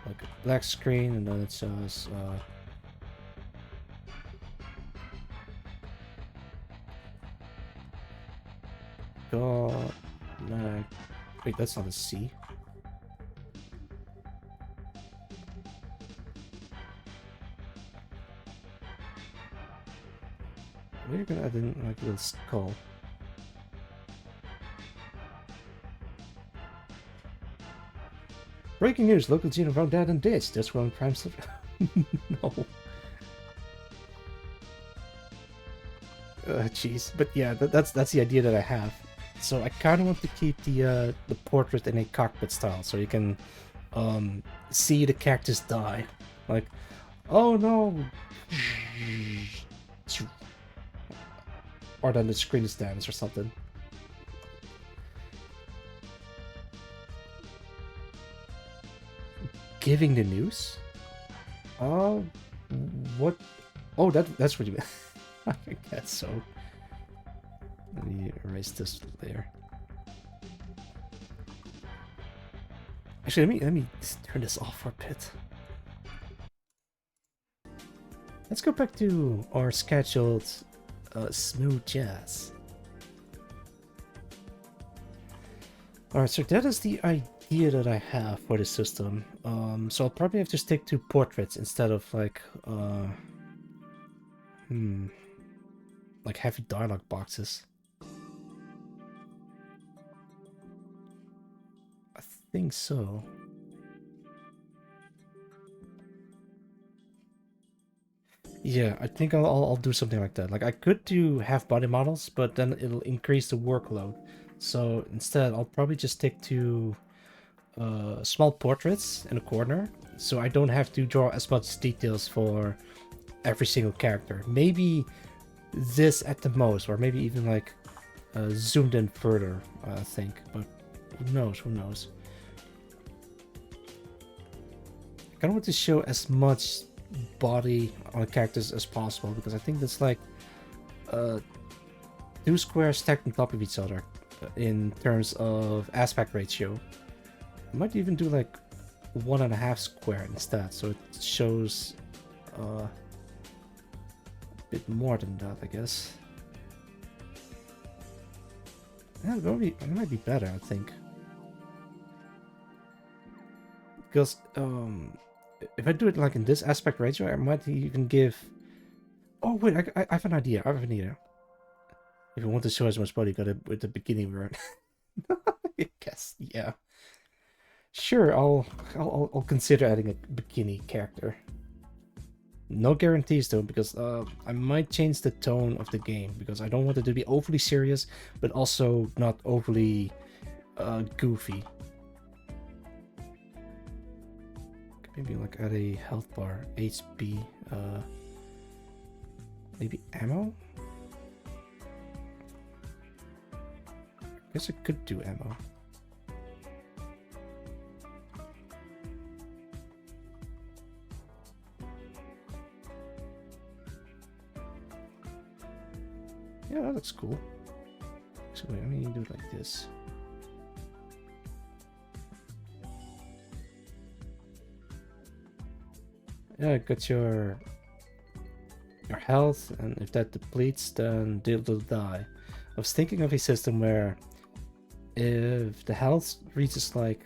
like a black screen, and then it says, God, no, wait, that's not a C. We're gonna add in like a little skull. Breaking news, local Gene found dead and ditched. That's one prime no. Jeez. But yeah, that's the idea that I have. So I kind of want to keep the portrait in a cockpit style, so you can see the characters die. Like, oh no! Or then the screen is damaged or something. Giving the news? What? Oh, that's what you meant. I guess so. Let me erase this layer. Actually, let me turn this off for a bit. Let's go back to our scheduled smooth jazz. Alright, so that is the idea that I have for the system. So I'll probably have to stick to portraits instead of like heavy dialogue boxes. I think so. Yeah, I think I'll do something like that. Like I could do half body models, but then it'll increase the workload. So instead, I'll probably just stick to small portraits in a corner, so I don't have to draw as much details for every single character. Maybe this at the most, or maybe even like zoomed in further, I think. But who knows? Who knows? I kind of want to show as much body on characters as possible, because I think that's like two squares stacked on top of each other in terms of aspect ratio. I might even do like 1.5 square instead, so it shows a bit more than that, I guess. Yeah, it might be better, I think. Because if I do it like in this aspect ratio, I might even give... Oh wait, I have an idea. If you want to show as much body, you gotta with the bikini wear. I guess, yeah. Sure, I'll consider adding a bikini character. No guarantees though, because I might change the tone of the game, because I don't want it to be overly serious, but also not overly goofy. Maybe like add a health bar, HP, maybe ammo? I guess I could do ammo. Yeah, that looks cool. So wait, let me do it like this. Yeah, got your health, and if that depletes, then they'll die. I was thinking of a system where if the health reaches like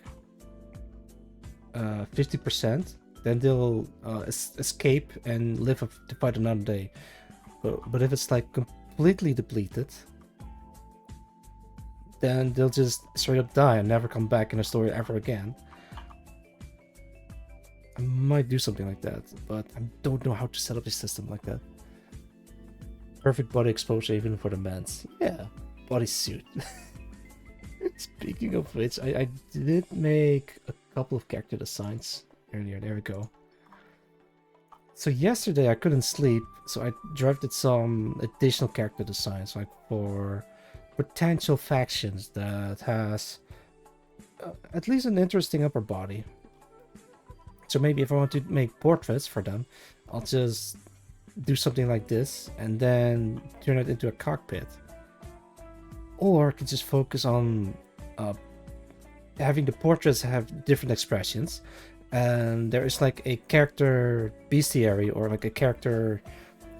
50%, then they'll escape and live to fight another day. But if it's like completely depleted, then they'll just straight up die and never come back in the story ever again. I might do something like that, but I don't know how to set up a system like that. Perfect body exposure even for the mans. Yeah, bodysuit. Speaking of which, I did make a couple of character designs earlier. There we go. So yesterday I couldn't sleep, so I drafted some additional character designs, like for potential factions that has at least an interesting upper body. So maybe if I want to make portraits for them, I'll just do something like this and then turn it into a cockpit. Or I could just focus on having the portraits have different expressions, and there is like a character bestiary or like a character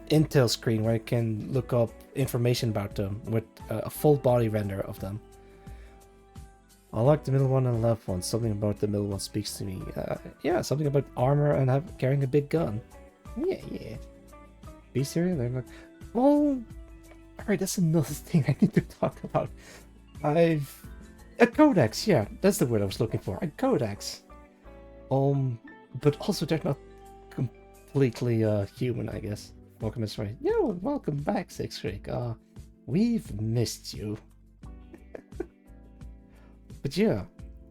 intel screen where I can look up information about them with a full body render of them. I like the middle one and the left one. Something about the middle one speaks to me. Yeah, something about armor and carrying a big gun. Yeah. Bestiary? They're like, well, alright, that's another thing I need to talk about. A codex, yeah, that's the word I was looking for. A codex. But also they're not completely human, I guess. Welcome, Miss Ray. Yo, welcome back, Six Freak. We've missed you. But yeah,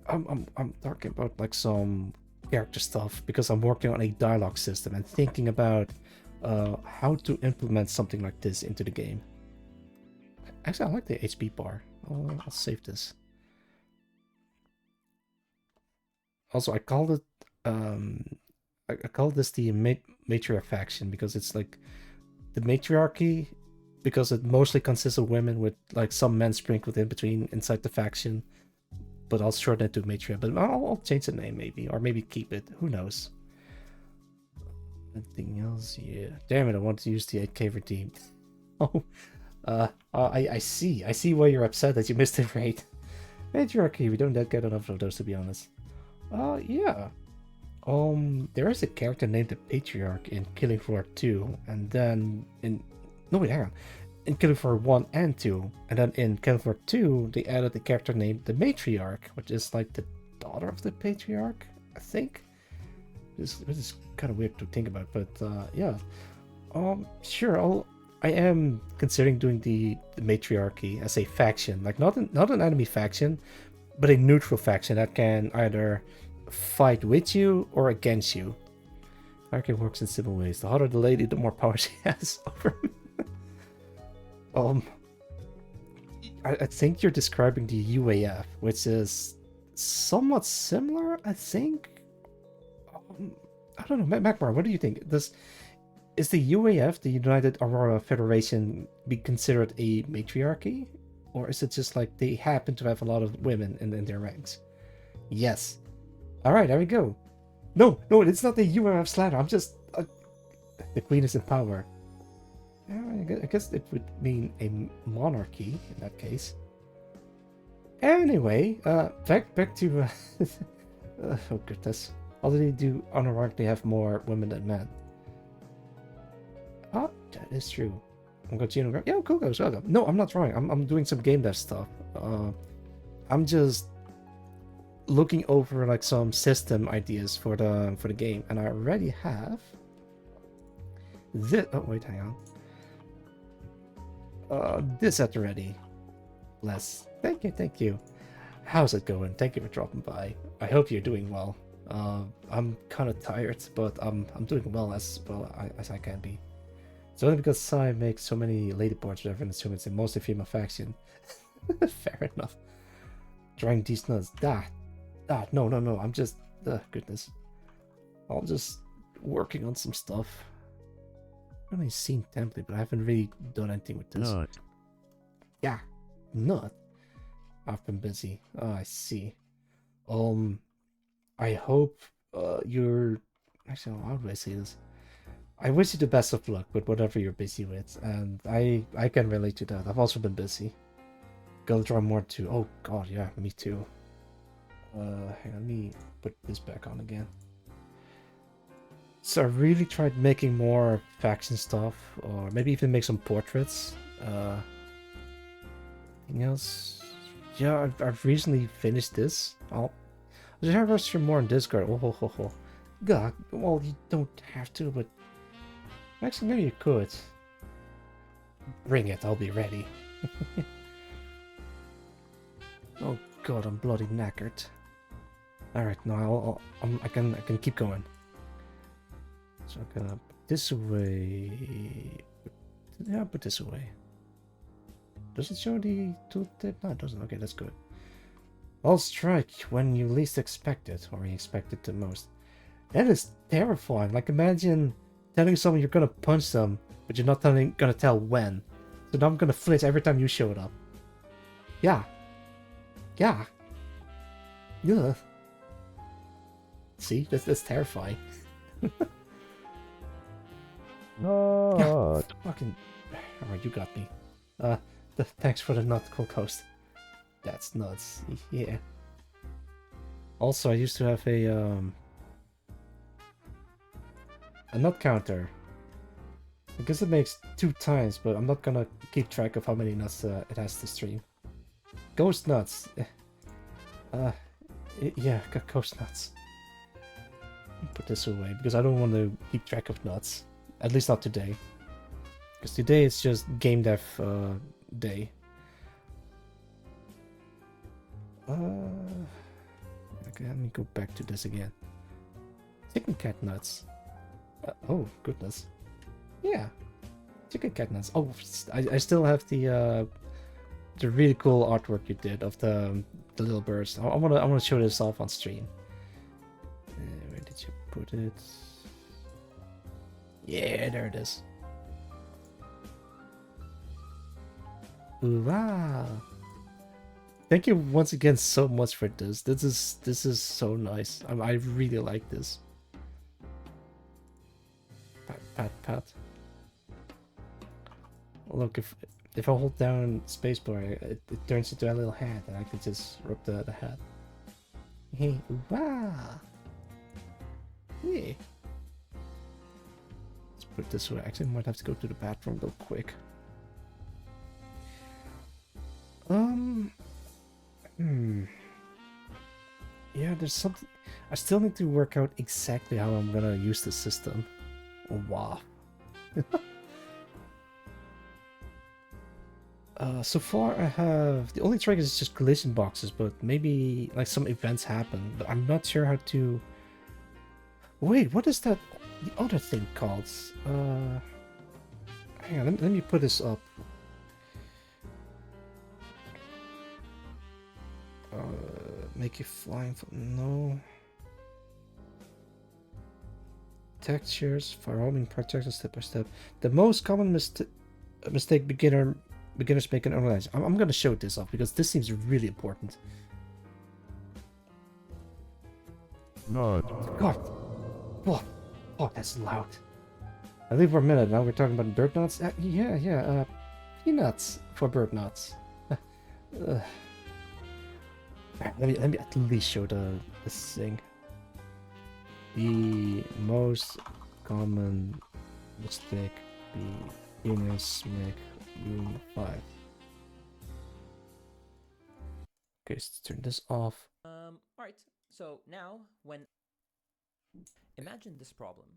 I'm talking about like some character stuff because I'm working on a dialogue system and thinking about how to implement something like this into the game. Actually, I like the HP bar. I'll save this. Also, I called it I call this the matriarch faction because it's like the matriarchy because it mostly consists of women with like some men sprinkled in between inside the faction. But I'll shorten it to matriarch. But I'll change the name maybe, or maybe keep it. Who knows? Anything else? Yeah. Damn it! I want to use the 8K redeem. Oh, I see. I see why you're upset that you missed the raid. Matriarchy. We don't get enough of those, to be honest. Yeah. There is a character named the Patriarch in Killing Floor 2, and then in... No, wait, hang on. In Killing Floor 1 and 2, and then in Killing Floor 2, they added a character named the Matriarch, which is like the daughter of the Patriarch, I think? This is kind of weird to think about, but yeah. Sure, I am considering doing the Matriarchy as a faction, like not an enemy faction, but a neutral faction that can either fight with you or against you. Hierarchy works in simple ways. The hotter the lady, the more power she has over me. I think you're describing the UAF, which is somewhat similar, I think. I don't know, Magmar, what do you think? Is the UAF, the United Aurora Federation, be considered a matriarchy? Or is it just like they happen to have a lot of women in their ranks? Yes. Alright, there we go. No, it's not the UAF slander. I'm just... the queen is in power. I guess it would mean a monarchy in that case. Anyway, back to... oh goodness. Although they do unironically have more women than men. Oh, that is true. I'm going to yeah, cool guys, welcome. No, I'm not trying. I'm doing some game dev stuff. I'm just looking over like some system ideas for the game, and I already have this. Oh wait, hang on. This at the ready. Bless. Thank you. How's it going? Thank you for dropping by. I hope you're doing well. I'm kind of tired, but I'm doing well as I can be. It's only because Sai makes so many ladyboards with everyone assuming it's a mostly female faction. Fair enough. Drawing these nuts. No. I'm just... goodness. I'm just working on some stuff. I've only seen template, but I haven't really done anything with this. Nut. Yeah. Nut. I've been busy. Oh, I see. I hope you're... Actually, how do I say this? I wish you the best of luck with whatever you're busy with, and I can relate to that. I've also been busy. Gotta draw more too. Oh god, yeah, me too. Hang on, let me put this back on again. So I really tried making more faction stuff, or maybe even make some portraits. Anything else? Yeah, I've recently finished this. I'll just share more on Discord. Oh. God, well, you don't have to, but actually, maybe you could. Bring it, I'll be ready. Oh god, I'm bloody knackered. Alright, no, I can keep going. So I'm gonna put this away. Yeah, put this away. Does it show the tooltip? No, it doesn't. Okay, that's good. I'll strike when you least expect it, or you expect it the most. That is terrifying. Like, imagine telling someone you're gonna punch them, but you're not gonna tell when. So now I'm gonna flinch every time you showed up. Yeah. Yeah. Yeah. See? That's terrifying. No. Fucking... Alright, you got me. Thanks for the nut, Coast. That's nuts. Yeah. Also, I used to have a nut counter. I guess it makes 2 times, but I'm not gonna keep track of how many nuts it has to stream. Ghost nuts. Yeah, ghost nuts. Put this away, because I don't want to keep track of nuts. At least not today. Because today it's just game dev day. Okay, let me go back to this again. Chicken cat nuts. Oh, goodness. Yeah. Chicken cat nuts. Oh, I still have the really cool artwork you did of the little birds. I wanna show this off on stream. Where did you put it? Yeah, there it is. Ooh, wow. Thank you once again so much for this. This is so nice. I really like this. Pat, pat, pat. Look, if I hold down spacebar, it turns into a little hat, and I can just rub the hat. Hey, wow. Yeah. Let's put it this way. Actually, I might have to go to the bathroom real quick. Yeah, there's something... I still need to work out exactly how I'm gonna use the system. Oh, wow. So far I have... The only trick is just collision boxes, but maybe like some events happen. But I'm not sure how to... Wait, what is that... The other thing called? Hang on, let me put this up. Make you flying... No. Textures, firearming projections step by step. The most common mistake beginners make in online. I'm gonna show this off because this seems really important. No. God. Whoa. Oh, that's loud. I leave for a minute. Now we're talking about bird nuts. Yeah. Peanuts for bird nuts. Let me at least show this thing. The most common mistake beginners make in 5. Okay, let's turn this off. Alright, so now imagine this problem.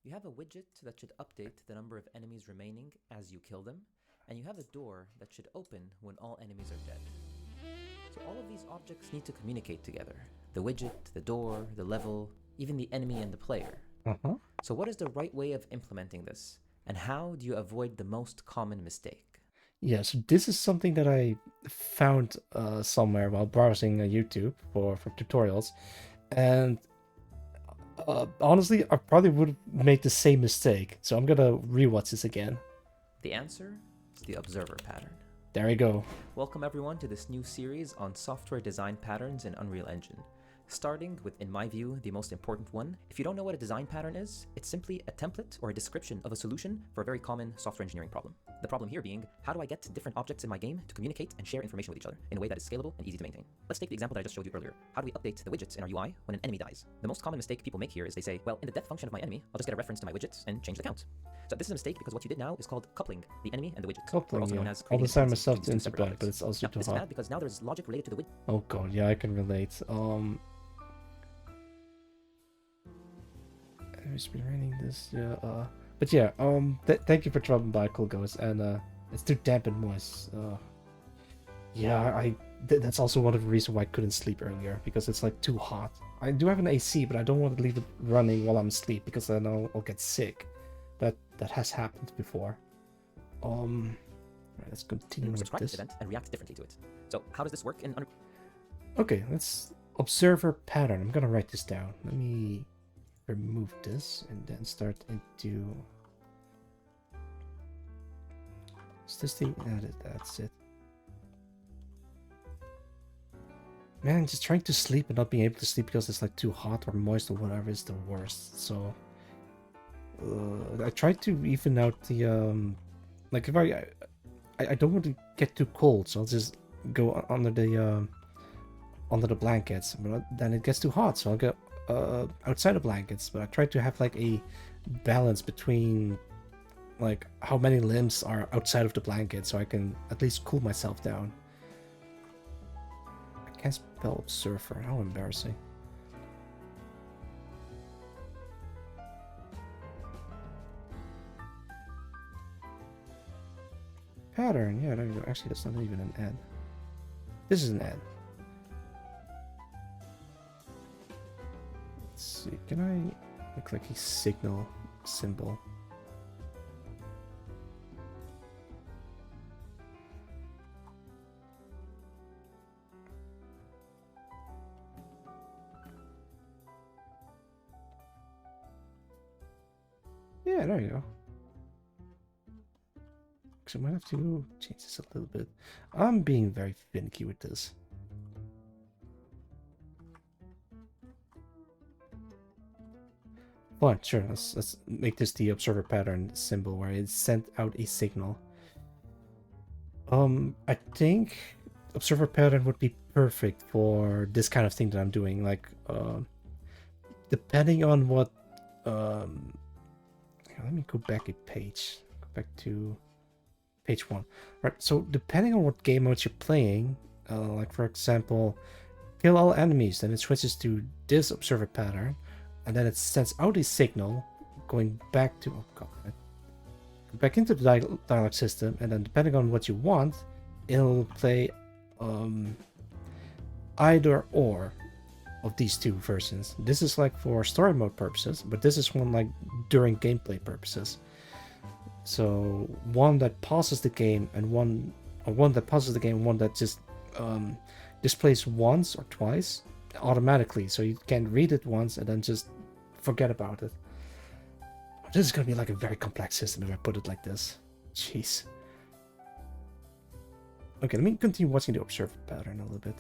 You have a widget that should update the number of enemies remaining as you kill them, and you have a door that should open when all enemies are dead. So all of these objects need to communicate together. The widget, the door, the level, even the enemy and the player. So what is the right way of implementing this? And how do you avoid the most common mistake? Yeah, so this is something that I found somewhere while browsing YouTube for tutorials. And honestly, I probably would make the same mistake. So I'm gonna rewatch this again. The answer is the observer pattern. There we go. Welcome everyone to this new series on software design patterns in Unreal Engine. Starting with, in my view, the most important one. If you don't know what a design pattern is, it's simply a template or a description of a solution for a very common software engineering problem. The problem here being, how do I get different objects in my game to communicate and share information with each other in a way that is scalable and easy to maintain? Let's take the example that I just showed you earlier. How do we update the widgets in our UI when an enemy dies? The most common mistake people make here is they say, well, in the depth function of my enemy, I'll just get a reference to my widgets and change the count. So this is a mistake because what you did now is called coupling the enemy and the widget. Coupling, also known yeah. as I'll design dependencies myself between into two separate black, but it's also too this is hard. bad because now there's logic related to the widget. Oh god, yeah, I can relate. I'm speedrunning this, yeah. But yeah, thank you for dropping by, Cool Ghost, and it's too damp and moist. Yeah, that's also one of the reasons why I couldn't sleep earlier, because it's like too hot. I do have an AC, but I don't want to leave it running while I'm asleep because then I'll get sick. that has happened before. Right, let's continue with subscribe to this. this event and react differently to it. So how does this work in Okay, let's observer pattern. I'm gonna write this down. Let me remove this and then start into. Is this the? That's it. Man, just trying to sleep and not being able to sleep because it's like too hot or moist or whatever is the worst. So I tried to even out the like if I don't want to get too cold, so I'll just go under the blankets. But then it gets too hot, so I'll go outside the blankets. But I try to have like a balance between like how many limbs are outside of the blanket, so I can at least cool myself down. I can't spell observer. How embarrassing. Pattern, yeah, there you go. Actually, that's not even an ad. This is an ad. Let's see, can I look like a signal symbol? Yeah, there you go. So I might have to change this a little bit. I'm being very finicky with this. Fine, sure. Let's make this the observer pattern symbol where it sent out a signal. I think observer pattern would be perfect for this kind of thing that I'm doing. Like, depending on what, let me go back a page. Go back to page 1. Right. So depending on what game modes you're playing, like for example, kill all enemies, then it switches to this observer pattern. And then it sends out a signal going back to back into the dialogue system, and then depending on what you want, it'll play either or of these two versions. This is like for story mode purposes, but this is one like during gameplay purposes. So one that pauses the game and one that pauses the game, one that just displays once or twice automatically, so you can read it once and then just forget about it. This is gonna be like a very complex system if I put it like this. Jeez. Okay, let me continue watching the observer pattern a little bit.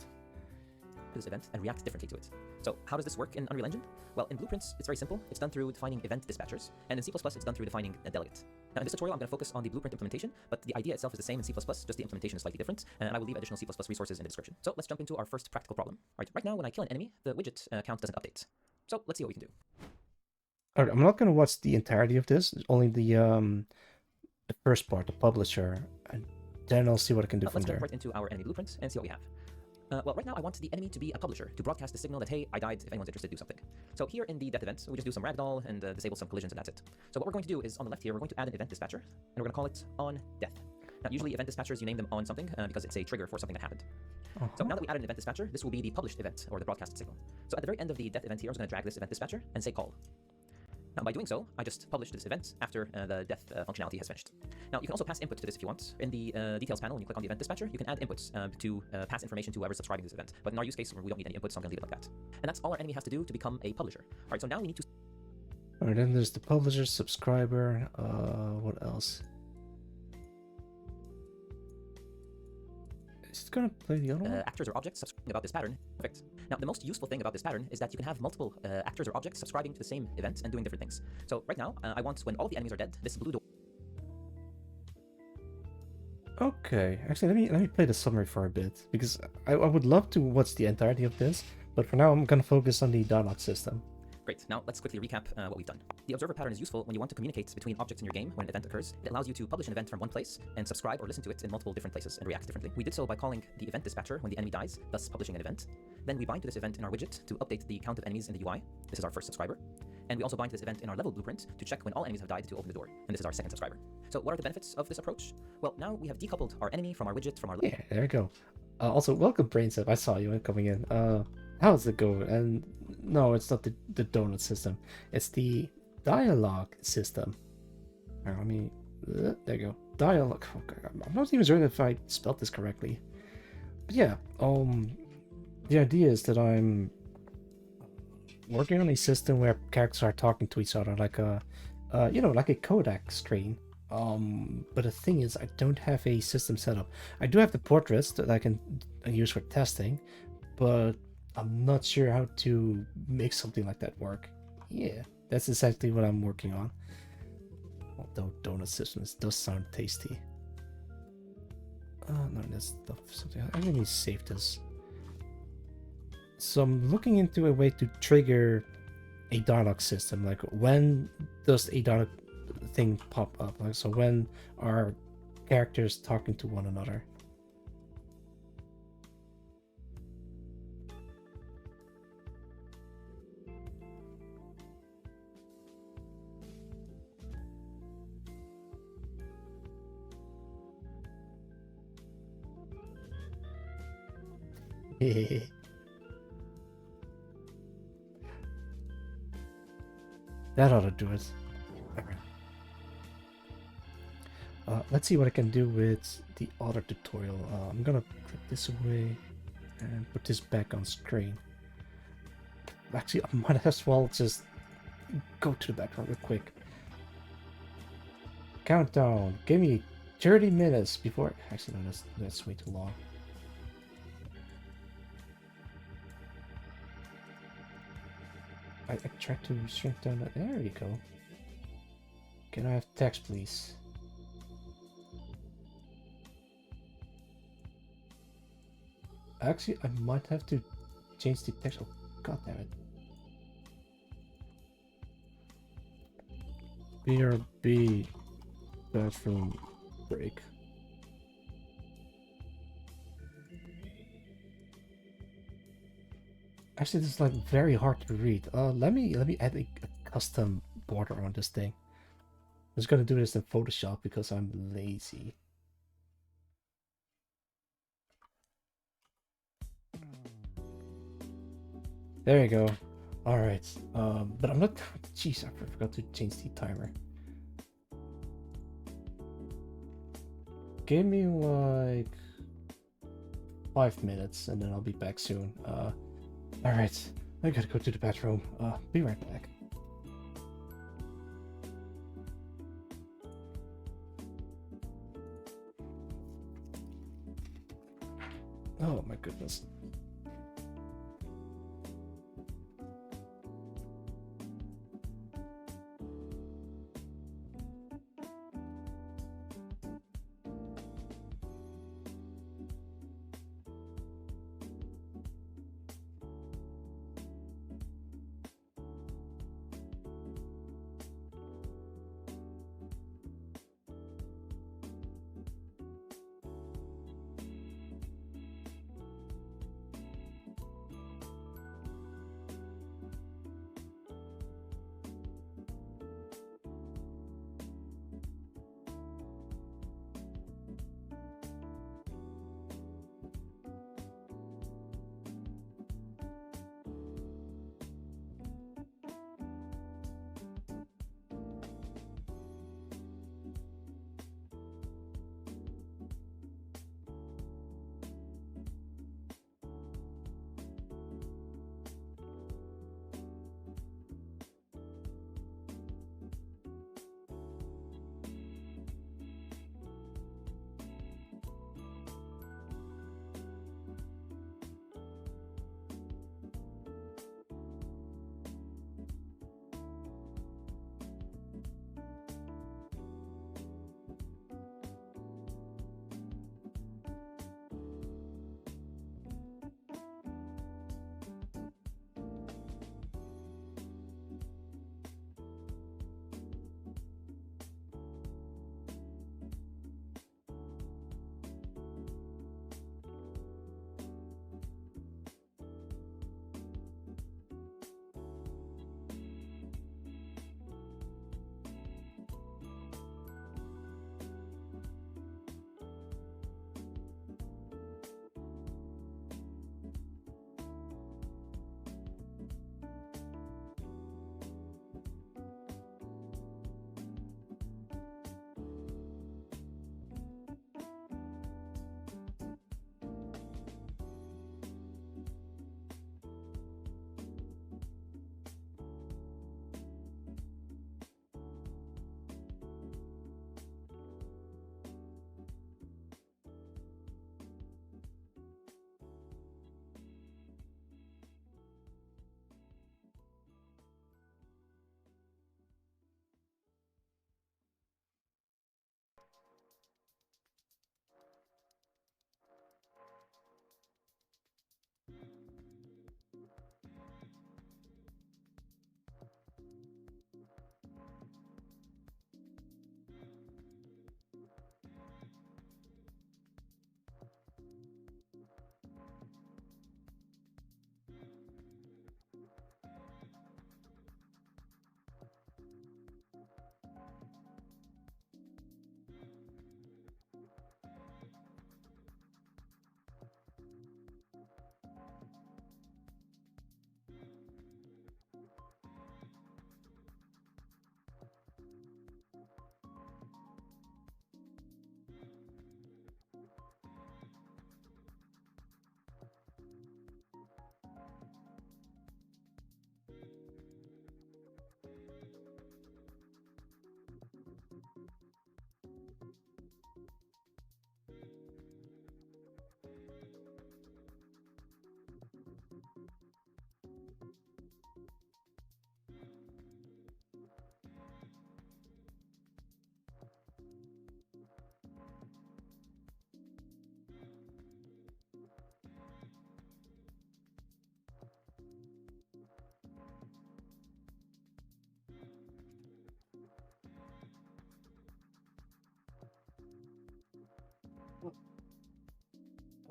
this event and react differently to it. So how does this work in Unreal Engine? Well, in Blueprints, it's very simple. It's done through defining event dispatchers, and in C++, it's done through defining a delegate. Now, in this tutorial, I'm going to focus on the Blueprint implementation, but the idea itself is the same in C++, just the implementation is slightly different, and I will leave additional C++ resources in the description. So let's jump into our first practical problem. All right now, when I kill an enemy, the widget count doesn't update. So let's see what we can do. All right, I'm not going to watch the entirety of this, only the first part, the publisher, and then I'll see what I can do from Let's there. jump right into our enemy blueprint and see what we have. Well, right now I want the enemy to be a publisher, to broadcast the signal that, hey, I died, if anyone's interested, do something. So here in the death event, we just do some ragdoll and disable some collisions, and that's it. So what we're going to do is, on the left here, we're going to add an event dispatcher, and we're going to call it on death. Now, usually event dispatchers, you name them on something, because it's a trigger for something that happened. So now that we added an event dispatcher, this will be the published event, or the broadcasted signal. So at the very end of the death event here, I'm going to drag this event dispatcher and say call. Now, by doing so, I just published this event after the death functionality has finished. Now, you can also pass input to this if you want. In the details panel, when you click on the event dispatcher, you can add inputs to pass information to whoever's subscribing to this event. But in our use case, we don't need any inputs, so I'm going to leave it like that. And that's all our enemy has to do to become a publisher. All right, so now we need to... All right, then there's the publisher, subscriber, what else? Is it going to play the other one? actors or objects subscribing about this pattern. Perfect. Now, the most useful thing about this pattern is that you can have multiple actors or objects subscribing to the same event and doing different things. So right now, I want when all of the enemies are dead, this blue door. Okay, actually, let me play the summary for a bit, because I would love to watch the entirety of this, but for now I'm going to focus on the dialogue system. Great, now let's quickly recap what we've done. The observer pattern is useful when you want to communicate between objects in your game when an event occurs. It allows you to publish an event from one place and subscribe or listen to it in multiple different places and react differently. We did so by calling the event dispatcher when the enemy dies, thus publishing an event. Then we bind to this event in our widget to update the count of enemies in the UI. This is our first subscriber. And we also bind to this event in our level blueprint to check when all enemies have died to open the door. And this is our second subscriber. So what are the benefits of this approach? Well, now we have decoupled our enemy from our widget from our... Yeah, there we go. Also, welcome, Brainsep. I saw you coming in. How's it going? And no, it's not the donut system. It's the dialogue system. Let me. There you go. Dialogue. Okay, I'm not even sure if I spelled this correctly. But yeah, the idea is that I'm working on a system where characters are talking to each other like a, like a codec screen. But the thing is, I don't have a system set up. I do have the portraits that I can use for testing, but I'm not sure how to make something like that work. Yeah, that's essentially what I'm working on. Although donut systems does sound tasty. Oh no, that's something. I really need to save this. So I'm looking into a way to trigger a dialogue system. Like, when does a dialogue thing pop up? Like, so when are characters talking to one another? That ought to do it. Alright. Let's see what I can do with the other tutorial. I'm gonna put this away and put this back on screen. Actually, I might as well just go to the background real quick. Countdown. Give me 30 minutes before. Actually, no, that's way too long. I tried to shrink down that. There you go. Can I have text, please? Actually, I might have to change the text. Oh, god damn it. BRB bathroom break. Actually, this is like very hard to read. Let me add a custom border on this thing. I'm just gonna do this in Photoshop because I'm lazy. There you go. All right. But I'm not. Jeez, I forgot to change the timer. Give me like 5 minutes, and then I'll be back soon. All right. I gotta go to the bathroom. Be right back. Oh my goodness.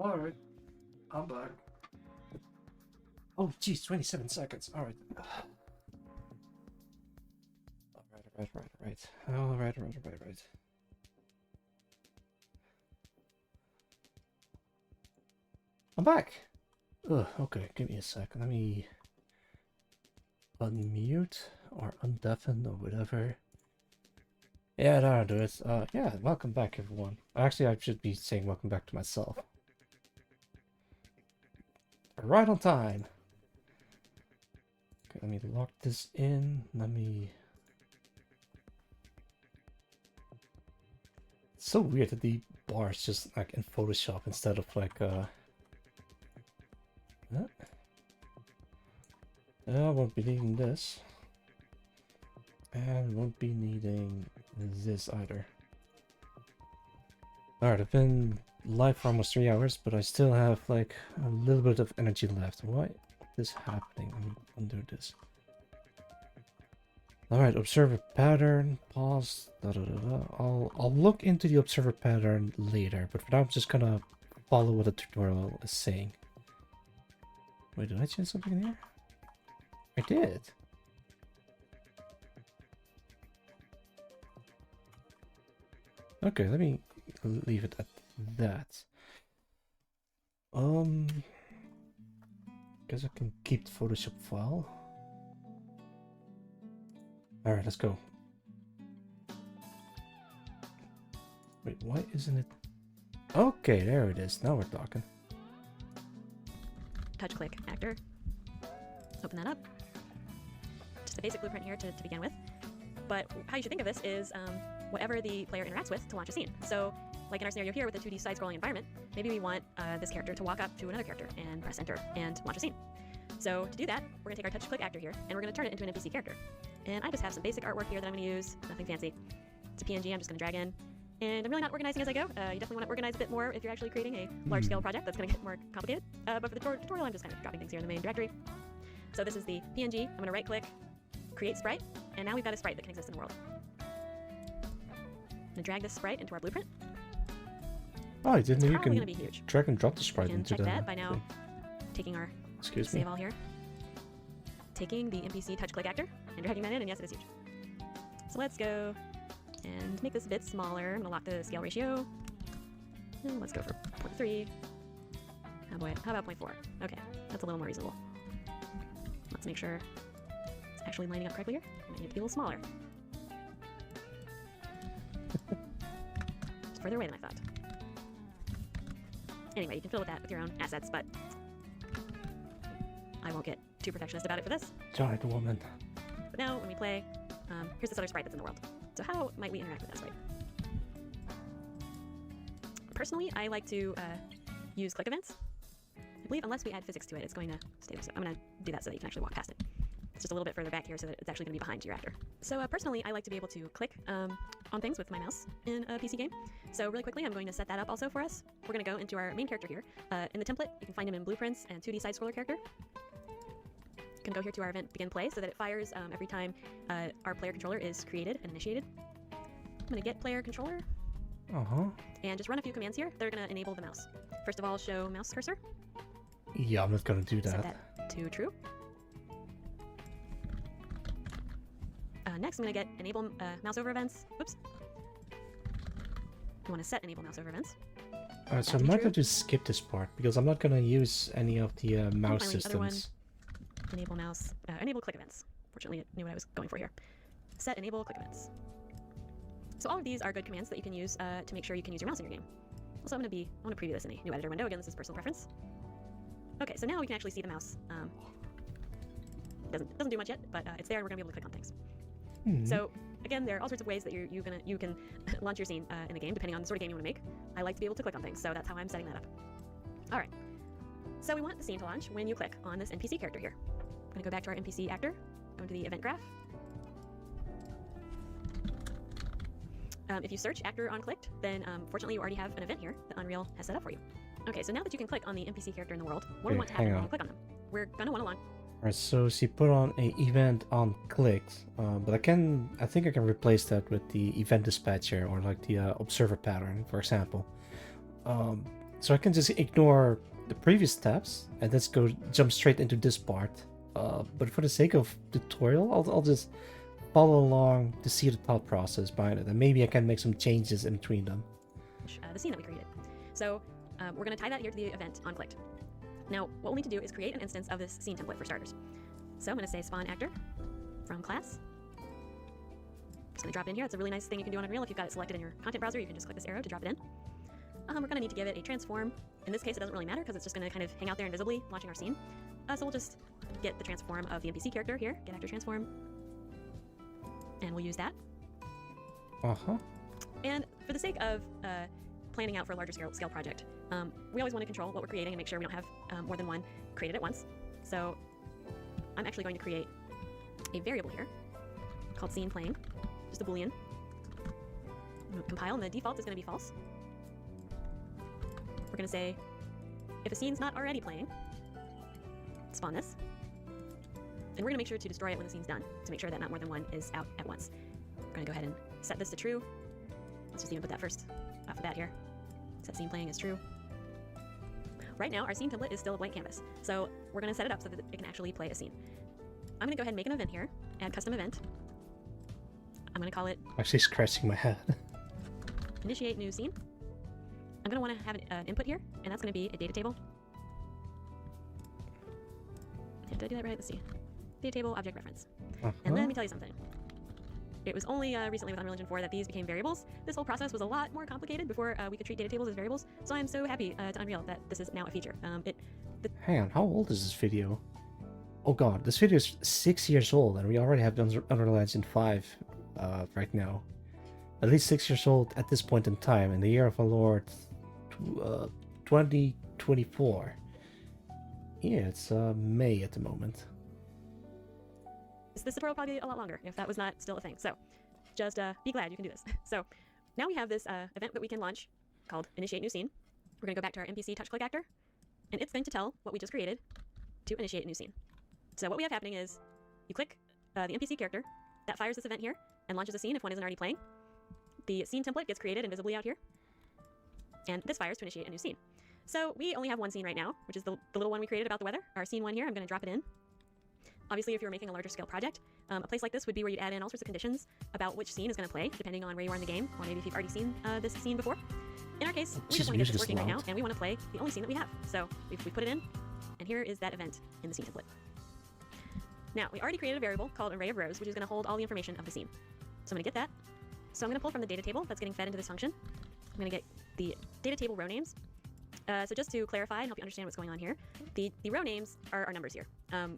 Alright. I'm back. Oh, geez, 27 seconds. Alright. Alright. I'm back! Ugh, okay, give me a second. Let me unmute or undeafen or whatever. Yeah, that'll do it. Yeah, welcome back, everyone. Actually, I should be saying welcome back to myself. Right on time. Okay, let me lock this in. It's so weird that the bar is just like in Photoshop instead of like I won't be needing this. And won't be needing this either. Alright, I've been live for almost 3 hours, but I still have like a little bit of energy left. Why is this happening? Let me undo this. Alright, observer pattern, pause, I'll look into the observer pattern later, but for now I'm just gonna follow what the tutorial is saying. Wait, did I change something in here? I did. Okay, let me leave it at that. Guess I can keep the Photoshop file. Alright, let's go. Wait, why isn't it? Okay, there it is. Now we're talking. Touch click actor. Open that up. Just a basic blueprint here to begin with. But how you should think of this is whatever the player interacts with to launch a scene. So, like in our scenario here with the 2D side-scrolling environment, maybe we want this character to walk up to another character and press enter and launch a scene. So to do that, we're going to take our touch click actor here and we're going to turn it into an NPC character. And I just have some basic artwork here that I'm going to use, nothing fancy. It's a PNG I'm just going to drag in. And I'm really not organizing as I go. You definitely want to organize a bit more if you're actually creating a large-scale project that's going to get more complicated. But for the tutorial, I'm just kind of dropping things here in the main directory. So this is the PNG. I'm going to right-click, create sprite, and now we've got a sprite that can exist in the world. I'm going to drag this sprite into our blueprint. Oh, I didn't know you can gonna be huge. drag and drop the sprite We can into check the that by now thing. taking our Excuse me. save all here, taking the NPC touch click actor and dragging that in, and yes, it is huge. So let's go and make this a bit smaller. I'm gonna lock the scale ratio. And let's go for 0.3. Oh boy, how about 0.4? Okay, that's a little more reasonable. Let's make sure it's actually lining up correctly here. I might need to be a little smaller. It's further away than I thought. Anyway, you can fiddle with that with your own assets, but I won't get too perfectionist about it for this. Giant woman. But now, when we play, here's this other sprite that's in the world. So how might we interact with that sprite? Personally, I like to use click events. I believe unless we add physics to it, it's going to stay there. So I'm going to do that so that you can actually walk past it. It's just a little bit further back here so that it's actually going to be behind your actor. So personally, I like to be able to click on things with my mouse in a PC game. So really quickly, I'm going to set that up also for us. We're going to go into our main character here. In the template, you can find him in blueprints and 2D side-scroller character. You can go here to our event begin play so that it fires every time our player controller is created and initiated. I'm going to get player controller and just run a few commands here. They're going to enable the mouse. First of all, show mouse cursor. Yeah, I'm not gonna do Set that. that to true. Next, I'm going to get enable mouse over events. Oops. You want to set enable mouse over events. Alright, so I might have to skip this part because I'm not gonna use any of the mouse Finally, other one. systems. Enable mouse, enable click events. Fortunately, it knew what I was going for here. Set enable click events. So all of these are good commands that you can use to make sure you can use your mouse in your game. Also, I want to preview this in a new editor window. Again, this is personal preference. Okay, so now we can actually see the mouse. Doesn't do much yet, but it's there, and we're gonna be able to click on things. So again, there are all sorts of ways that you can launch your scene in the game, depending on the sort of game you want to make. I like to be able to click on things, so that's how I'm setting that up. All right. So we want the scene to launch when you click on this NPC character here. I'm gonna go back to our NPC actor, go into the event graph. If you search actor on clicked, then fortunately you already have an event here that Unreal has set up for you. Okay, so now that you can click on the NPC character in the world, what do we want to happen when you click on them? We're gonna want to launch. Alright, so she put on a event on clicked, but I think I can replace that with the event dispatcher or like the observer pattern, for example. So I can just ignore the previous steps and let's jump straight into this part. But for the sake of tutorial, I'll just follow along to see the thought process behind it, and maybe I can make some changes in between them. The scene that we created. So we're going to tie that here to the event on clicked. Now, what we'll need to do is create an instance of this scene template for starters. So I'm going to say spawn actor from class. Just going to drop it in here. It's a really nice thing you can do on Unreal. If you've got it selected in your content browser, you can just click this arrow to drop it in. We're going to need to give it a transform. In this case, it doesn't really matter because it's just going to kind of hang out there invisibly watching our scene. So we'll just get the transform of the NPC character here, get actor transform, and we'll use that. And for the sake of planning out for a larger scale project, we always want to control what we're creating and make sure we don't have more than one created at once. So I'm actually going to create a variable here called scene playing, just a boolean. Compile, and the default is going to be false. We're going to say if a scene's not already playing, spawn this. And we're going to make sure to destroy it when the scene's done to make sure that not more than one is out at once. We're going to go ahead and set this to true. Let's just even put that first off the bat here. Set scene playing as true. Right now, our scene template is still a blank canvas, so we're going to set it up so that it can actually play a scene. I'm going to go ahead and make an event here, add custom event. I'm going to call it Actually scratching my head. initiate new scene. I'm going to want to have an input here, and that's going to be a data table. Did I do that right? Let's see. Data table object reference. And let me tell you something. It was only recently with Unreal Engine 4 that these became variables. This whole process was a lot more complicated before we could treat data tables as variables, so I'm so happy to Unreal that this is now a feature. Hang on, how old is this video? Oh god, this video is 6 years old, and we already have Unreal Engine 5 right now. At least 6 years old at this point in time, in the year of our Lord 2024. Yeah, it's May at the moment. This tutorial will probably be a lot longer if that was not still a thing. So just be glad you can do this. So now we have this event that we can launch called Initiate New Scene. We're going to go back to our NPC touch click actor, and it's going to tell what we just created to initiate a new scene. So what we have happening is you click the NPC character, that fires this event here and launches a scene if one isn't already playing. The scene template gets created invisibly out here, and this fires to initiate a new scene. So we only have one scene right now, which is the little one we created about the weather. Our scene 1 here, I'm going to drop it in. Obviously, if you're making a larger scale project, a place like this would be where you'd add in all sorts of conditions about which scene is going to play, depending on where you are in the game, or maybe if you've already seen this scene before. In our case, we just want to get this working right now, and we want to play the only scene that we have. So we put it in, and here is that event in the scene template. Now, we already created a variable called array of rows, which is going to hold all the information of the scene. So I'm going to get that. So I'm going to pull from the data table that's getting fed into this function. I'm going to get the data table row names. So just to clarify and help you understand what's going on here, the row names are our numbers here.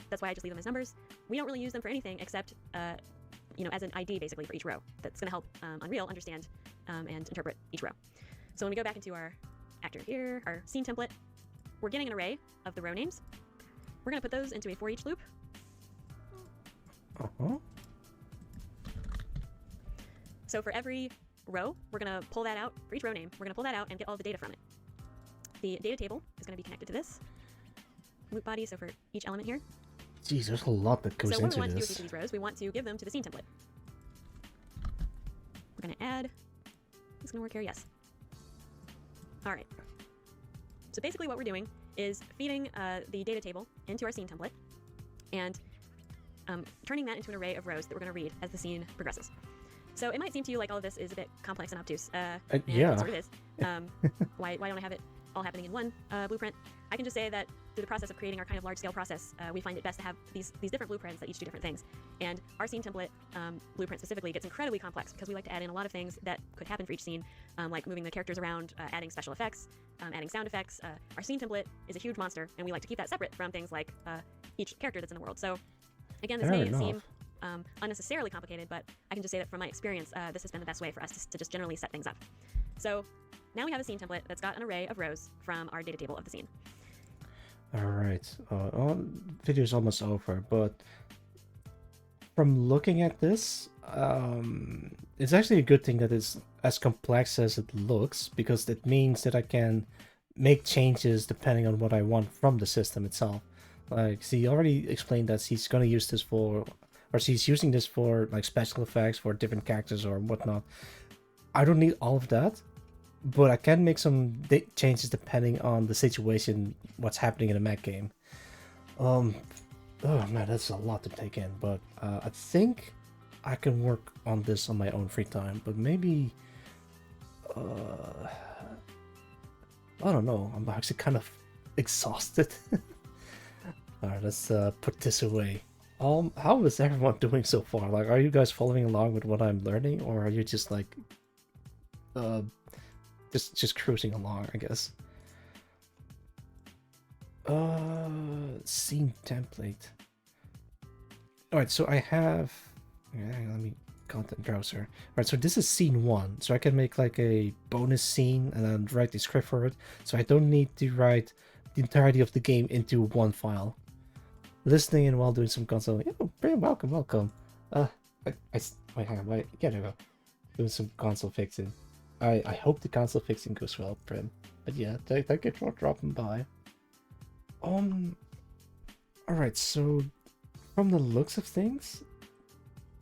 That's why I just leave them as numbers. We don't really use them for anything except, as an ID basically for each row. That's going to help Unreal understand and interpret each row. So when we go back into our actor here, our scene template, we're getting an array of the row names. We're going to put those into a for each loop. So for every row, we're going to pull that out. For each row name, we're going to pull that out and get all the data from it. The data table is going to be connected to this loop body, so for each element here. Geez, there's a lot that goes into this. So what we want to do with each of these rows, we want to give them to the scene template. We're going to add, it's going to work here, yes. All right. So basically what we're doing is feeding the data table into our scene template and turning that into an array of rows that we're going to read as the scene progresses. So it might seem to you like all of this is a bit complex and obtuse. And yeah. It sort of is. Why don't I have it all happening in one blueprint? I can just say that through the process of creating our kind of large-scale process, we find it best to have these different blueprints that each do different things. And our scene template blueprint specifically gets incredibly complex because we like to add in a lot of things that could happen for each scene, like moving the characters around, adding special effects, adding sound effects. Our scene template is a huge monster, and we like to keep that separate from things like each character that's in the world. So again, this may seem unnecessarily complicated, but I can just say that from my experience, this has been the best way for us to just generally set things up. So now we have a scene template that's got an array of rows from our data table of the scene. All right, video's almost over, but from looking at this, it's actually a good thing that it's as complex as it looks, because it means that I can make changes depending on what I want from the system itself. Like, he already explained that he's going to use this for, or she's using this for like special effects for different characters or whatnot. I don't need all of that. but I can make some changes depending on the situation, what's happening in the mech game. Oh man, that's a lot to take in, but I think I can work on this on my own free time, but maybe I don't know, I'm actually kind of exhausted. Alright, let's put this away. How is everyone doing so far? Like, are you guys following along with what I'm learning, or are you just like just cruising along, I guess? Scene template. Alright, so I have... let me... Content browser. Alright, so this is scene 1. So I can make like a bonus scene and then write the script for it. So I don't need to write the entirety of the game into one file. Listening and while doing some console... Oh, Brim, welcome, welcome. Wait, hang on, wait. Yeah, there we go. Doing some console fixing. I hope the console fixing goes well, Prim. But yeah, thank you for dropping by. Alright, so from the looks of things,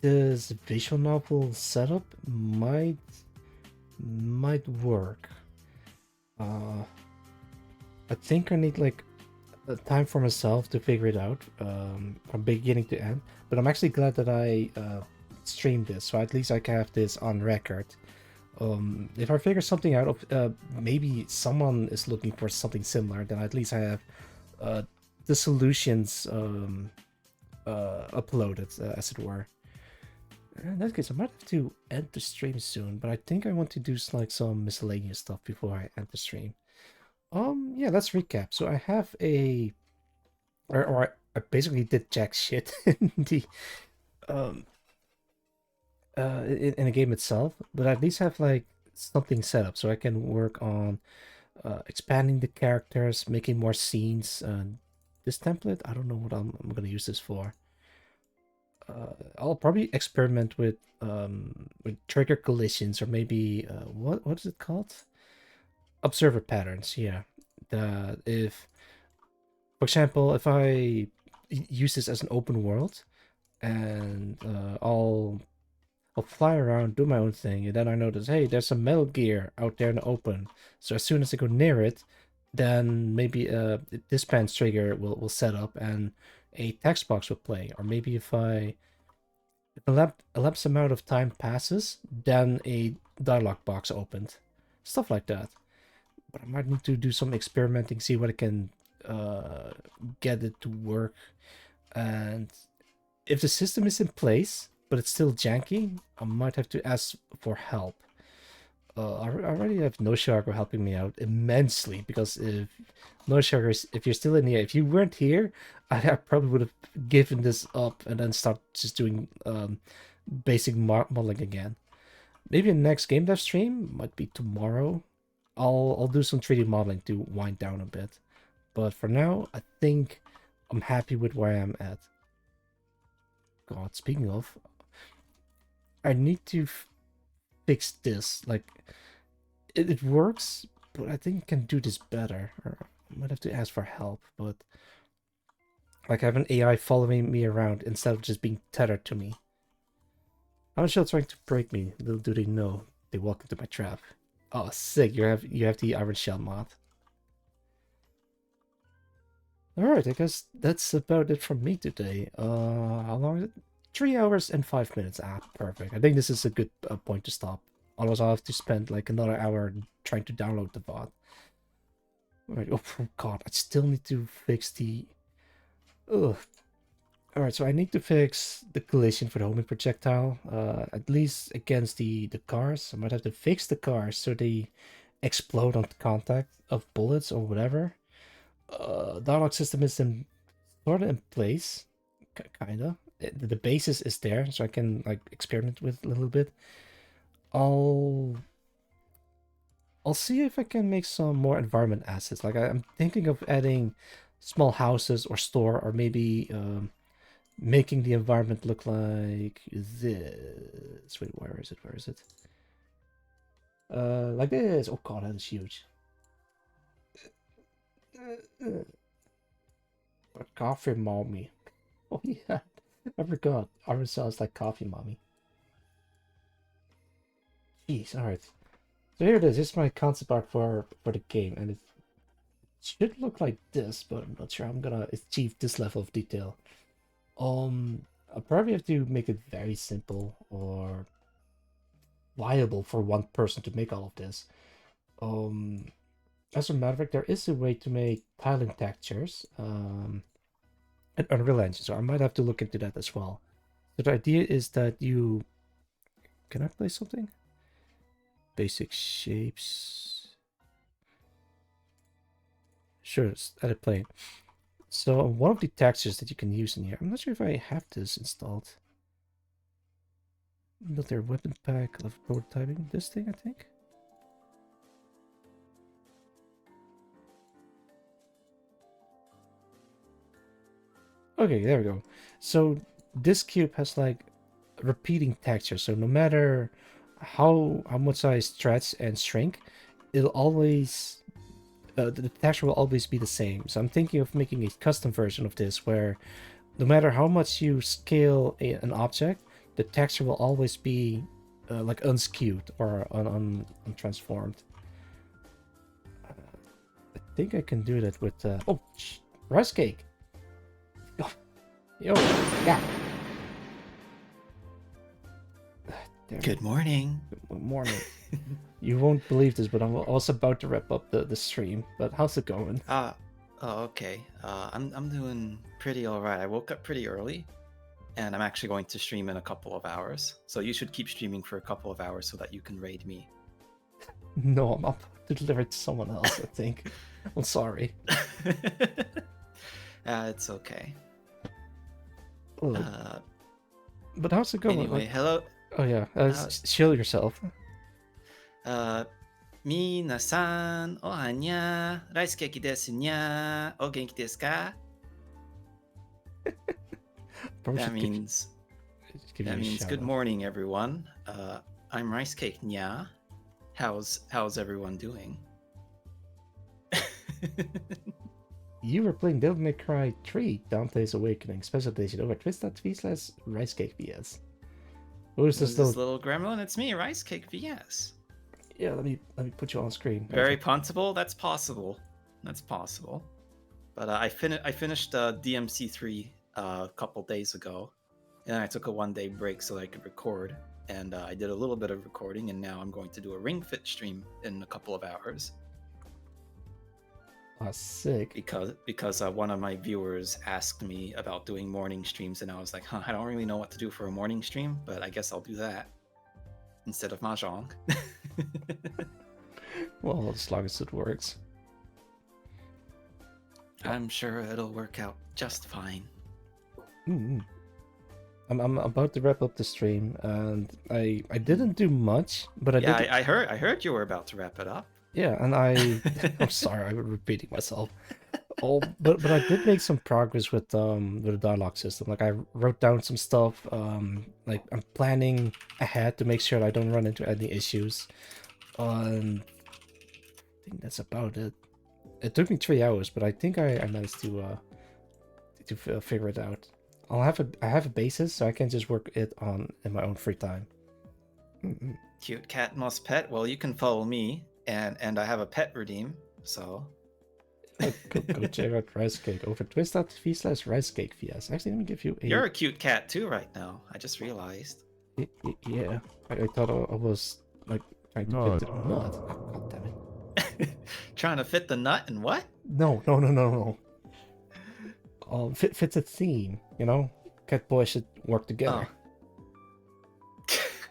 this visual novel setup might work. I think I need like a time for myself to figure it out from beginning to end. But I'm actually glad that I streamed this, so at least I can have this on record. If I figure something out, maybe someone is looking for something similar, then at least I have the solutions uploaded, as it were. In that case, I might have to end the stream soon, but I think I want to do like some miscellaneous stuff before I end the stream. Yeah, let's recap. So I have a, or I basically did jack shit in the in a game itself, but I at least have like something set up so I can work on expanding the characters, making more scenes. This template, I don't know what I'm gonna use this for. I'll probably experiment with trigger collisions, or maybe what is it called? Observer patterns. Yeah, if, for example, if I use this as an open world, and I'll fly around, do my own thing, and then I notice, hey, there's some Metal Gear out there in the open. So as soon as I go near it, then maybe dispense trigger will set up and a text box will play. Or maybe if a elapsed amount of time passes, then a dialog box opened. Stuff like that. But I might need to do some experimenting, see what I can get it to work. And if the system is in place, but it's still janky, I might have to ask for help. I already have No Sugar helping me out immensely, because if No Sugar, if you're still in here, if you weren't here, I probably would have given this up and then start just doing basic modeling again. Maybe in the next game dev stream, might be tomorrow, I'll do some 3D modeling to wind down a bit. But for now, I think I'm happy with where I am at. God, speaking of, I need to fix this. Like, it works, but I think I can do this better. Or I might have to ask for help, but like, I have an AI following me around instead of just being tethered to me. Iron Shell trying to break me. Little do they know, they walk into my trap. Oh, sick! You have the Iron Shell mod. Alright, I guess that's about it from me today. How long is it? 3 hours and 5 minutes. Ah, perfect. I think this is a good point to stop. Otherwise, I'll have to spend like another hour trying to download the VOD. Alright, oh god, I still need to fix the... Ugh. Alright, so I need to fix the collision for the homing projectile. At least against the cars. I might have to fix the cars so they explode on contact of bullets or whatever. Dialogue system is sort of in place. Kinda. The basis is there, so I can like experiment with a little bit. I'll see if I can make some more environment assets. Like I'm thinking of adding small houses or store, or maybe making the environment look like this. Wait, where is it? Where is it? Like this. Oh god, that is huge. Coffee mommy. Oh yeah, I forgot. Ours sounds like coffee mommy. Jeez, alright. So here it is. Here's my concept art for the game, and it should look like this, but I'm not sure I'm gonna achieve this level of detail. I'll probably have to make it very simple or viable for one person to make all of this. As a matter of fact, there is a way to make tiling textures in Unreal Engine, so I might have to look into that as well. So the idea is that you... Can I play something? Basic shapes. Sure, edit plane. So one of the textures that you can use in here, I'm not sure if I have this installed. Military weapon pack, level prototyping, this thing I think. Okay, there we go. So this cube has like repeating texture, so no matter how much I stretch and shrink, it'll always the texture will always be the same. So I'm thinking of making a custom version of this where no matter how much you scale an object, the texture will always be like unskewed or untransformed. I think I can do that with rice cake. Yo, yeah. Good morning. Good morning. You won't believe this, but I was about to wrap up the stream. But how's it going? Oh, okay. I'm doing pretty all right. I woke up pretty early, and I'm actually going to stream in a couple of hours. So you should keep streaming for a couple of hours so that you can raid me. No, I'm up to deliver it to someone else, I think. I'm sorry. It's okay. But how's it going? Anyway, hello. Oh yeah, chill yourself. 皆さん、おはにゃー。ライスケーキですにゃー。お元気ですか? That means good morning, everyone. I'm Rice Cake Nya. How's everyone doing? You were playing Devil May Cry 3, Dante's Awakening, Special Edition over twitch.tv/Rice Cake VS. Who's this little gremlin? It's me, Rice Cake VS. Yeah, let me put you on screen. Very puntable. That's possible. But I finished DMC3 a couple days ago, and I took a 1-day break so I could record. And I did a little bit of recording, and now I'm going to do a Ring Fit stream in a couple of hours. Sick. Because one of my viewers asked me about doing morning streams, and I was like, I don't really know what to do for a morning stream, but I guess I'll do that instead of mahjong. Well, as long as it works. I'm sure it'll work out just fine. I'm about to wrap up the stream, and I didn't do much, but I heard you were about to wrap it up. Yeah, and I'm sorry, I'm repeating myself. But I did make some progress with the dialogue system. Like I wrote down some stuff. Like I'm planning ahead to make sure I don't run into any issues. I think that's about it. It took me 3 hours, but I think I managed to figure it out. I have a basis, so I can just work it on in my own free time. Cute cat moss pet. Well, you can follow me, and I have a pet redeem. So go check out Rice Cake over twitch.tv/Rice Cake VS. Actually, let me give you a... You're a cute cat too right now. I just realized. Yeah, I thought I was like trying to fit the nut. Oh, God damn it. Trying to fit the nut and what? No. Fits a theme, you know? Cat boys should work together.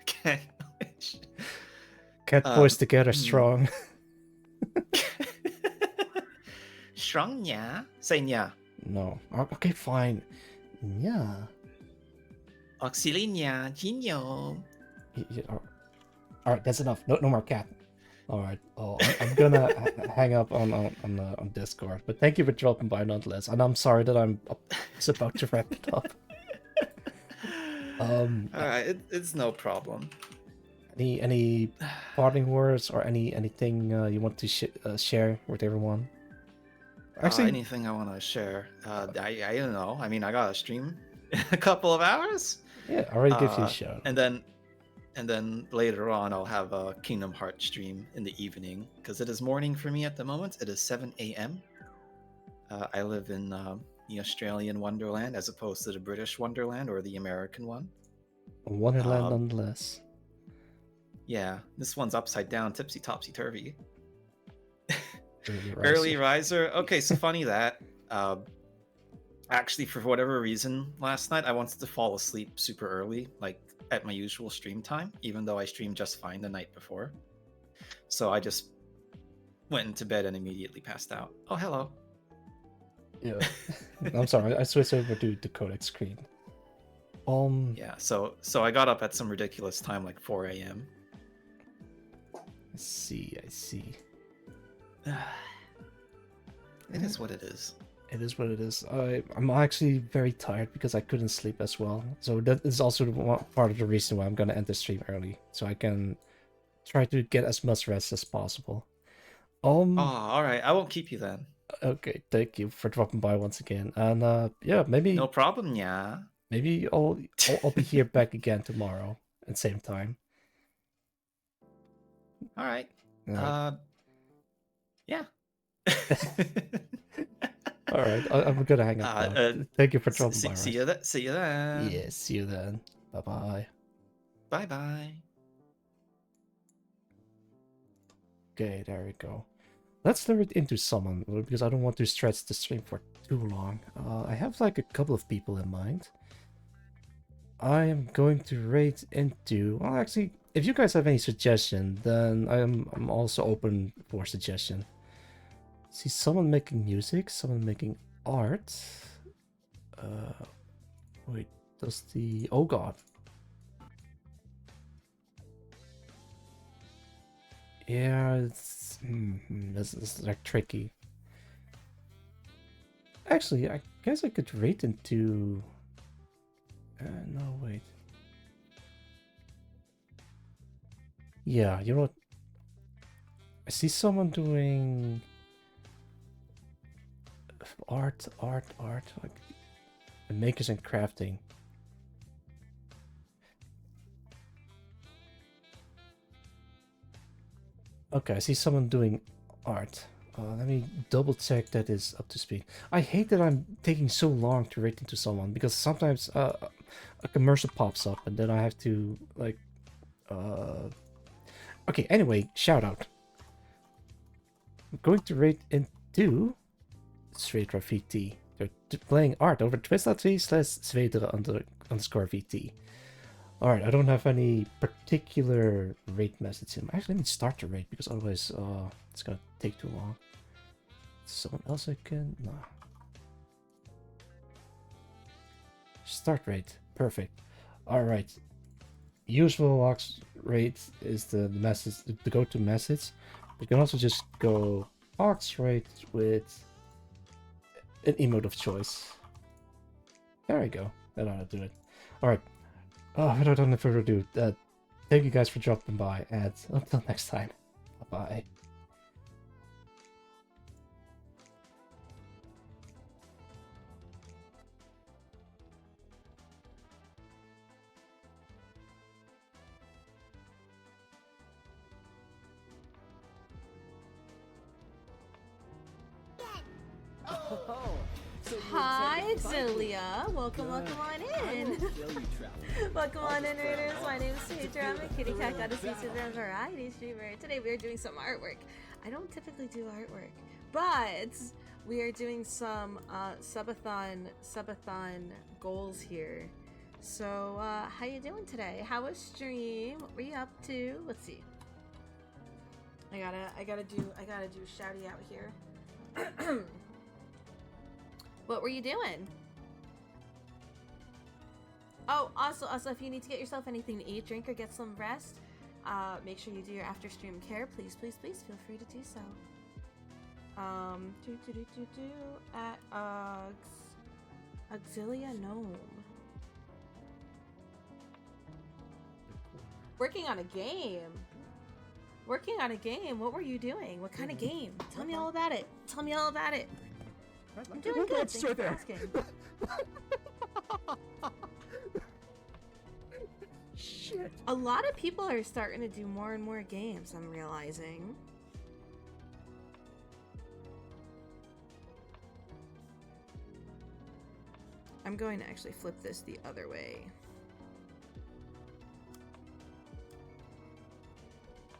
Okay. Cat boys together strong. Strong nya? Say nya. No. Okay, fine. Yeah. Auxilia Jinyo. Alright, that's enough. No more cat. Alright. I'm gonna hang up on Discord. But thank you for dropping by nonetheless. And I'm sorry that I'm just about to wrap it up. Alright, it's no problem. Any parting words or anything you want to share with everyone? Actually, anything I want to share. I don't know. I mean, I got to stream in a couple of hours. Yeah, already gives you a shout. And then and then later on I'll have a Kingdom Hearts stream in the evening because it is morning for me at the moment. It is 7 a.m. I live in the Australian Wonderland as opposed to the British Wonderland or the American one. Wonderland nonetheless. Yeah, this one's upside down, tipsy topsy turvy. Early Early riser. riser. Okay, so funny that. Actually, for whatever reason, last night I wanted to fall asleep super early, like at my usual stream time, even though I streamed just fine the night before. So I just went into bed and immediately passed out. Oh, hello. Yeah. I'm sorry, I switched over to the codec screen. Yeah, so I got up at some ridiculous time, like 4 a.m. I see. It is what it is. It is what it is. I'm actually very tired because I couldn't sleep as well. So that is also part of the reason why I'm gonna end the stream early, so I can try to get as much rest as possible. Oh, all right. I won't keep you then. Okay, thank you for dropping by once again. And yeah, maybe No problem, yeah. maybe I'll be here back again tomorrow at same time. All right. Alright. Yeah. All right, I'm gonna hang up now. Thank you for dropping by. See you then. See you then. Yeah, see you then. Bye bye. Bye bye. Okay, there we go. Let's turn it into someone because I don't want to stretch the stream for too long. I have like a couple of people in mind. I am going to rate into. Well, actually, if you guys have any suggestion, then I'm also open for suggestion. See, someone making music, someone making art. Wait, does the... Oh god. Yeah, it's... this is like tricky. Actually, I guess I could rate into... no, wait. Yeah, you know what? I see someone doing... art, like makers and crafting. Okay, I see someone doing art. Let me double check that is up to speed. I hate that I'm taking so long to rate into someone because sometimes a commercial pops up and then I have to like okay, anyway, shout out. I'm going to rate into Straight VT. They're playing art over twitch.tv/Zwedere_VT. Alright, I don't have any particular rate message in. Actually, let me start the rate because otherwise it's gonna take too long. Someone else I can... Nah. Start rate. Perfect. Alright. Usual aux rate is the message, the go-to message. But you can also just go aux rate with an emote of choice. There we go. That ought to do it. Alright. Without any further ado, thank you guys for dropping by, and until next time, bye-bye. Hi, Zilia. Welcome on in. Welcome on in, Raiders. My name is Pedro. I'm a kitty cat goddess and variety streamer. Today we are doing some artwork. I don't typically do artwork, but we are doing some subathon goals here. So how you doing today? How was stream? What were you up to? Let's see. I gotta do a shouty out here. What were you doing? Oh, also, if you need to get yourself anything to eat, drink, or get some rest, make sure you do your after stream care. Please feel free to do so. At Auxilia Gnome. Working on a game. What were you doing? What kind of game? Tell me all about it. I'm doing good. Thanks for asking. shit. A lot of people are starting to do more and more games, I'm realizing. I'm going to actually flip this the other way.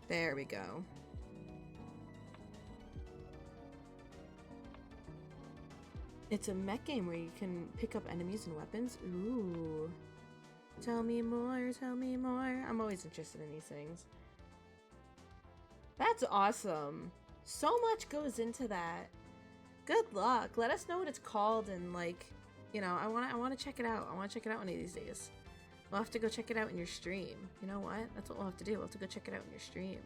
There we go. It's a mech game where you can pick up enemies and weapons. Ooh. Tell me more, tell me more. I'm always interested in these things. That's awesome. So much goes into that. Good luck. Let us know what it's called and like, you know, I want to check it out. I want to check it out one of these days. We'll have to go check it out in your stream. You know what? That's what we'll have to do. We'll have to go check it out in your stream.